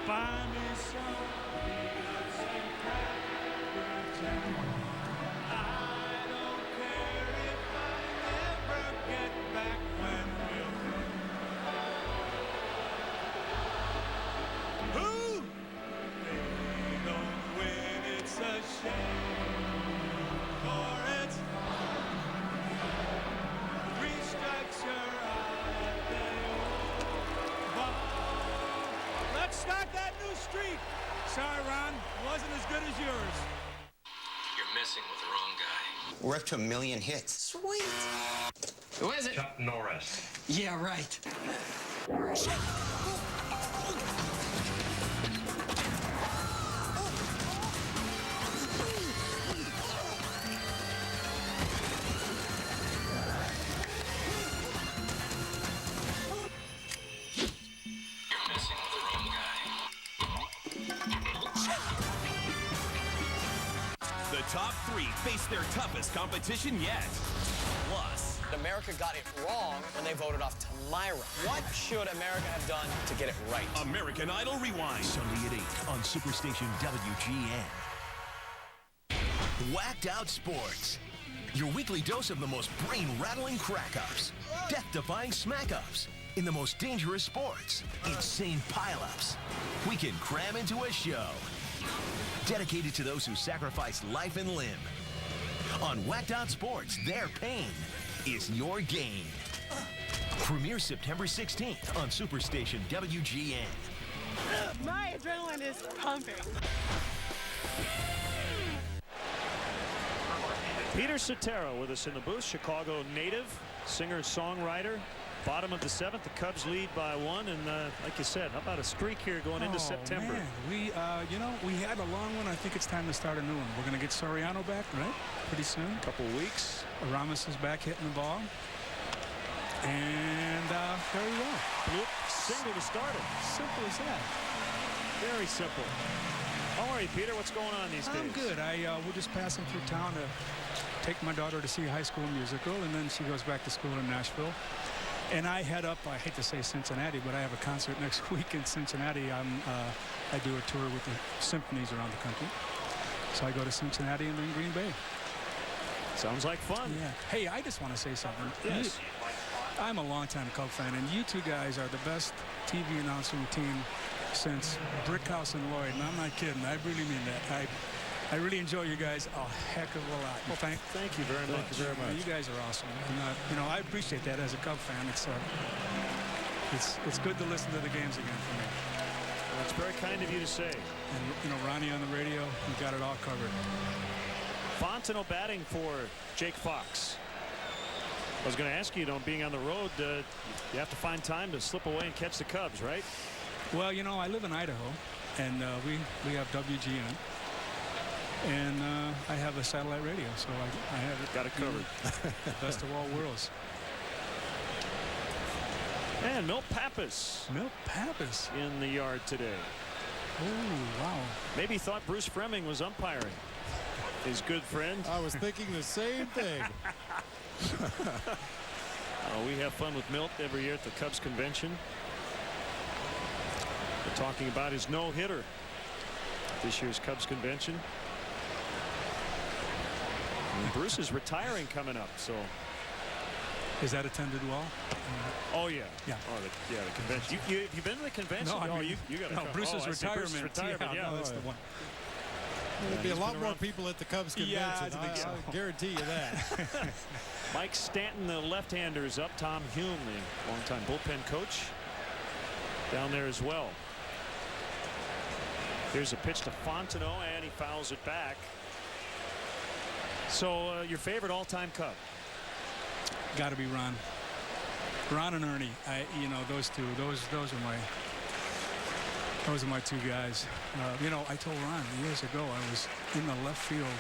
Find me some peace and cracker town. I don't care if I never get back when we'll who? They don't win, it's a shame. For it's 3 strikes you're out, they won't. Let's start that new streak. Sorry, Ron, wasn't as good as yours. You're messing with the wrong guy. We're up to 1 million hits. Sweet. Who is it? Chuck Norris. Yeah, right. top 3 face their toughest competition yet. Plus, America got it wrong when they voted off Tamira. What should America have done to get it right? American Idol Rewind. Sunday at 8 on Superstation WGN. Whacked Out Sports. Your weekly dose of the most brain-rattling crack-ups, death-defying smack-ups, in the most dangerous sports, insane pile-ups. We can cram into a show dedicated to those who sacrifice life and limb. On Whacked Out Sports, their pain is your gain. Premiere September 16th on Superstation WGN. My adrenaline is pumping. Peter Cetera with us in the booth, Chicago native, singer-songwriter. Bottom of the 7th, the Cubs lead by 1, and like you said, how about a streak here going into September? Man. We, we had a long one. I think it's time to start a new one. We're going to get Soriano back, right? Pretty soon. A couple weeks. Ramos is back hitting the ball. And there you go. Bloop, single to start it. Simple as that. Very simple. How are you, Peter? What's going on these days? I'm good. We're just passing through town to take my daughter to see High School Musical, and then she goes back to school in Nashville. And I head up, I hate to say Cincinnati, but I have a concert next week in Cincinnati. I do a tour with the symphonies around the country. So I go to Cincinnati and then Green Bay. Sounds like fun. Yeah. Hey, I just want to say something. Yes. I'm a longtime Cub fan, and you two guys are the best TV announcing team since Brickhouse and Lloyd. And I'm not kidding. I really mean that. I really enjoy you guys a heck of a lot. Well, thank you very much. Thank you very much. You guys are awesome. And, I appreciate that as a Cub fan. It's good to listen to the games again for me. Well, that's very kind of you to say. And, Ronnie on the radio, you got it all covered. Fontenot batting for Jake Fox. I was going to ask you, being on the road, you have to find time to slip away and catch the Cubs, right? Well, I live in Idaho, and we have WGN. And I have a satellite radio, so I have it. Got it covered. Best of all worlds. And Milt Pappas. In the yard today. Oh, wow. Maybe thought Bruce Fremming was umpiring. His good friend. I was thinking the same thing. We have fun with Milt every year at the Cubs convention. We're talking about his no-hitter at this year's Cubs convention. And Bruce is retiring coming up, so. Is that attended well? Oh, yeah. Yeah. Oh, the convention. Have you been to the convention? No, you got to come. Bruce's retirement. Yeah, that's the one. There'll be a lot more people at the Cubs convention. Yeah, I guarantee you that. Mike Stanton, the left-hander, is up. Tom Hume, the longtime bullpen coach, down there as well. Here's a pitch to Fontenot, and he fouls it back. So your favorite all-time Cub? Got to be Ron. Ron and Ernie. Those two. Those are my two guys. I told Ron years ago I was in the left field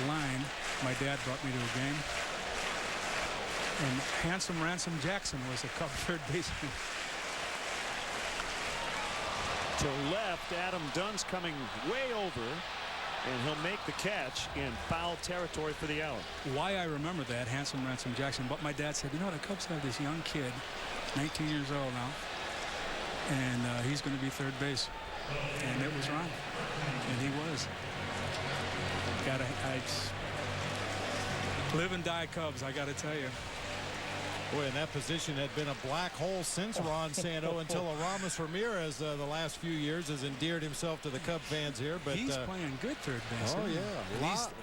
line. My dad brought me to a game, and Handsome Ransom Jackson was a Cub third baseman. To left, Adam Dunn's coming way over. And he'll make the catch in foul territory for the out. Why I remember that, Handsome Ransom Jackson, but my dad said, the Cubs have this young kid, 19 years old now, and he's going to be third base. And it was Ron. And he was. I live and die Cubs, I got to tell you. Boy, and that position had been a black hole since Ron Santo until Aramis Ramirez the last few years has endeared himself to the Cub fans here. But he's playing good third base. Oh, yeah.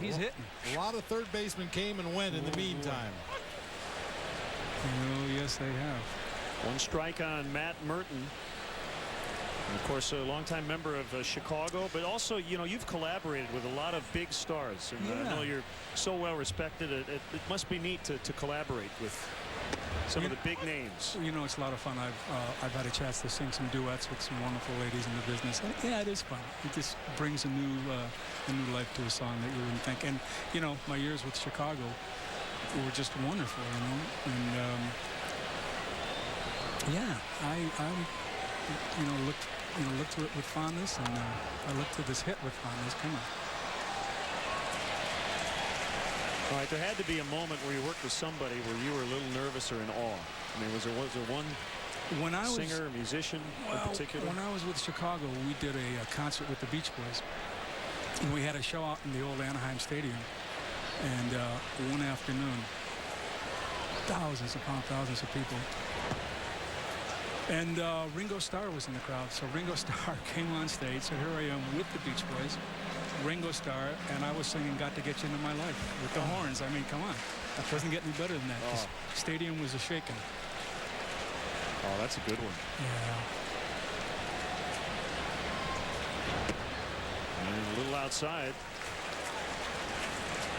He's hitting. A lot of third basemen came and went in the meantime. Oh, yes, they have. One strike on Matt Merton. And of course, a longtime member of Chicago, but also, you've collaborated with a lot of big stars. And I know you're so well respected. It must be neat to collaborate with some of the big names. It's a lot of fun. I've had a chance to sing some duets with some wonderful ladies in the business. And, yeah, it is fun. It just brings a new life to a song that you wouldn't think. And my years with Chicago were just wonderful. And I looked to it with fondness, and I looked to this hit with fondness. Come on. All right, there had to be a moment where you worked with somebody where you were a little nervous or in awe. I mean, was there one singer or musician in particular? When I was with Chicago, we did a concert with the Beach Boys. And we had a show out in the old Anaheim Stadium. And one afternoon, thousands of people. And Ringo Starr was in the crowd. So Ringo Starr came on stage. So here I am with the Beach Boys, Ringo Starr, and I was singing "Got to Get You Into My Life" with the horns. I mean, come on. It doesn't get any better than that. The stadium was a-shaking. Oh, that's a good one. Yeah. And a little outside.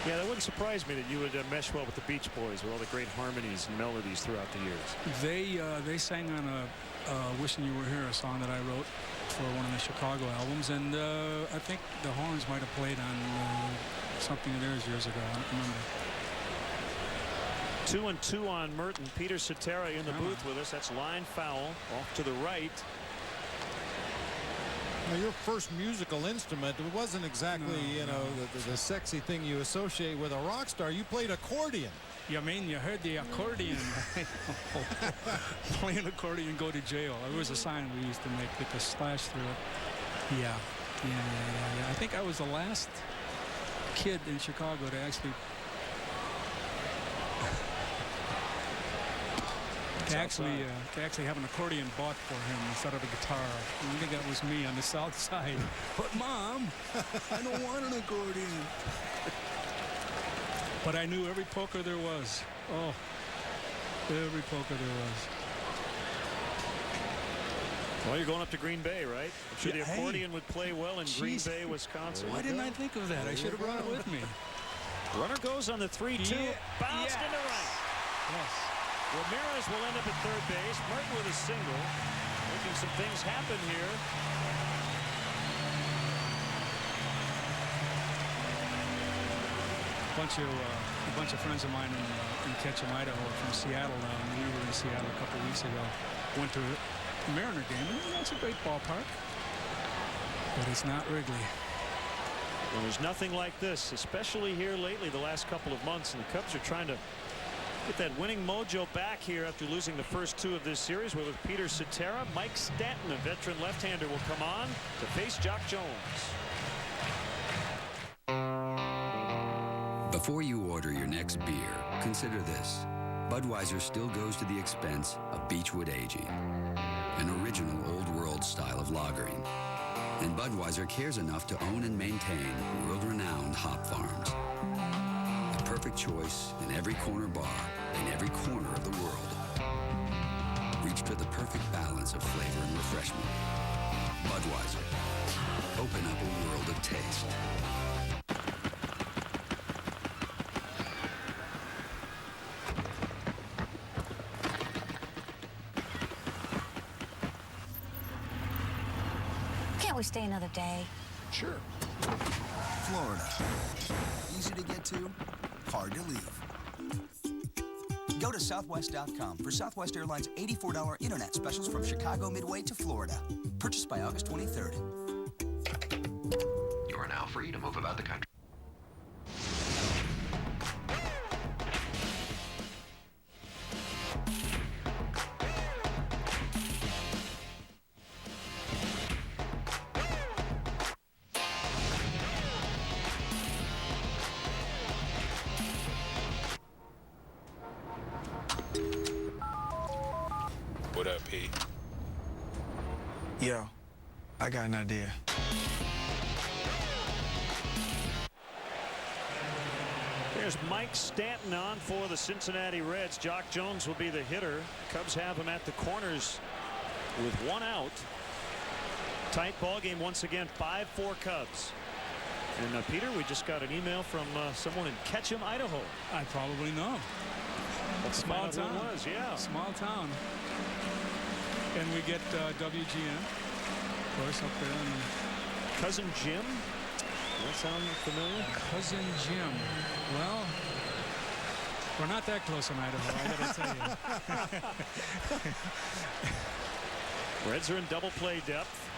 Yeah, that wouldn't surprise me that you would mesh well with the Beach Boys with all the great harmonies and melodies throughout the years. They sang on a "Wishing You Were Here," a song that I wrote for one of the Chicago albums, and I think the horns might have played on something of theirs years ago. I don't remember. 2-2 on Merton. Peter Cetera in the booth with us. That's line foul off to the right. Now, your first musical instrument, it wasn't exactly, the sexy thing you associate with a rock star. You played accordion. You mean you heard the accordion? Playing accordion, go to jail. It was a sign we used to make with the slash through it. Yeah. I think I was the last kid in Chicago to actually have an accordion bought for him instead of a guitar. I think that was me on the south side. But Mom, I don't want an accordion. But I knew every polka there was. Oh, every polka there was. Well, you're going up to Green Bay, right? I'm sure the accordion would play well in Green Bay, Wisconsin. Why didn't I think of that? I should have brought it with me. Runner goes on the 3-2. Bounced into right. Yes. Ramirez will end up at third base. Merton with a single. Making some things happen here. A bunch of friends of mine in Ketchum, Idaho, from Seattle now. And we were in Seattle a couple weeks ago. Went to a Mariner game, and that's a great ballpark. But it's not Wrigley. Well, there's nothing like this, especially here lately the last couple of months. And the Cubs are trying to get that winning mojo back here after losing the first two of this series. With Peter Cetera, Mike Stanton, a veteran left-hander, will come on to face Jock Jones. Before you order your next beer, consider this. Budweiser still goes to the expense of Beechwood aging, an original old-world style of lagering. And Budweiser cares enough to own and maintain world-renowned hop farms. The perfect choice in every corner bar, in every corner of the world. Reach for the perfect balance of flavor and refreshment. Budweiser. Open up a world of taste. Can't we stay another day? Sure. Florida. Easy to get to, hard to leave. Go to Southwest.com for Southwest Airlines' $84 internet specials from Chicago Midway to Florida. Purchased by August 23rd. You are now free to move about the country. What up, P? Yo, I got an idea. There's Mike Stanton on for the Cincinnati Reds. Jock Jones will be the hitter. Cubs have him at the corners with one out. Tight ball game once again, 5-4 Cubs. And Peter, we just got an email from someone in Ketchum, Idaho. I probably know. Small town. Was, yeah. Small town. And we get WGN, of course, up there. And Cousin Jim? Does that sound familiar? Cousin Jim. Well, we're not that close in Idaho, I gotta tell you. Reds are in double play depth.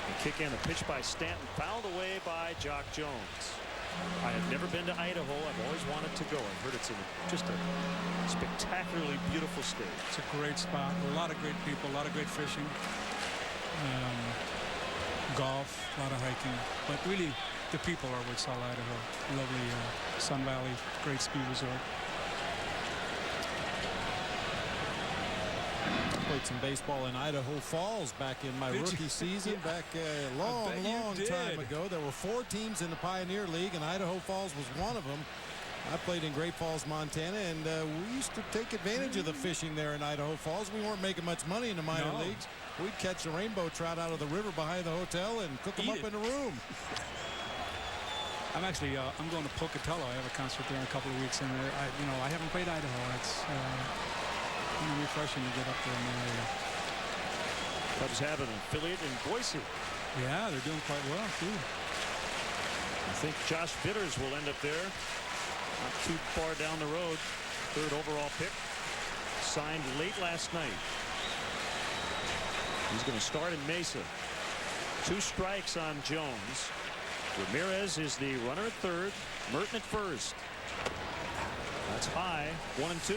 The kick in, a pitch by Stanton, fouled away by Jock Jones. I have never been to Idaho. I've always wanted to go. I've heard it's just a spectacularly beautiful state. It's a great spot. A lot of great people, a lot of great fishing, golf, a lot of hiking. But really, the people are what's all Idaho. Lovely Sun Valley, great ski resort. Played some baseball in Idaho Falls back in my rookie season, back a long time ago. There were 4 teams in the Pioneer League, and Idaho Falls was one of them. I played in Great Falls, Montana, and we used to take advantage of the fishing there in Idaho Falls. We weren't making much money in the minor leagues. We'd catch the rainbow trout out of the river behind the hotel and cook them up in the room. I'm actually I'm going to Pocatello. I have a concert there in a couple of weeks, and I haven't played Idaho. It's refreshing to get up there in the area. Cubs have an affiliate in Boise. Yeah, they're doing quite well too. I think Josh Bitters will end up there. Not too far down the road. 3rd overall pick. Signed late last night. He's going to start in Mesa. 2 strikes on Jones. Ramirez is the runner at 3rd. Merton at 1st. That's high. 1-2.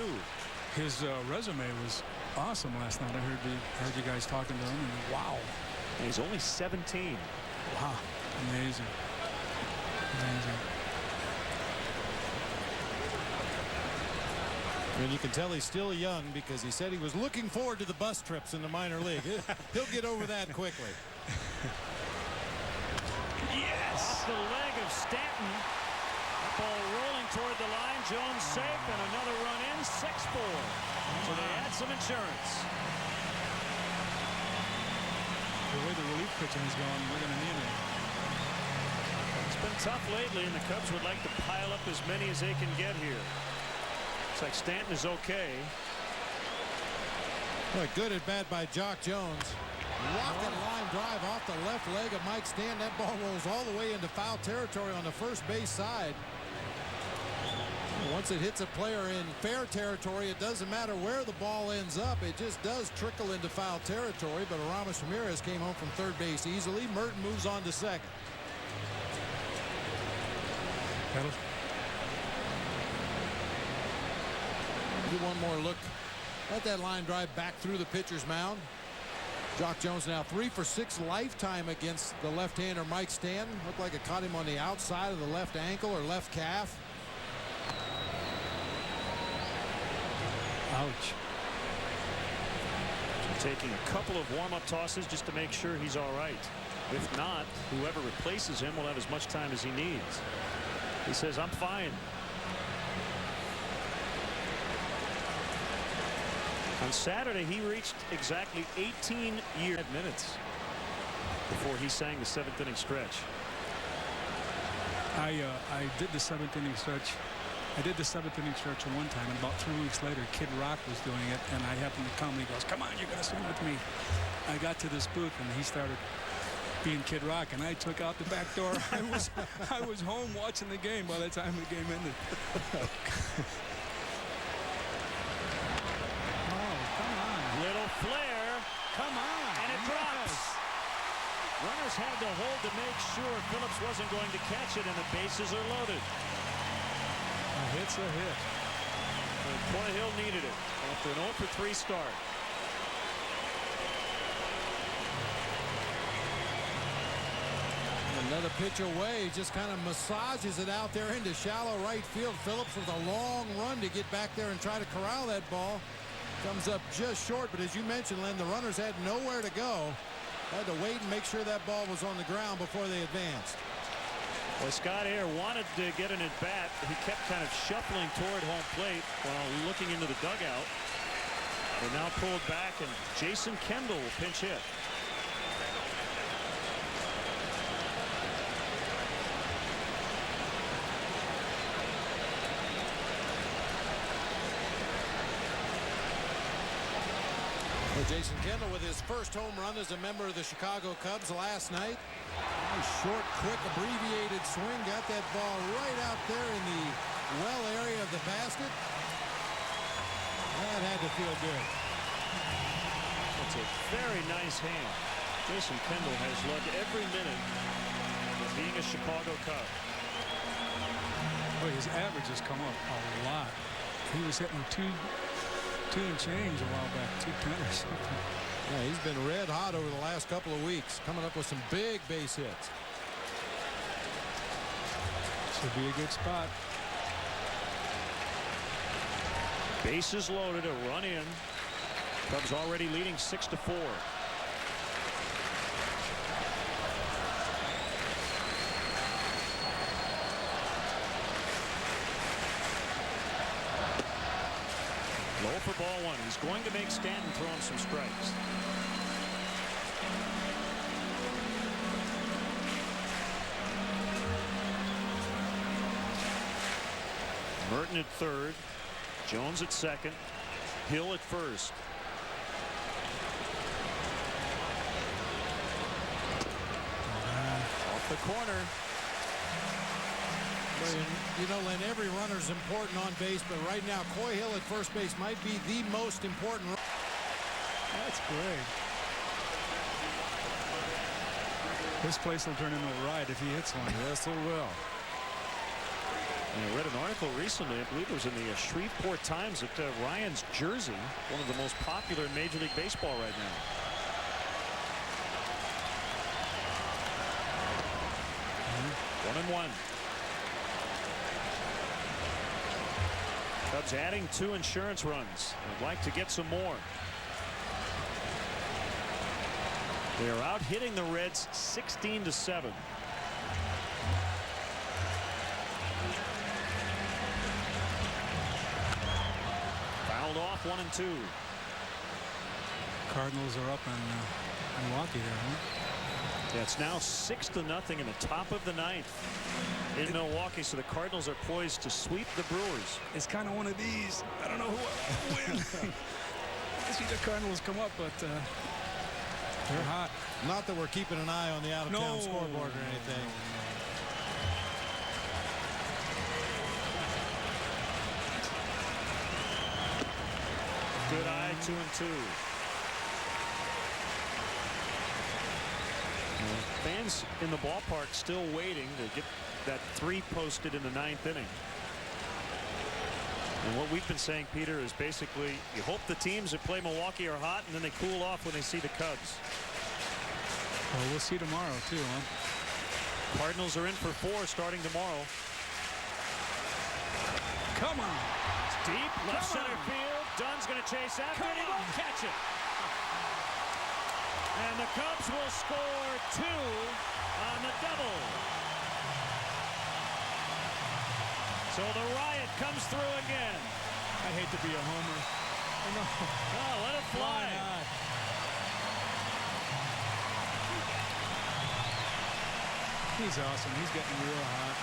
His resume was awesome last night. I heard you guys talking to him, and wow. And he's only 17. Wow, amazing. And you can tell he's still young because he said he was looking forward to the bus trips in the minor league. He'll get over that quickly. Yes! Off the leg of Stanton. That ball rolling toward the line. Jones safe, and another run in. 6-4. So they add some insurance. The way the relief pitching is going, we're going to need it. It's been tough lately, and the Cubs would like to pile up as many as they can get here. Looks like Stanton is okay. Well, good at bat by Jock Jones. Rocket line drive off the left leg of Mike Stanton. That ball rolls all the way into foul territory on the first base side. Once it hits a player in fair territory, it doesn't matter where the ball ends up. It just does trickle into foul territory. But Aramis Ramirez came home from 3rd base easily. Merton moves on to 2nd. Get one more look at that line drive back through the pitcher's mound. Jock Jones now 3 for 6 lifetime against the left-hander Mike Stanton. Looked like it caught him on the outside of the left ankle or left calf. Ouch. Taking a couple of warm-up tosses just to make sure he's all right. If not, whoever replaces him will have as much time as he needs. He says, I'm fine. On Saturday, he reached exactly 18 minutes before he sang the 7th inning stretch. I did the 7th inning stretch. I did the 7th inning stretch one time, and about 3 weeks later, Kid Rock was doing it, and I happened to come, and he goes, come on, you're going to sing with me. I got to this booth, and he started being Kid Rock, and I took out the back door. I was home watching the game by the time the game ended. Little flare. Come on. And it drops. Runners had to hold to make sure Phillips wasn't going to catch it, and the bases are loaded. A hit's a hit. And Troy Hill needed it after an 0 for 3 start. Another pitch away, just kind of massages it out there into shallow right field. Phillips with a long run to get back there and try to corral that ball. Comes up just short, but as you mentioned, Len, the runners had nowhere to go. Had to wait and make sure that ball was on the ground before they advanced. Well, Scott Air wanted to get an at-bat. He kept kind of shuffling toward home plate while looking into the dugout. They now pulled back, and Jason Kendall will pinch hit. Well, Jason Kendall with his first home run as a member of the Chicago Cubs last night. Nice short, quick, abbreviated swing. Got that ball right out there in the well area of the basket. That had to feel good. It's a very nice hand. Jason Kendall has loved every minute of being a Chicago Cub. But his average has come up a lot. He was hitting two and change a while back, 210 or something. Yeah, he's been red hot over the last couple of weeks, coming up with some big base hits. Should be a good spot. Bases loaded, a run in. Cubs already leading 6-4. Low for ball one. He's going to make Stanton throw him some strikes. Merton at third. Jones at second. Hill at first. Off the corner. You know, Len, every runner's important on base, but right now, Coy Hill at first base might be the most important. That's great. This place will turn into a ride if he hits one. Yes, it will. I read an article recently, I believe it was in the Shreveport Times, that Ryan's jersey, one of the most popular in Major League Baseball right now. Mm-hmm. 1-1. Cubs adding 2 insurance runs. They'd like to get some more. They are out hitting the Reds 16-7. Fouled off 1-2. Cardinals are up on Milwaukee there, huh? Yeah, it's now 6-0 in the top of the ninth in Milwaukee, so the Cardinals are poised to sweep the Brewers. It's kind of one of these. I don't know who will win. I see the Cardinals come up, but they're hot. Not that we're keeping an eye on the out-of-town scoreboard or anything. Good eye, 2-2. Fans in the ballpark still waiting to get that 3 posted in the 9th inning. And what we've been saying, Peter, is basically you hope the teams that play Milwaukee are hot and then they cool off when they see the Cubs. Well, we'll see tomorrow, too, huh? Cardinals are in for 4 starting tomorrow. Come on. It's deep, left center field. Dunn's going to chase after it. He won't catch it. And the Cubs will score 2 on the double. So the riot comes through again. I hate to be a homer. Oh, let it fly. He's awesome. He's getting real hot.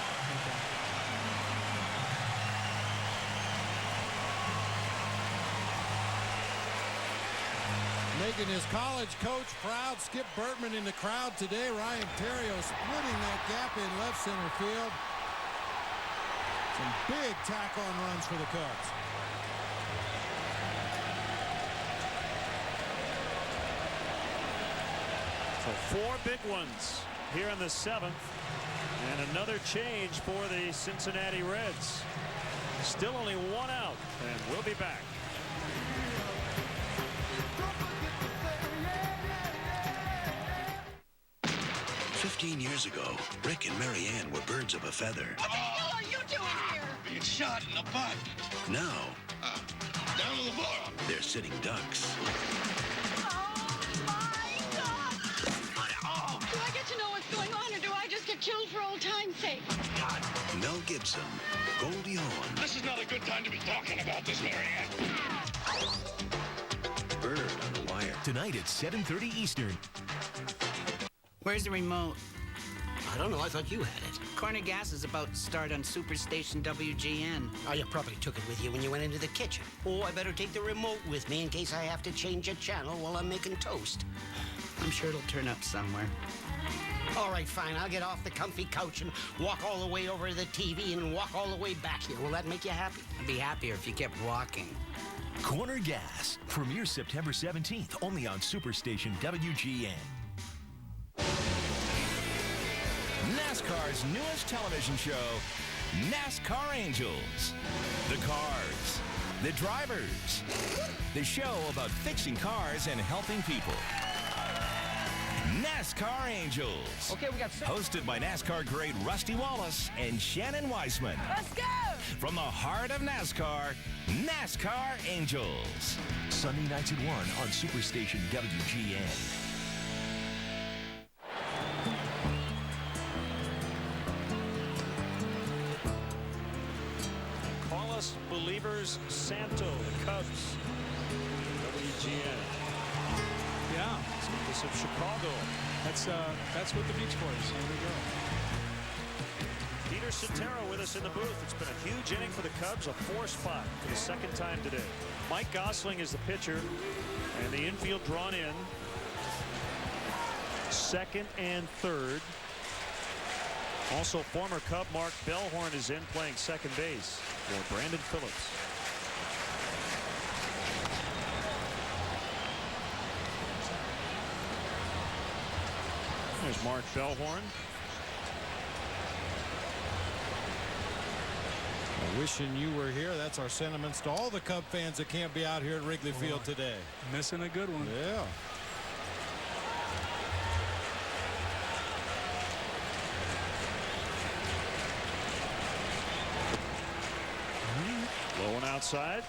Making his college coach proud. Skip Bertman in the crowd today. Ryan Theriot splitting that gap in left center field. Some big tack-on runs for the Cubs. So 4 big ones here in the 7th. And another change for the Cincinnati Reds. Still only 1 out. And we'll be back. Years ago, Rick and Mary Ann were birds of a feather. What the hell are you doing here? Being shot in the butt. Now, down on the floor. They're sitting ducks. Oh, my God. Oh. Do I get to know what's going on, or do I just get killed for old time's sake? Mel Gibson, Goldie Hawn. This is not a good time to be talking about this, Mary Ann. Bird on the Wire. Tonight at 7:30 Eastern. Where's the remote? I don't know. I thought you had it. Corner Gas is about to start on Superstation WGN. Oh, you probably took it with you when you went into the kitchen. Oh, I better take the remote with me in case I have to change a channel while I'm making toast. I'm sure it'll turn up somewhere. All right, fine. I'll get off the comfy couch and walk all the way over to the TV and walk all the way back here. Will that make you happy? I'd be happier if you kept walking. Corner Gas premieres September 17th only on Superstation WGN. NASCAR's newest television show NASCAR Angels. The cars, the drivers, the show about fixing cars and helping people. NASCAR Angels. Okay, we got hosted by NASCAR great Rusty Wallace and Shannon Weisman. Let's go! From the heart of NASCAR, NASCAR Angels. Sunday nights at 1 on Superstation WGN. Believers Santo, the Cubs. WGN. Yeah. This of Chicago. That's what the Beach Boys. There we go. Peter Cetera with us in the booth. It's been a huge inning for the Cubs, a 4 spot for the second time today. Mike Gosling is the pitcher, and the infield drawn in. Second and third. Also, former Cub Mark Bellhorn is in playing second base for Brandon Phillips. There's Mark Bellhorn. Wishing you were here. That's our sentiments to all the Cub fans that can't be out here at Wrigley Field today. Missing a good one. Yeah. Low and outside.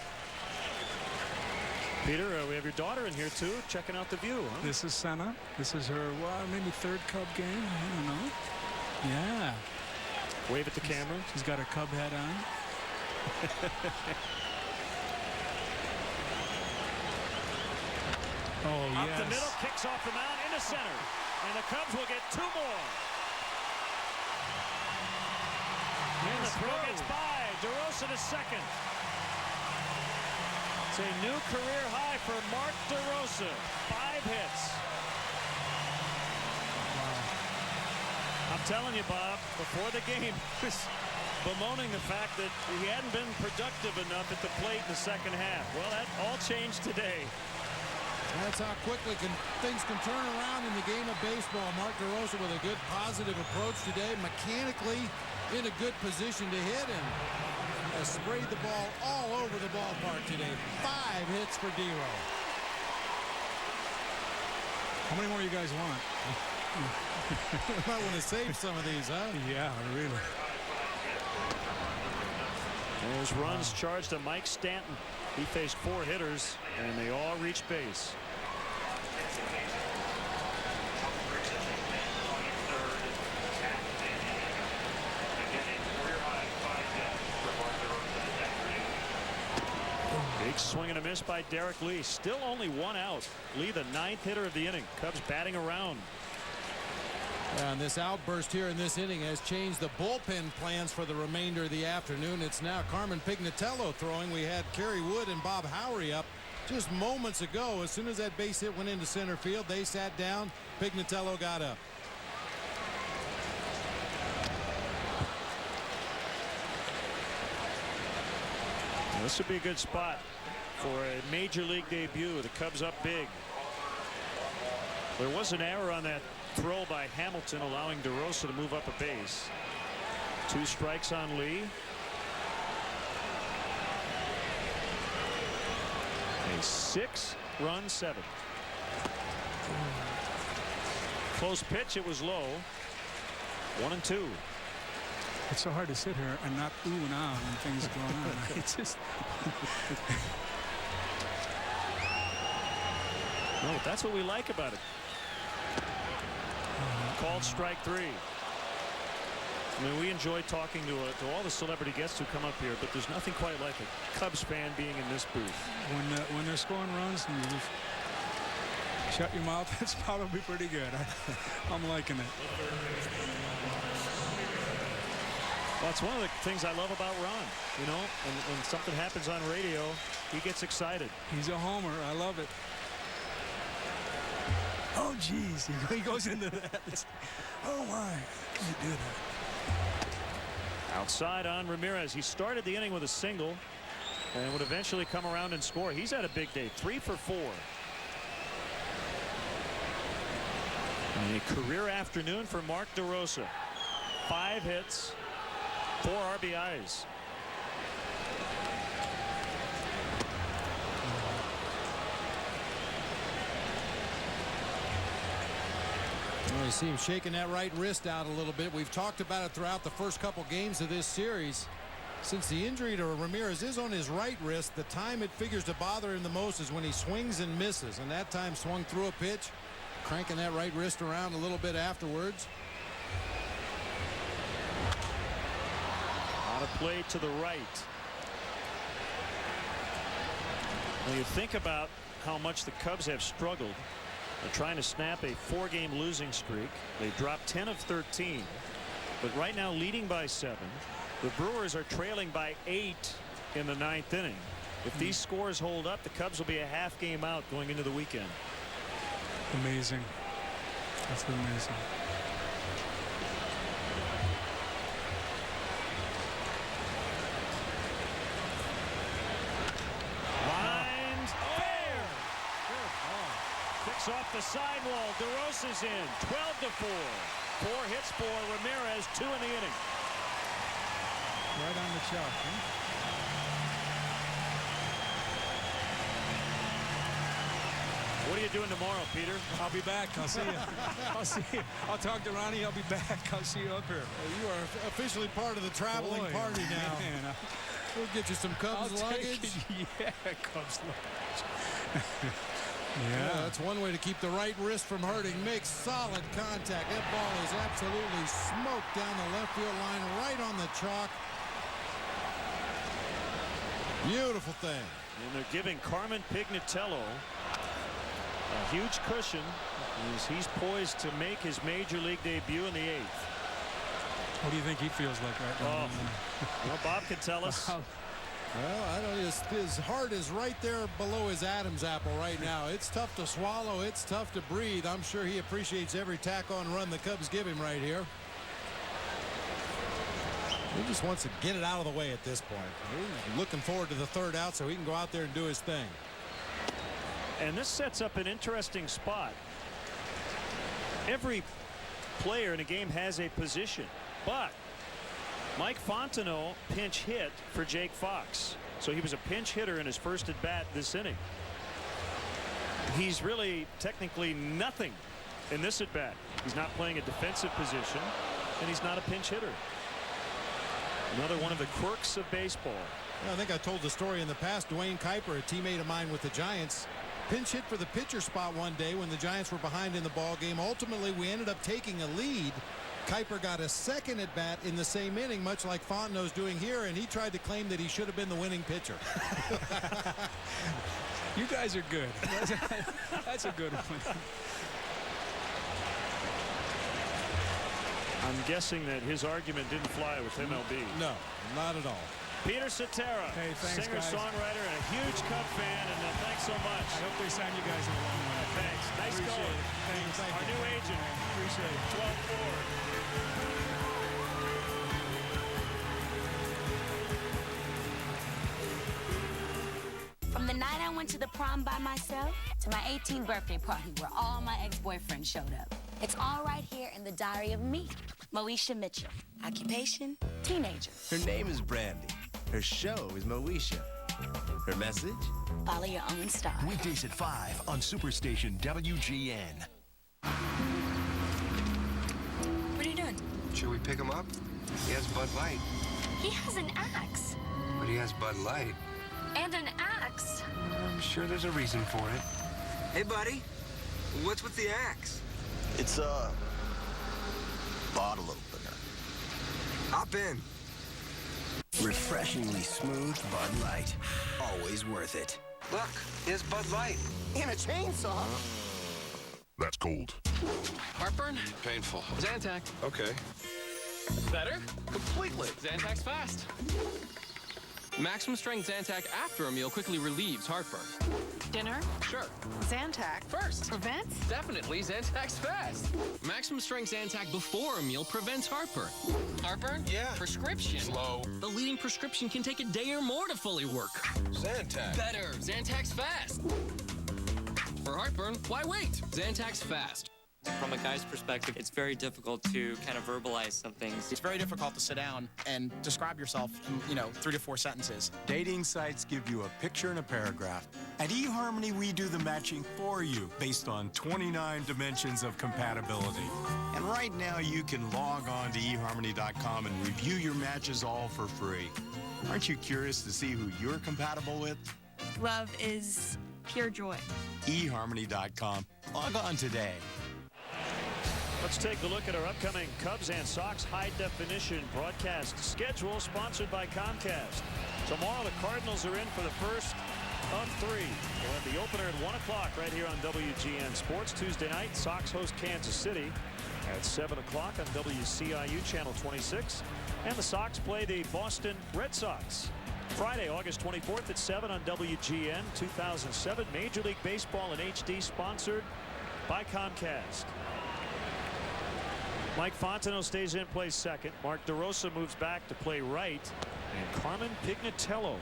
Peter, we have your daughter in here too, checking out the view. Huh? This is Senna. This is her, well, maybe third Cub game. I don't know. Yeah. Wave at the camera. She's got her Cub hat on. Oh, Up yes. the middle, kicks off the mound into center. And the Cubs will get 2 more. And the throw gets by. DeRosa to second. It's a new career high for Mark DeRosa. 5 hits. I'm telling you, Bob, before the game, he was bemoaning the fact that he hadn't been productive enough at the plate in the second half. Well, that all changed today. That's how quickly things can turn around in the game of baseball. Mark DeRosa with a good positive approach today, mechanically in a good position to hit, and has sprayed the ball all over the ballpark today. 5 hits for D-Row. How many more you guys want? Might want to save some of these, huh? Yeah, really. Those runs charged to Mike Stanton. He faced 4 hitters, and they all reached base. Big swing and a miss by Derek Lee. Still only 1 out. Lee, the 9th hitter of the inning. Cubs batting around. And this outburst here in this inning has changed the bullpen plans for the remainder of the afternoon. It's now Carmen Pignatello throwing. We had Kerry Wood and Bob Howery up just moments ago. As soon as that base hit went into center field, they sat down. Pignatello got up. This would be a good spot for a major league debut. The Cubs up big. There was an error on that throw by Hamilton, allowing DeRosa to move up a base. 2 strikes on Lee. A 6-run 7th. Close pitch. It was low. 1-2. It's so hard to sit here and not ooh and ah when things are going on. It's just. No, that's what we like about it. Called strike 3. I mean, we enjoy talking to all the celebrity guests who come up here, but there's nothing quite like a Cubs fan being in this booth. When they're scoring runs and you just shut your mouth, it's probably pretty good. I'm liking it. Well, it's one of the things I love about Ron. You know, when something happens on radio, he gets excited. He's a homer. I love it. Oh, geez. He goes into that. Oh, my. Can't do that. Outside on Ramirez. He started the inning with a single and would eventually come around and score. He's had a big day. 3 for 4. A career afternoon for Mark DeRosa. 5 hits, 4 RBIs. Well, you see him shaking that right wrist out a little bit. We've talked about it throughout the first couple games of this series. Since the injury to Ramirez is on his right wrist, the time it figures to bother him the most is when he swings and misses. And that time swung through a pitch, cranking that right wrist around a little bit afterwards. On a play to the right. When you think about how much the Cubs have struggled, they're trying to snap a 4-game losing streak. They've dropped 10 of 13, but right now leading by 7. The Brewers are trailing by 8 in the 9th inning. If these scores hold up, the Cubs will be a half game out going into the weekend. Amazing. That's amazing. Lined fair. Good ball. Kicks off the sidewall. DeRosa's in. 12-4. 4 hits for Ramirez. 2 in the inning. Right on the chalk, huh? What are you doing tomorrow, Peter? I'll be back. I'll see you. I'll see you. I'll talk to Ronnie. I'll be back. I'll see you up here. Well, you are officially part of the traveling party now. Man, we'll get you some Cubs luggage. Yeah, Cubs luggage. Yeah, that's one way to keep the right wrist from hurting. Makes solid contact. That ball is absolutely smoked down the left field line, right on the chalk. Beautiful thing. And they're giving Carmen Pignatello a huge cushion as he's poised to make his major league debut in the 8th. What do you think he feels like right now? Well, Bob can tell us. Well, I don't know. His heart is right there below his Adam's apple right now. It's tough to swallow. It's tough to breathe. I'm sure he appreciates every tack-on run the Cubs give him right here. He just wants to get it out of the way at this point. He's looking forward to the 3rd out so he can go out there and do his thing. And this sets up an interesting spot. Every player in a game has a position, but Mike Fontenot pinch hit for Jake Fox. So he was a pinch hitter in his first at bat this inning. He's really technically nothing in this at bat. He's not playing a defensive position, and he's not a pinch hitter. Another one of the quirks of baseball. Well, I think I told the story in the past. Dwayne Kuiper, a teammate of mine with the Giants, pinch hit for the pitcher spot one day when the Giants were behind in the ball game. Ultimately, we ended up taking a lead. Kuiper got a second at bat in the same inning, much like Fontenot's doing here, and he tried to claim that he should have been the winning pitcher. You guys are good. That's a good one. I'm guessing that his argument didn't fly with MLB. No, not at all. Peter Cetera, hey, thanks, singer-songwriter and a huge Cub fan, and thanks so much. I hope they sign you guys in a long run. Thanks. Nice going. Thanks. Our new agent. Appreciate it. 12-4. From the night I went to the prom by myself to my 18th birthday party where all my ex-boyfriends showed up. It's all right here in the diary of me, Moesha Mitchell. Occupation, teenager. Her name is Brandy. Her show is Moesha. Her message? Follow your own star. Weekdays at 5 on Superstation WGN. What are you doing? Should we pick him up? He has Bud Light. He has an axe. But he has Bud Light. And an axe. I'm sure there's a reason for it. Hey, buddy. What's with the axe? It's a bottle opener. Hop in. Refreshingly smooth Bud Light. Always worth it. Look, here's Bud Light. And a chainsaw. That's cold. Heartburn? Painful. Zantac. Okay. Better? Completely. Zantac's fast. Maximum strength Zantac after a meal quickly relieves heartburn. Dinner? Sure. Zantac. First. Prevents? Definitely Zantac's fast. Maximum strength Zantac before a meal prevents heartburn. Heartburn? Yeah. Prescription? Slow. The leading prescription can take a day or more to fully work. Zantac. Better. Zantac's fast. For heartburn, why wait? Zantac's fast. From a guy's perspective, it's very difficult to kind of verbalize some things. It's very difficult to sit down and describe yourself in, 3 to 4 sentences. Dating sites give you a picture and a paragraph. At eHarmony, we do the matching for you based on 29 dimensions of compatibility. And right now, you can log on to eHarmony.com and review your matches all for free. Aren't you curious to see who you're compatible with? Love is pure joy. eHarmony.com. Log on today. Let's take a look at our upcoming Cubs and Sox high-definition broadcast schedule, sponsored by Comcast. Tomorrow, the Cardinals are in for the first of 3. We'll have the opener at 1 o'clock right here on WGN Sports. Tuesday night, Sox host Kansas City at 7 o'clock on WCIU Channel 26. And the Sox play the Boston Red Sox Friday, August 24th at 7 on WGN. 2007 Major League Baseball in HD, sponsored by Comcast. Mike Fontenot stays in, plays second. Mark DeRosa moves back to play right. And Carmen Pignatello,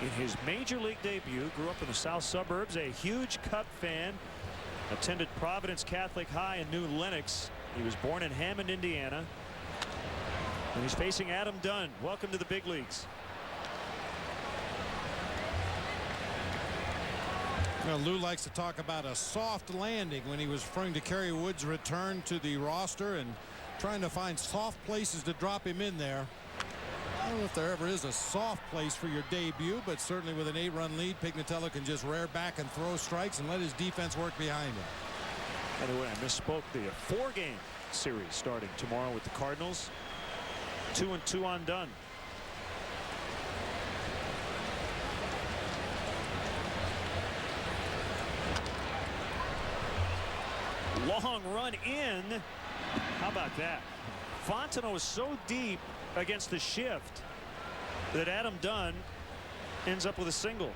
in his Major League debut, grew up in the south suburbs, a huge Cub fan, attended Providence Catholic High in New Lenox. He was born in Hammond, Indiana. And he's facing Adam Dunn. Welcome to the big leagues. Lou likes to talk about a soft landing when he was referring to Kerry Wood's return to the roster and trying to find soft places to drop him in there. I don't know if there ever is a soft place for your debut, but certainly with an 8-run lead, Pignatello can just rear back and throw strikes and let his defense work behind him. By the way, I misspoke. The 4-game series starting tomorrow with the Cardinals. 2-2 on Dunn. Long run in. How about that? Fontenot is so deep against the shift that Adam Dunn ends up with a single.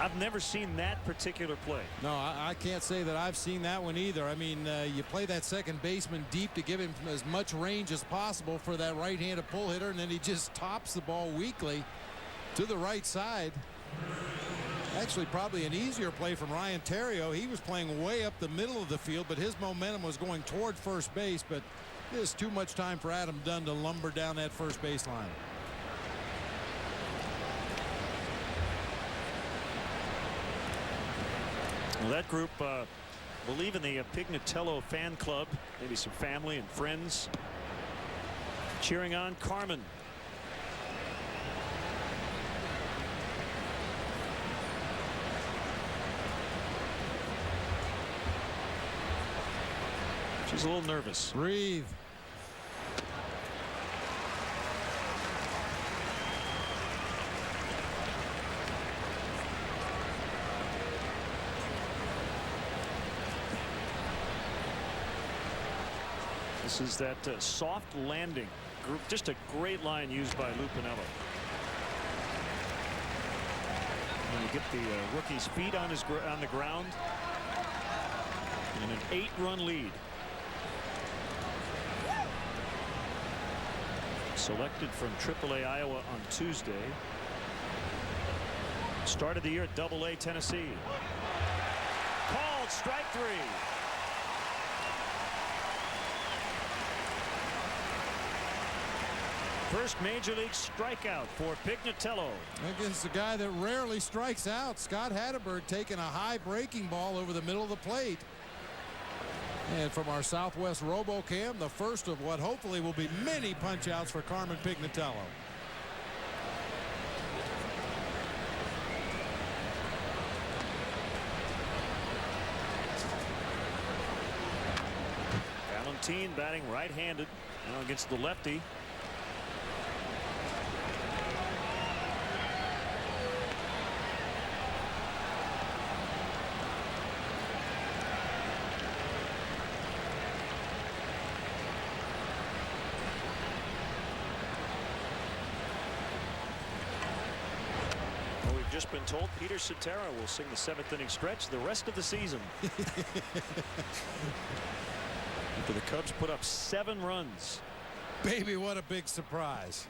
I've never seen that particular play. No, I can't say that I've seen that one either. I mean, you play that second baseman deep to give him as much range as possible for that right-handed pull hitter, and then he just tops the ball weakly to the right side. Actually, probably an easier play from Ryan Theriot. He was playing way up the middle of the field, but his momentum was going toward first base. But there's too much time for Adam Dunn to lumber down that first base line. Well, that group believe in the Pignatello fan club. Maybe some family and friends cheering on Carmen. She's a little nervous. Breathe. This is that soft landing group. Just a great line used by Lou Piniella. When you get the rookie's feet on the ground, and an 8-run lead. Selected from AAA Iowa on Tuesday. Started the year at AA Tennessee. Called strike 3. First major league strikeout for Pignatello. Against a guy that rarely strikes out. Scott Hatterberg taking a high breaking ball over the middle of the plate. And from our Southwest RoboCam, the first of what hopefully will be many punch-outs for Carmen Pignatello. Valentine batting right-handed now against the lefty. Just been told Peter Cetera will sing the 7th inning stretch the rest of the season. After the Cubs put up 7 runs. Baby, what a big surprise.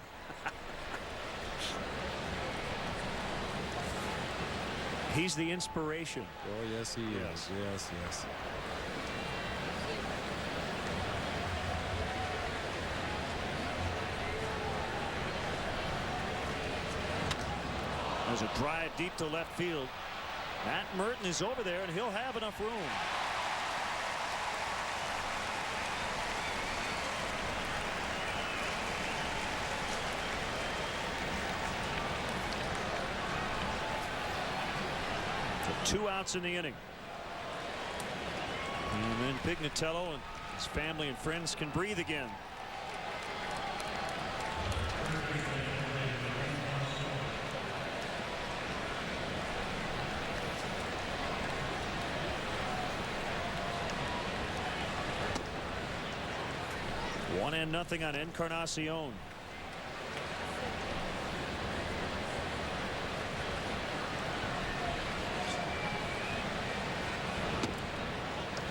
He's the inspiration. Oh, yes, he is. Yes, yes. There's a drive deep to left field. Matt Merton is over there, and he'll have enough room. So 2 outs in the inning. And then Pignatello and his family and friends can breathe again. One and nothing on Encarnacion.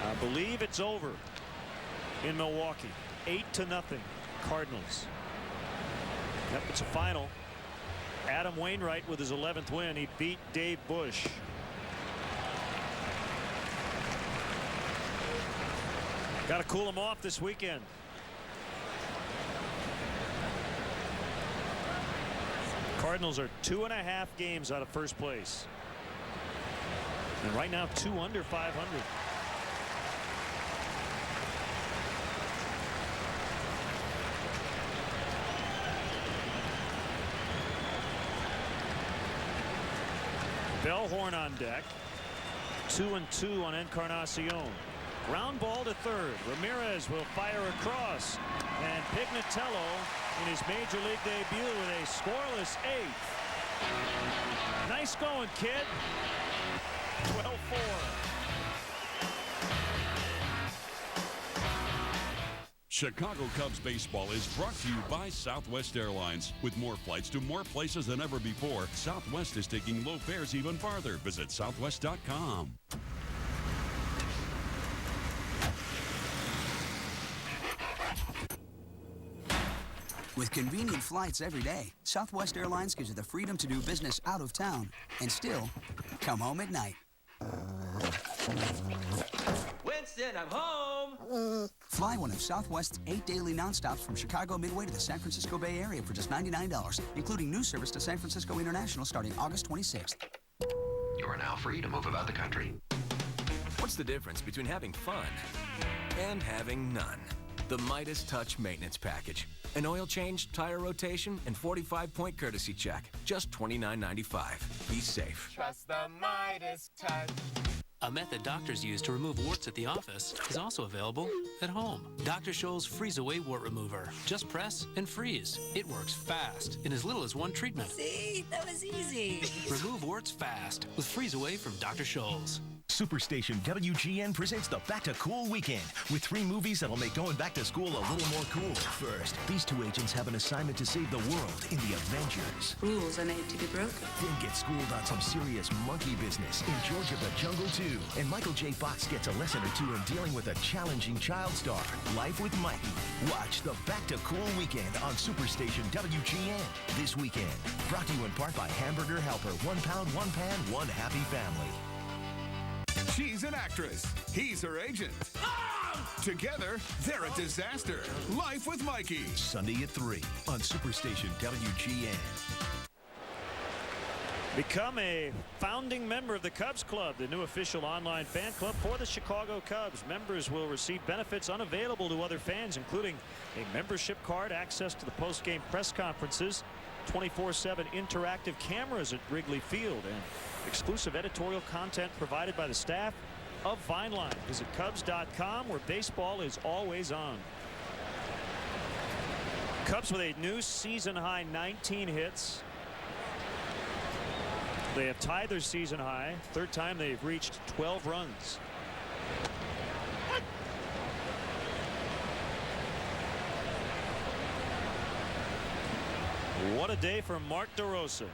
I believe it's over in Milwaukee. 8-0 Cardinals. Yep, it's a final. Adam Wainwright with his 11th win. He beat Dave Bush. Got to cool him off this weekend. Cardinals are 2.5 games out of first place. And right now 2 under 500. Bellhorn on deck. 2-2 on Encarnacion. Ground ball to third. Ramirez will fire across. And Pignatello in his major league debut with a scoreless 8th. Nice going, kid. 12-4. Chicago Cubs baseball is brought to you by Southwest Airlines. With more flights to more places than ever before, Southwest is taking low fares even farther. Visit southwest.com. With convenient flights every day, Southwest Airlines gives you the freedom to do business out of town and still come home at night. Winston, I'm home! Fly one of Southwest's 8 daily nonstops from Chicago Midway to the San Francisco Bay Area for just $99, including new service to San Francisco International starting August 26th. You are now free to move about the country. What's the difference between having fun and having none? The Midas Touch Maintenance Package. An oil change, tire rotation, and 45-point courtesy check. Just $29.95. Be safe. Trust the Midas Touch. A method doctors use to remove warts at the office is also available at home. Dr. Scholl's Freeze Away Wart Remover. Just press and freeze. It works fast in as little as 1 treatment. See, that was easy. Remove warts fast with Freeze Away from Dr. Scholl's. Superstation WGN presents the Back to Cool Weekend with 3 movies that'll make going back to school a little more cool. First, these 2 agents have an assignment to save the world in the Avengers. Rules are made to be broken. Then get schooled on some serious monkey business in George of the Jungle 2. And Michael J. Fox gets a lesson or 2 in dealing with a challenging child star. Life with Mikey. Watch the Back to Cool Weekend on Superstation WGN this weekend. Brought to you in part by Hamburger Helper. 1 pound, 1 pan, 1 happy family. She's an actress. He's her agent. Together, they're a disaster. Life with Mikey. Sunday at 3 on Superstation WGN. Become a founding member of the Cubs Club, the new official online fan club for the Chicago Cubs. Members will receive benefits unavailable to other fans, including a membership card, access to the post-game press conferences, 24/7 interactive cameras at Wrigley Field, and exclusive editorial content provided by the staff of Vineline. Visit Cubs.com, where baseball is always on. Cubs with a new season-high 19 hits. They have tied their season high. 3rd time they've reached 12 runs. What a day for Mark DeRosa.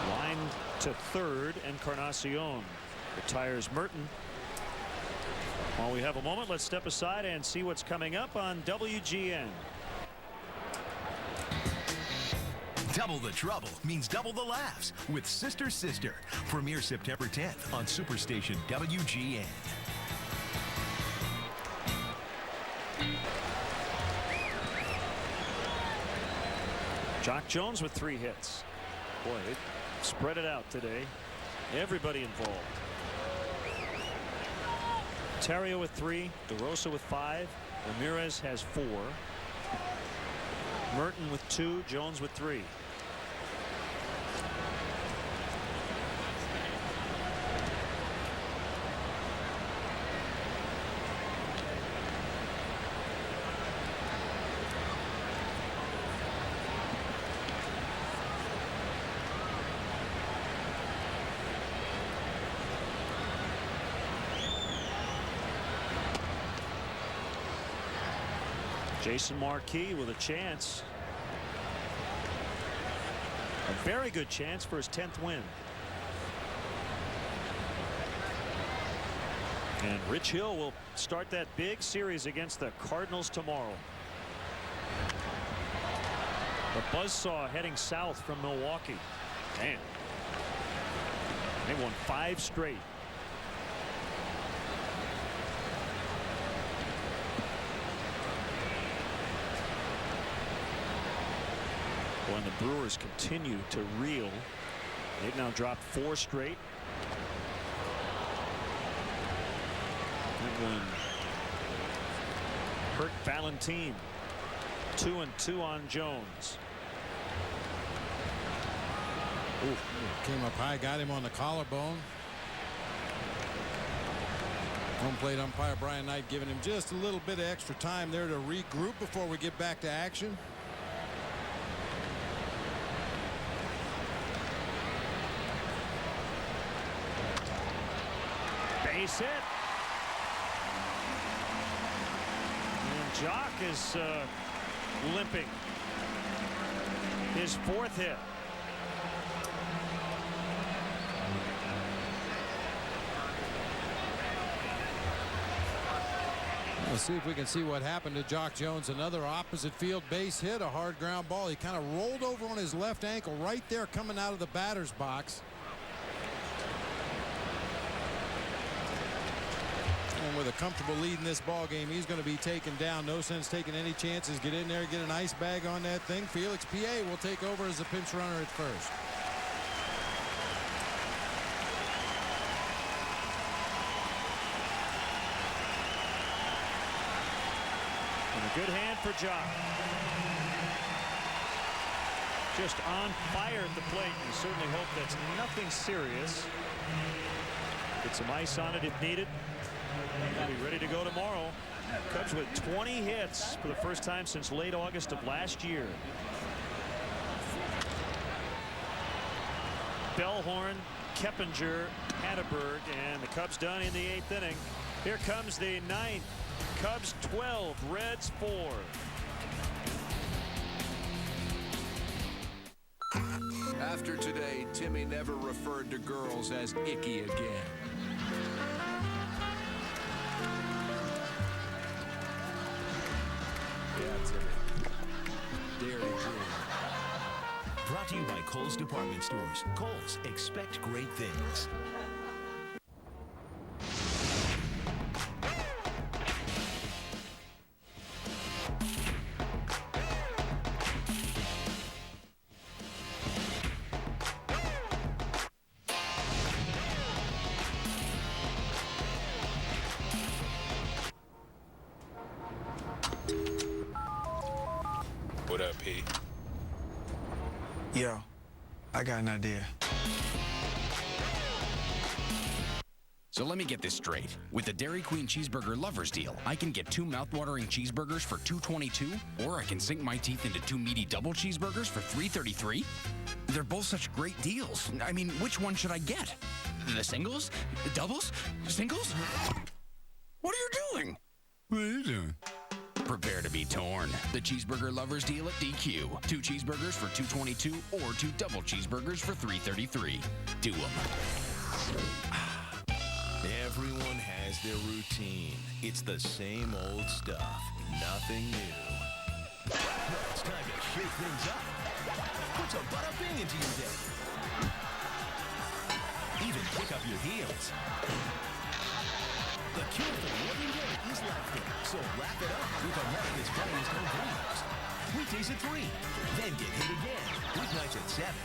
Line to third, Encarnacion retires Merton. While we have a moment, let's step aside and see what's coming up on WGN. Double the trouble means double the laughs with Sister Sister. Premiere September 10th on Superstation WGN. Jock Jones with 3 hits. Boy, it spread it out today. Everybody involved. Terrio with 3, DeRosa with 5, Ramirez has 4, Merton with 2, Jones with 3. Jason Marquis with a chance. A very good chance for his 10th win. And Rich Hill will start that big series against the Cardinals tomorrow. The buzzsaw heading south from Milwaukee. Man, they won 5 straight. When the Brewers continue to reel, they've now dropped 4 straight. And when Hurt Valentin, 2-2 on Jones. Ooh, came up high, got him on the collarbone. Home plate umpire Brian Knight giving him just a little bit of extra time there to regroup before we get back to action. Base hit. And Jock is limping. His 4th hit. Let's see if we can see what happened to Jock Jones. Another opposite field base hit, a hard ground ball. He kind of rolled over on his left ankle right there coming out of the batter's box. And with a comfortable lead in this ball game, he's going to be taken down. No sense taking any chances. Get in there, get an ice bag on that thing. Felix P.A. will take over as the pinch runner at first. And a good hand for Jock. Just on fire at the plate. You certainly hope that's nothing serious. Get some ice on it if needed. He'll be ready to go tomorrow. Cubs with 20 hits for the first time since late August of last year. Bellhorn, Keppinger, Hatteberg, and the Cubs done in the 8th inning. Here comes the 9th. Cubs 12, Reds 4. After today, Timmy never referred to girls as icky again. Yeah, Timmy. Dare to dream. Brought to you by Kohl's Department Stores. Kohl's, expect great things. What up, P? Yo, I got an idea. So let me get this straight. With the Dairy Queen Cheeseburger Lovers Deal, I can get 2 mouthwatering cheeseburgers for $2.22, or I can sink my teeth into 2 meaty double cheeseburgers for $3.33? They're both such great deals. I mean, which one should I get? The singles? Doubles? Singles? What are you doing? What are you doing? Prepare to be torn. The Cheeseburger Lovers Deal at DQ. 2 cheeseburgers for $2.22 or 2 double cheeseburgers for $3.33. Do them. Everyone has their routine. It's the same old stuff. Nothing new. It's time to shake things up. Put some bada bing into your day. Even kick up your heels. The cure for the everyday is laughter. So laugh it up with America's funniest home videos. weekdays at 3. Then get hit again, weeknights at 7.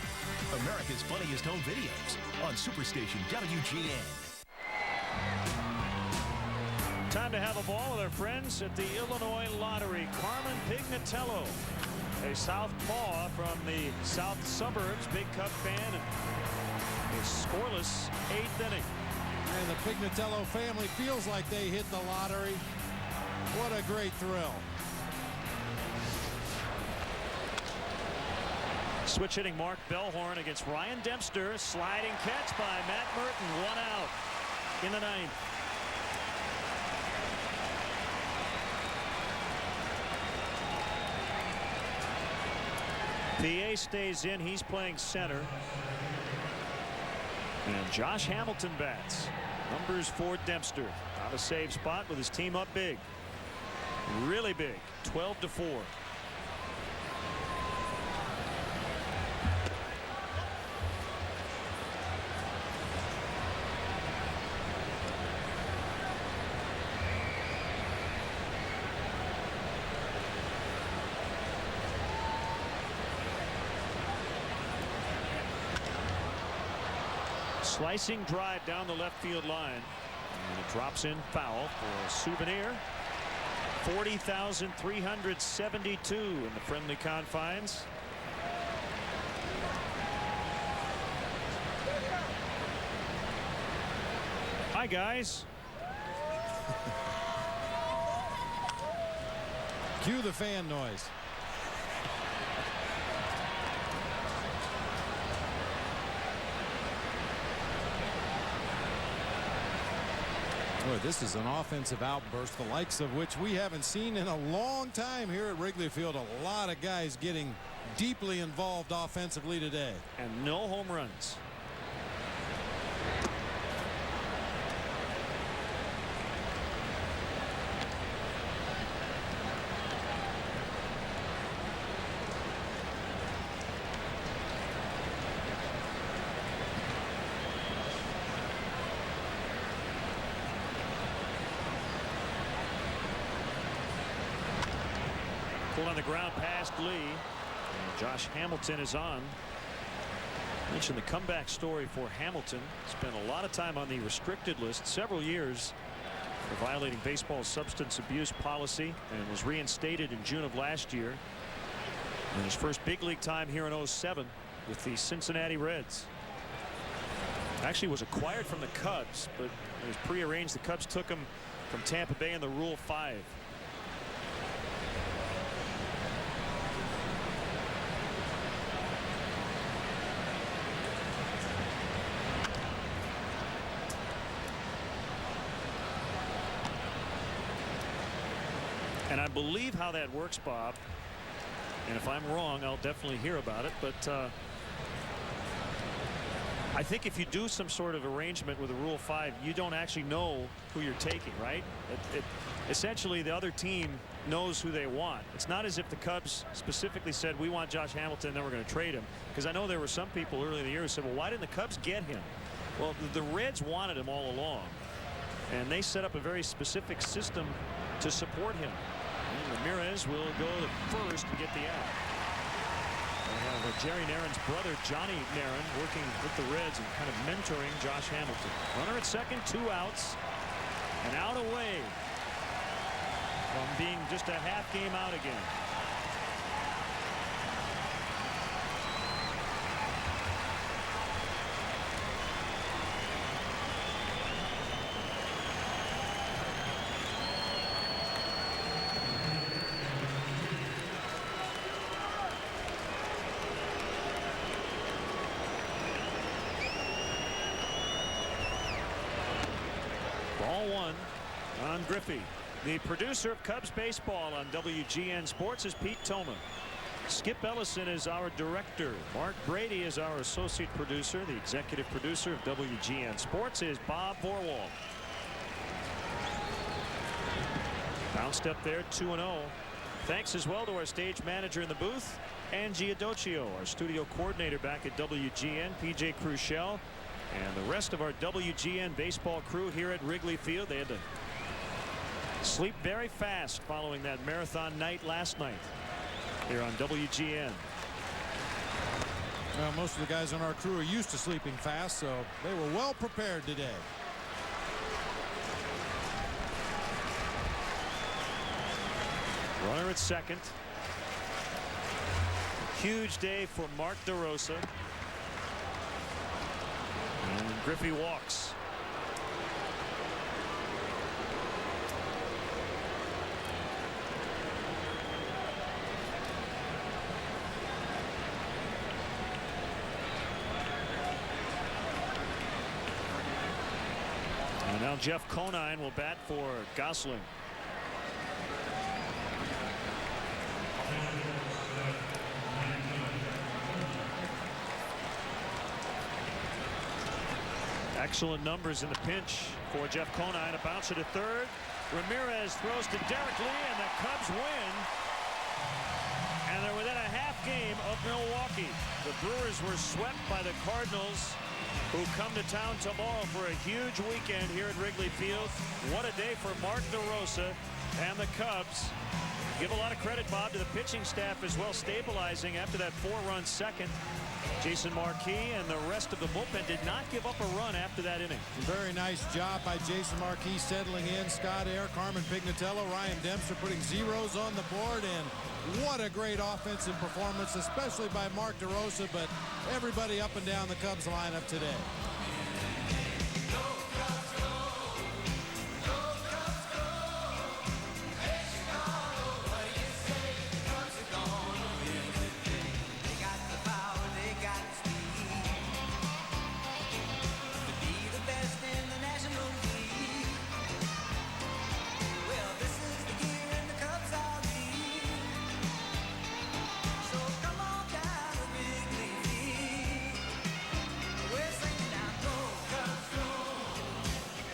America's Funniest Home Videos on Superstation WGN. Time to have a ball with our friends at the Illinois Lottery. Carmen Pignatello, a southpaw from the south suburbs, big Cub fan, and a scoreless 8th inning. And the Pignatello family feels like they hit the lottery. What a great thrill. Switch hitting Mark Bellhorn against Ryan Dempster. Sliding catch by Matt Merton. 1 out in the 9th. PA stays in. He's playing center. And Josh Hamilton bats. Numbers for Dempster. Out of save spot with his team up big. Really big. 12-4. Slicing drive down the left field line. And it drops in foul for a souvenir. 40,372 in the friendly confines. Hi, guys. Cue the fan noise. Boy, this is an offensive outburst, the likes of which we haven't seen in a long time here at Wrigley Field. A lot of guys getting deeply involved offensively today. And no home runs. On the ground past Lee. And Josh Hamilton is on. I mentioned the comeback story for Hamilton. Spent a lot of time on the restricted list, several years, for violating baseball's substance abuse policy, and was reinstated in June of last year. And his first big league time here in 07 with the Cincinnati Reds. Actually was acquired from the Cubs, but it was prearranged. The Cubs took him from Tampa Bay in the Rule 5. And I believe how that works, Bob, and if I'm wrong, I'll definitely hear about it, but I think if you do some sort of arrangement with a Rule 5, you don't actually know who you're taking, right? Essentially, the other team knows who they want. It's not as if the Cubs specifically said, we want Josh Hamilton, then we're going to trade him. Because I know there were some people early in the year who said, well, why didn't the Cubs get him? Well, the Reds wanted him all along, and they set up a very specific system to support him. Ramirez will go to first and get the out. We have Jerry Naren's brother, Johnny Naren, working with the Reds and kind of mentoring Josh Hamilton. Runner at second, 2 outs, and out away from being just a half game out again. Ball 1 on Griffey. The producer of Cubs baseball on WGN Sports is Pete Toma. Skip Ellison is our director. Mark Brady is our associate producer. The executive producer of WGN Sports is Bob Vorwald. Bounced up there 2-0. Thanks as well to our stage manager in the booth, Angie Adocchio, our studio coordinator back at WGN, PJ Crushell, and the rest of our WGN baseball crew here at Wrigley Field. They had to sleep very fast following that marathon night last night. here on WGN. Well, most of the guys on our crew are used to sleeping fast, so they were well prepared today. Runner at second. Huge day for Mark DeRosa. And Griffey walks. And now Jeff Conine will bat for Gosling. Excellent numbers in the pinch for Jeff Conine. A bouncer to third. Ramirez throws to Derek Lee, and the Cubs win. And they're within a half game of Milwaukee. The Brewers were swept by the Cardinals, who come to town tomorrow for a huge weekend here at Wrigley Field. What a day for Mark DeRosa and the Cubs. Give a lot of credit, Bob, to the pitching staff as well, stabilizing after that 4-run second. Jason Marquis and the rest of the bullpen did not give up a run after that inning. Very nice job by Jason Marquis settling in. Scott Air, Carmen Pignatello, Ryan Dempster putting zeros on the board. And what a great offensive performance, especially by Mark DeRosa, but everybody up and down the Cubs lineup today.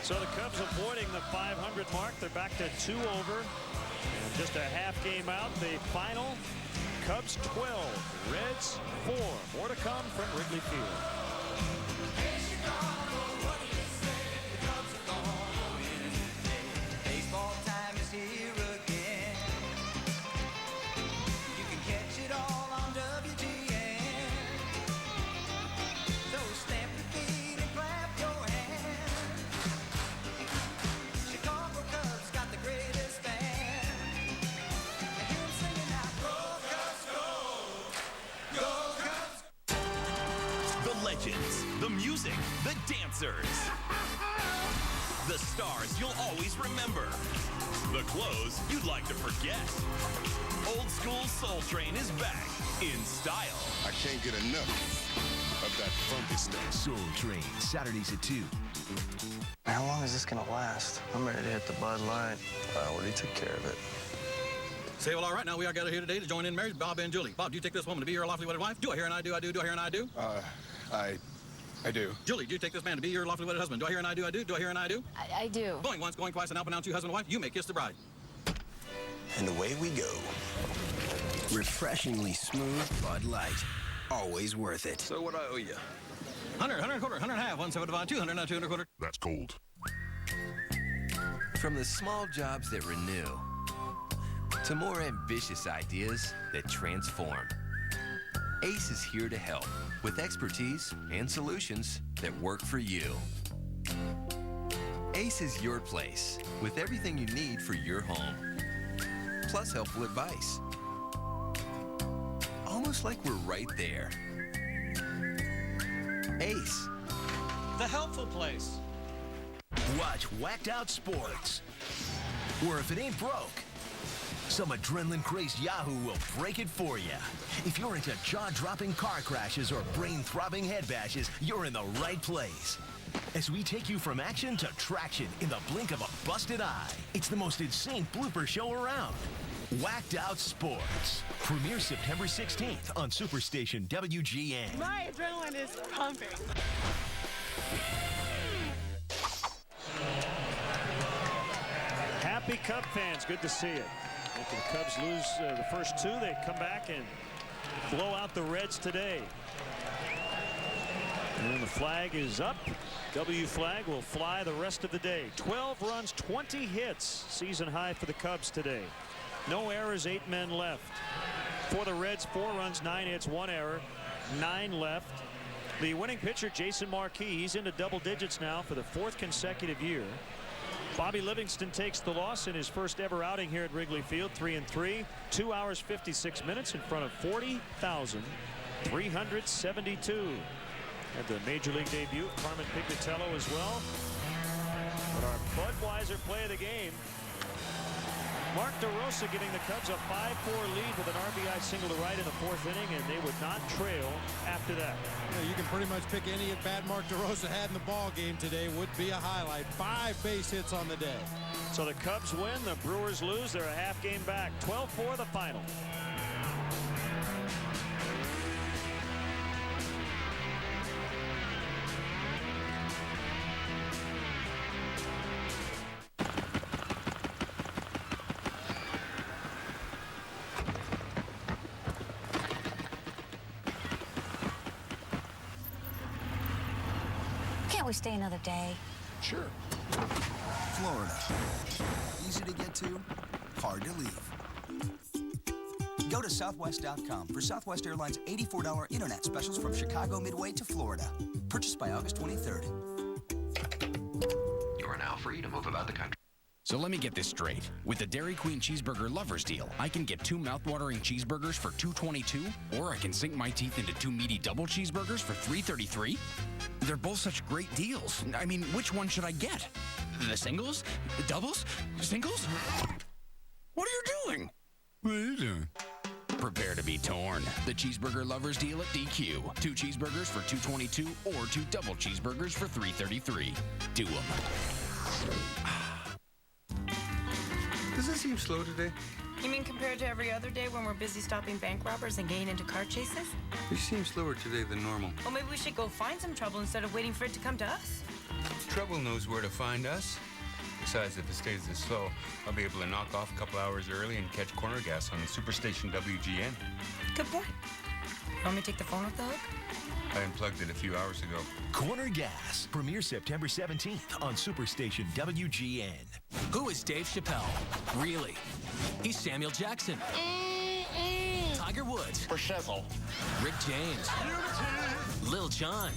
So the Cubs avoiding the 500 mark. They're back to 2 over. And just a half game out. The final, Cubs 12, Reds 4. More to come from Wrigley Field. Baseball time is here again. You can catch it all on WGN. So stamp your feet and clap your hands. Chicago Cubs got the greatest fan. And hear 'em singing out, go Cubs, go! Go Cubs! The legends, the music, the dancers. The stars you'll always remember. The clothes you'd like to forget. Old School Soul Train is back in style. I can't get enough of that funky stuff. Soul Train, Saturdays at 2. How long is this gonna last? I'm ready to hit the Bud Light. I already took care of it. Say, well, all right, now we are gathered here today to join in marriage, Bob and Julie. Bob, do you take this woman to be your lawfully wedded wife? Do I hear and I do, I do, do I hear and I do? I do. Julie, do you take this man to be your lawfully wedded husband? Do I hear and I do, I do, do I hear and I do? I do. Going once, going twice, and now pronounce you husband and wife, you may kiss the bride. And away we go. Refreshingly smooth Bud Light. Always worth it. So what I owe you? 100, 100 quarter, 100 and a half, 1/7 divide 200, now 200 quarter. That's cold. From the small jobs that renew to more ambitious ideas that transform, ACE is here to help with expertise and solutions that work for you. ACE is your place with everything you need for your home, plus helpful advice. Almost like we're right there. ACE, the helpful place. Watch Whacked Out Sports. Or if it ain't broke, some adrenaline-crazed Yahoo will break it for you. If you're into jaw-dropping car crashes or brain-throbbing head bashes, you're in the right place. As we take you from action to traction in the blink of a busted eye. It's the most insane blooper show around. Whacked Out Sports. Premieres September 16th on Superstation WGN. My adrenaline is pumping. Happy Cub fans, good to see it. After the Cubs lose the first 2, they come back and blow out the Reds today. And the flag is up. W flag will fly the rest of the day. 12 runs, 20 hits. Season high for the Cubs today. No errors, 8 men left. For the Reds, 4 runs, 9 hits, 1 error, 9 left. The winning pitcher, Jason Marquis, he's into double digits now for the 4th consecutive year. Bobby Livingston takes the loss in his first ever outing here at Wrigley Field, 3-3, 2 hours 56 minutes in front of 40,372. At the Major League debut, Carmen Pignatello as well. But our Budweiser play of the game, Mark DeRosa giving the Cubs a 5-4 lead with an RBI single to right in the 4th inning, and they would not trail after that. You can pretty much pick any at bat Mark DeRosa had in the ball game today. Would be a highlight. 5 base hits on the day. So the Cubs win, the Brewers lose. They're a half game back. 12-4 the final. Can't we stay another day? Sure. Florida. Easy to get to, hard to leave. Go to Southwest.com for Southwest Airlines' $84 internet specials from Chicago Midway to Florida. Purchased by August 23rd. You are now free to move about the country. So let me get this straight. With the Dairy Queen Cheeseburger Lovers Deal, I can get 2 mouth-watering cheeseburgers for $2.22, or I can sink my teeth into 2 meaty double cheeseburgers for $3.33? They're both such great deals. I mean, which one should I get? The singles? The doubles? Singles? What are you doing? What are you doing? Prepare to be torn. The Cheeseburger Lovers Deal at DQ. 2 cheeseburgers for $2.22, or 2 double cheeseburgers for $3.33. Do them. Does it seem slow today? You mean compared to every other day when we're busy stopping bank robbers and getting into car chases? You seem slower today than normal. Well, maybe we should go find some trouble instead of waiting for it to come to us. Trouble knows where to find us. Besides, if it stays this slow, I'll be able to knock off a couple hours early and catch corner gas on the Superstation WGN. Good point. Want me to take the phone off the hook? I unplugged it a few hours ago. Corner Gas premieres September 17th on Superstation WGN. Who is Dave Chappelle? Really? He's Samuel Jackson. Tiger Woods. Rick James. Lil Jon.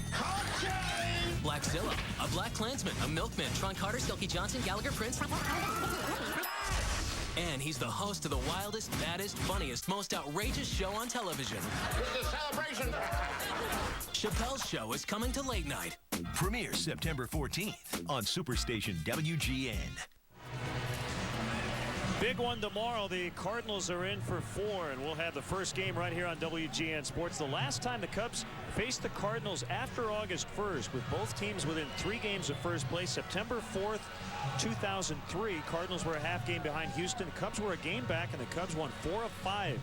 Blackzilla. A Black Klansman. A Milkman. Tron Carter. Silky Johnson. Gallagher Prince. And he's the host of the wildest, baddest, funniest, most outrageous show on television. It's a celebration. Chappelle's Show is coming to late night. Premieres September 14th on Superstation WGN. Big one tomorrow. The Cardinals are in for 4, and we'll have the first game right here on WGN Sports. The last time the Cubs faced the Cardinals after August 1st, with both teams within 3 games of first place, September 4th, 2003. Cardinals were a half game behind Houston. The Cubs were a game back, and the Cubs won 4 of 5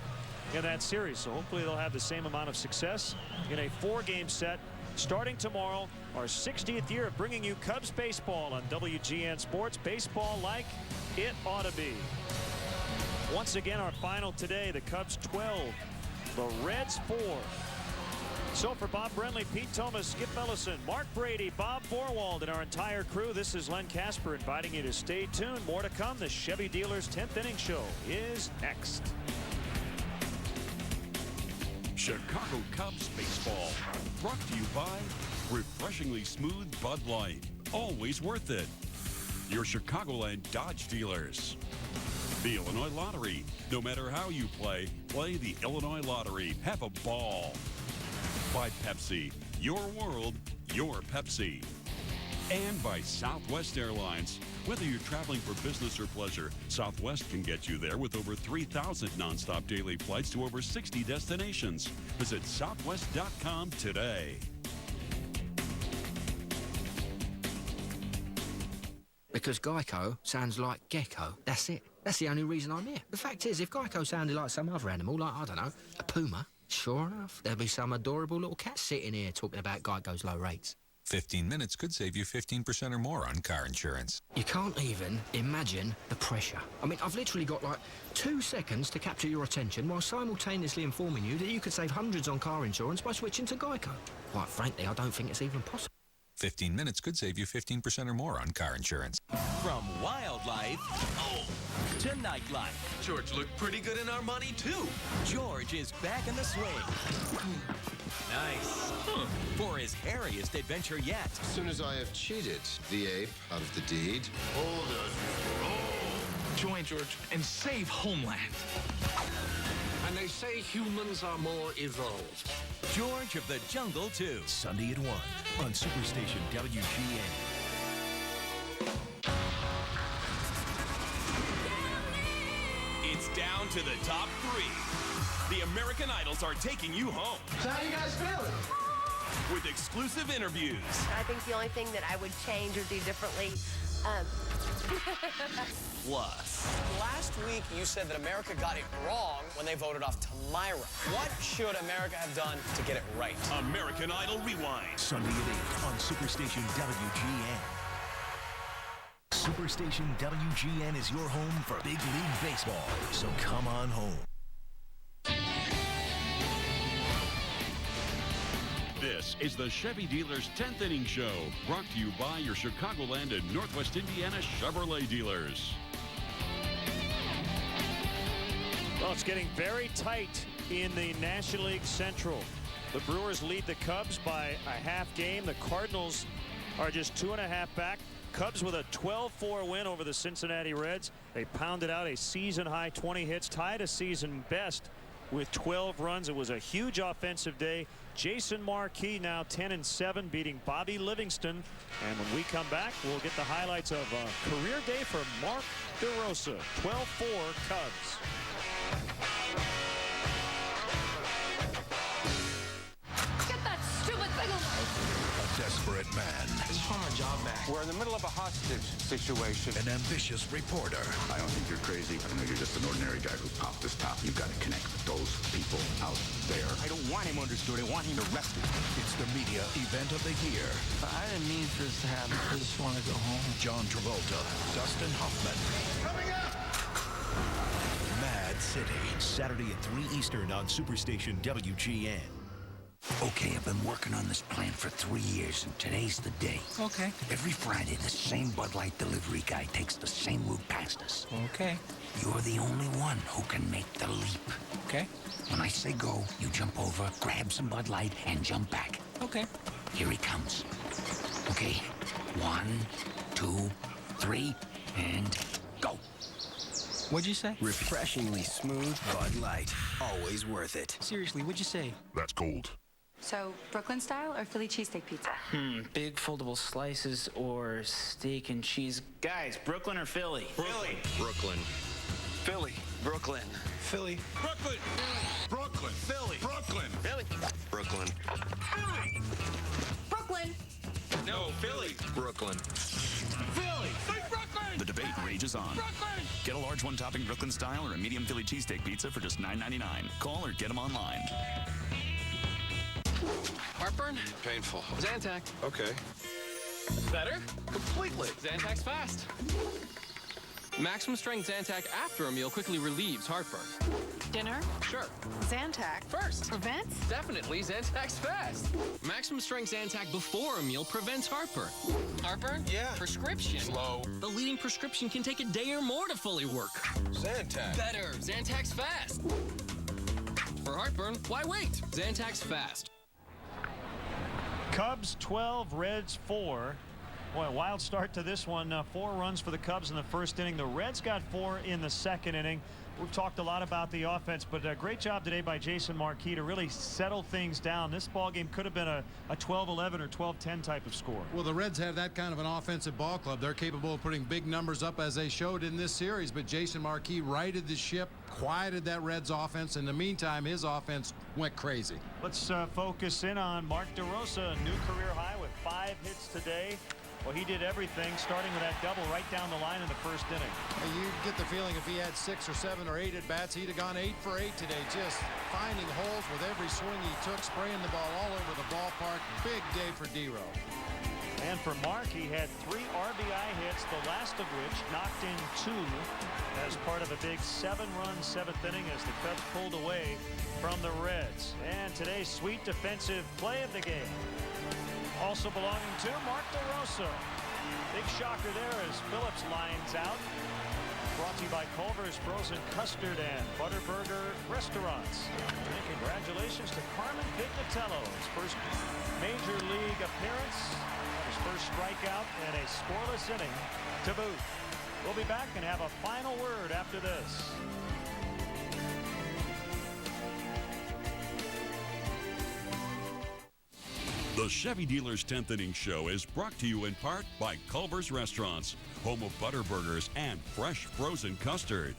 in that series. So hopefully they'll have the same amount of success in a 4-game set starting tomorrow. Our 60th year of bringing you Cubs baseball on WGN Sports. Baseball like it ought to be. Once again, our final today, the Cubs 12, the Reds 4. So for Bob Brenly, Pete Thomas, Skip Ellison, Mark Brady, Bob Borwald, and our entire crew, this is Len Casper inviting you to stay tuned. More to come. The Chevy Dealers 10th Inning Show is next. Chicago Cubs baseball, brought to you by refreshingly smooth Bud Light. Always worth it. Your Chicagoland Dodge dealers. The Illinois Lottery. No matter how you play the Illinois Lottery. Have a ball. By Pepsi. Your world, your Pepsi. And by Southwest Airlines. Whether you're traveling for business or pleasure, Southwest can get you there with over 3,000 nonstop daily flights to over 60 destinations. Visit Southwest.com today. Because Geico sounds like gecko. That's it. That's the only reason I'm here. The fact is, if Geico sounded like some other animal, like, I don't know, a puma, sure enough, there'd be some adorable little cat sitting here talking about Geico's low rates. 15 minutes could save you 15% or more on car insurance. You can't even imagine the pressure. I mean, I've literally got like 2 seconds to capture your attention while simultaneously informing you that you could save hundreds on car insurance by switching to Geico. Quite frankly, I don't think it's even possible. 15 minutes could save you 15% or more on car insurance. From wildlife to nightlife. George looked pretty good in our money, too. George is back in the swing. Nice. For his hairiest adventure yet. As soon as I have cheated the ape out of the deed. Hold us. Join George and save Homeland. And they say humans are more evolved. George of the Jungle 2. Sunday at 1 on Superstation WGN. It's down to the top 3. The American Idols are taking you home. So how you guys feeling? With exclusive interviews. I think the only thing that I would change or do differently. Plus. Last week, you said that America got it wrong when they voted off Tamira. What should America have done to get it right? American Idol Rewind. Sunday at 8 on Superstation WGN. Superstation WGN is your home for Big League Baseball, so come on home. This is the Chevy Dealers 10th Inning Show, brought to you by your Chicagoland and Northwest Indiana Chevrolet dealers. Well, it's getting very tight in the National League Central. The Brewers lead the Cubs by a half game. The Cardinals are just 2.5 back. Cubs with a 12-4 win over the Cincinnati Reds. They pounded out a season-high 20 hits, tied a season best with 12 runs. It was a huge offensive day. Jason Marquis now 10-7, beating Bobby Livingston. And when we come back, we'll get the highlights of a career day for Mark DeRosa. 12-4 Cubs. Get that stupid thing away! A desperate man. I just want my job back. We're in the middle of a hostage situation. An ambitious reporter. I don't think you're crazy. I know you're just an ordinary guy who popped this top. You've got to connect with those people out there. I don't want him understood. I want him arrested. It's the media event of the year. I didn't mean for this to happen. I just want to go home. John Travolta, Dustin Hoffman. Coming up! Mad City, Saturday at 3 Eastern on Superstation WGN. Okay, I've been working on this plan for 3 years, and today's the day. Okay. Every Friday, the same Bud Light delivery guy takes the same route past us. Okay. You're the only one who can make the leap. Okay. When I say go, you jump over, grab some Bud Light, and jump back. Okay. Here he comes. Okay, 1, 2, 3, and go. What'd you say? Refreshingly smooth Bud Light. Always worth it. Seriously, what'd you say? That's cold. So, Brooklyn style or Philly cheesesteak pizza? Big foldable slices or steak and cheese. Guys, Brooklyn or Philly? Philly. Brooklyn. Philly. Brooklyn. Philly. Brooklyn. Brooklyn. Philly. Brooklyn. Philly. Brooklyn. Brooklyn! No, Philly. Brooklyn. Philly. The debate rages on. Brooklyn. Get a large one-topping Brooklyn style or a medium Philly cheesesteak pizza for just $9.99. Call or get them online. Heartburn? Painful. Zantac. Okay. Better? Completely. Zantac's fast. Maximum strength Zantac after a meal quickly relieves heartburn. Dinner? Sure. Zantac. First. Prevents? Definitely Zantac's fast. Maximum strength Zantac before a meal prevents heartburn. Heartburn? Yeah. Prescription. Slow. The leading prescription can take a day or more to fully work. Zantac. Better. Zantac's fast. For heartburn, why wait? Zantac's fast. Cubs 12, Reds 4. Boy, a wild start to this one. 4 runs for the Cubs in the first inning. The Reds got 4 in the second inning. We've talked a lot about the offense, but a great job today by Jason Marquis to really settle things down. This ball game could have been a 12-11 or 12-10 type of score. Well, the Reds have that kind of an offensive ball club. They're capable of putting big numbers up as they showed in this series, but Jason Marquis righted the ship, quieted that Reds offense. In the meantime, his offense went crazy. Let's focus in on Mark DeRosa, a new career high with 5 hits today. Well, he did everything, starting with that double right down the line in the first inning. You get the feeling if he had 6 or 7 or 8 at bats, he'd have gone 8 for 8 today, just finding holes with every swing he took, spraying the ball all over the ballpark. Big day for D-Row. And for Mark, he had 3 RBI hits, the last of which knocked in 2 as part of a big 7-run 7th inning as the Cubs pulled away from the Reds. And today's sweet defensive play of the game. Also belonging to Mark DeRosa. Big shocker there as Phillips lines out. Brought to you by Culver's Frozen Custard and Butterburger Restaurants. And congratulations to Carmen Pignatello. His first major league appearance, his first strikeout, and a scoreless inning to boot. We'll be back and have a final word after this. The Chevy Dealer's 10th Inning Show is brought to you in part by Culver's Restaurants, home of Butterburgers and fresh frozen custard.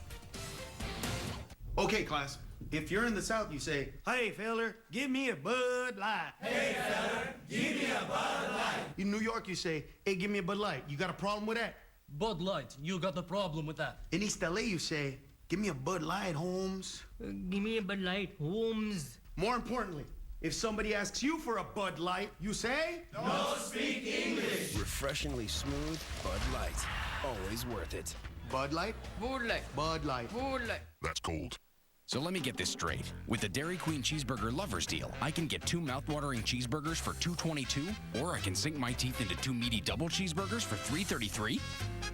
Okay, class. If you're in the South, you say, "Hey, feller, give me a Bud Light." Hey, feller, give me a Bud Light. In New York, you say, "Hey, give me a Bud Light." You got a problem with that? Bud Light, you got a problem with that. In East LA, you say, "Give me a Bud Light, Holmes." Give me a Bud Light, Holmes. More importantly, if somebody asks you for a Bud Light, you say, "Don't speak English." Refreshingly smooth Bud Light. Always worth it. Bud Light? Bud Light. Bud Light. Bud Light. That's cold. So let me get this straight. With the Dairy Queen Cheeseburger Lovers Deal, I can get 2 mouthwatering cheeseburgers for $2.22, or I can sink my teeth into 2 meaty double cheeseburgers for $3.33?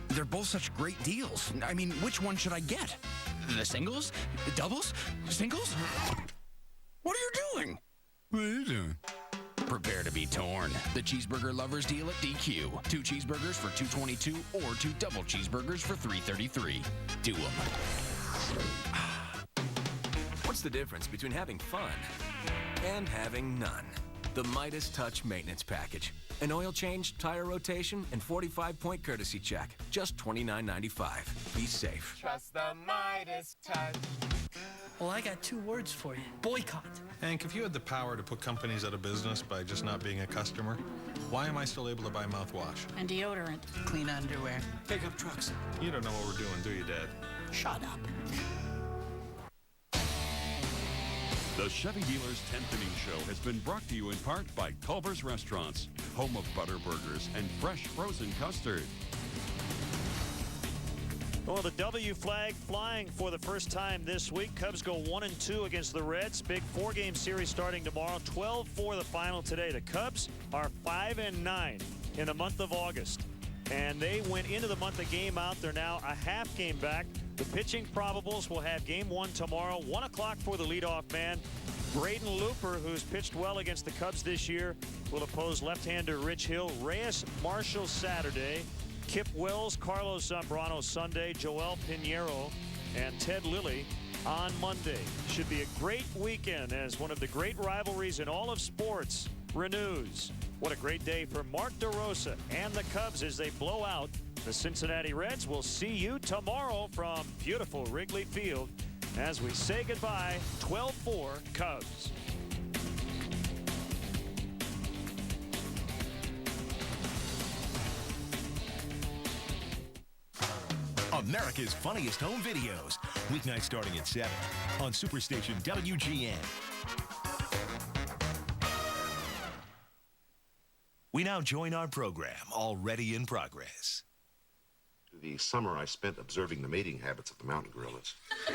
They're both such great deals. I mean, which one should I get? The singles? The doubles? Singles? What are you doing? What are you doing? Prepare to be torn. The Cheeseburger Lovers Deal at DQ. 2 cheeseburgers for $2.22, or 2 double cheeseburgers for $3.33. Do them. What's the difference between having fun and having none? The Midas Touch Maintenance Package. An oil change, tire rotation, and 45-point courtesy check. Just $29.95. Be safe. Trust the Midas Touch. Well, I got 2 words for you. Boycott. Hank, if you had the power to put companies out of business by just not being a customer, why am I still able to buy mouthwash? And deodorant. Clean underwear. Pickup trucks. You don't know what we're doing, do you, Dad? Shut up. The Chevy Dealer's 10th Inning Show has been brought to you in part by Culver's Restaurants, home of Butterburgers and fresh frozen custard. Well, the W flag flying for the first time this week. Cubs go 1-2 against the Reds. Big 4-game series starting tomorrow. 12-4 the final today. The Cubs are 5-9 in the month of August. And they went into the month a game out. They're now a half game back. The pitching probables will have game 1 tomorrow. 1 o'clock for the leadoff man. Braden Looper, who's pitched well against the Cubs this year, will oppose left-hander Rich Hill. Reyes Marshall Saturday. Kip Wells, Carlos Zambrano Sunday. Joel Pinheiro and Ted Lilly on Monday. Should be a great weekend as one of the great rivalries in all of sports renews. What a great day for Mark DeRosa and the Cubs as they blow out the Cincinnati Reds. We'll see you tomorrow from beautiful Wrigley Field as we say goodbye. 12-4 Cubs. America's Funniest Home Videos. Weeknights starting at 7 on Superstation WGN. We now join our program, already in progress. The summer I spent observing the mating habits of the mountain gorillas.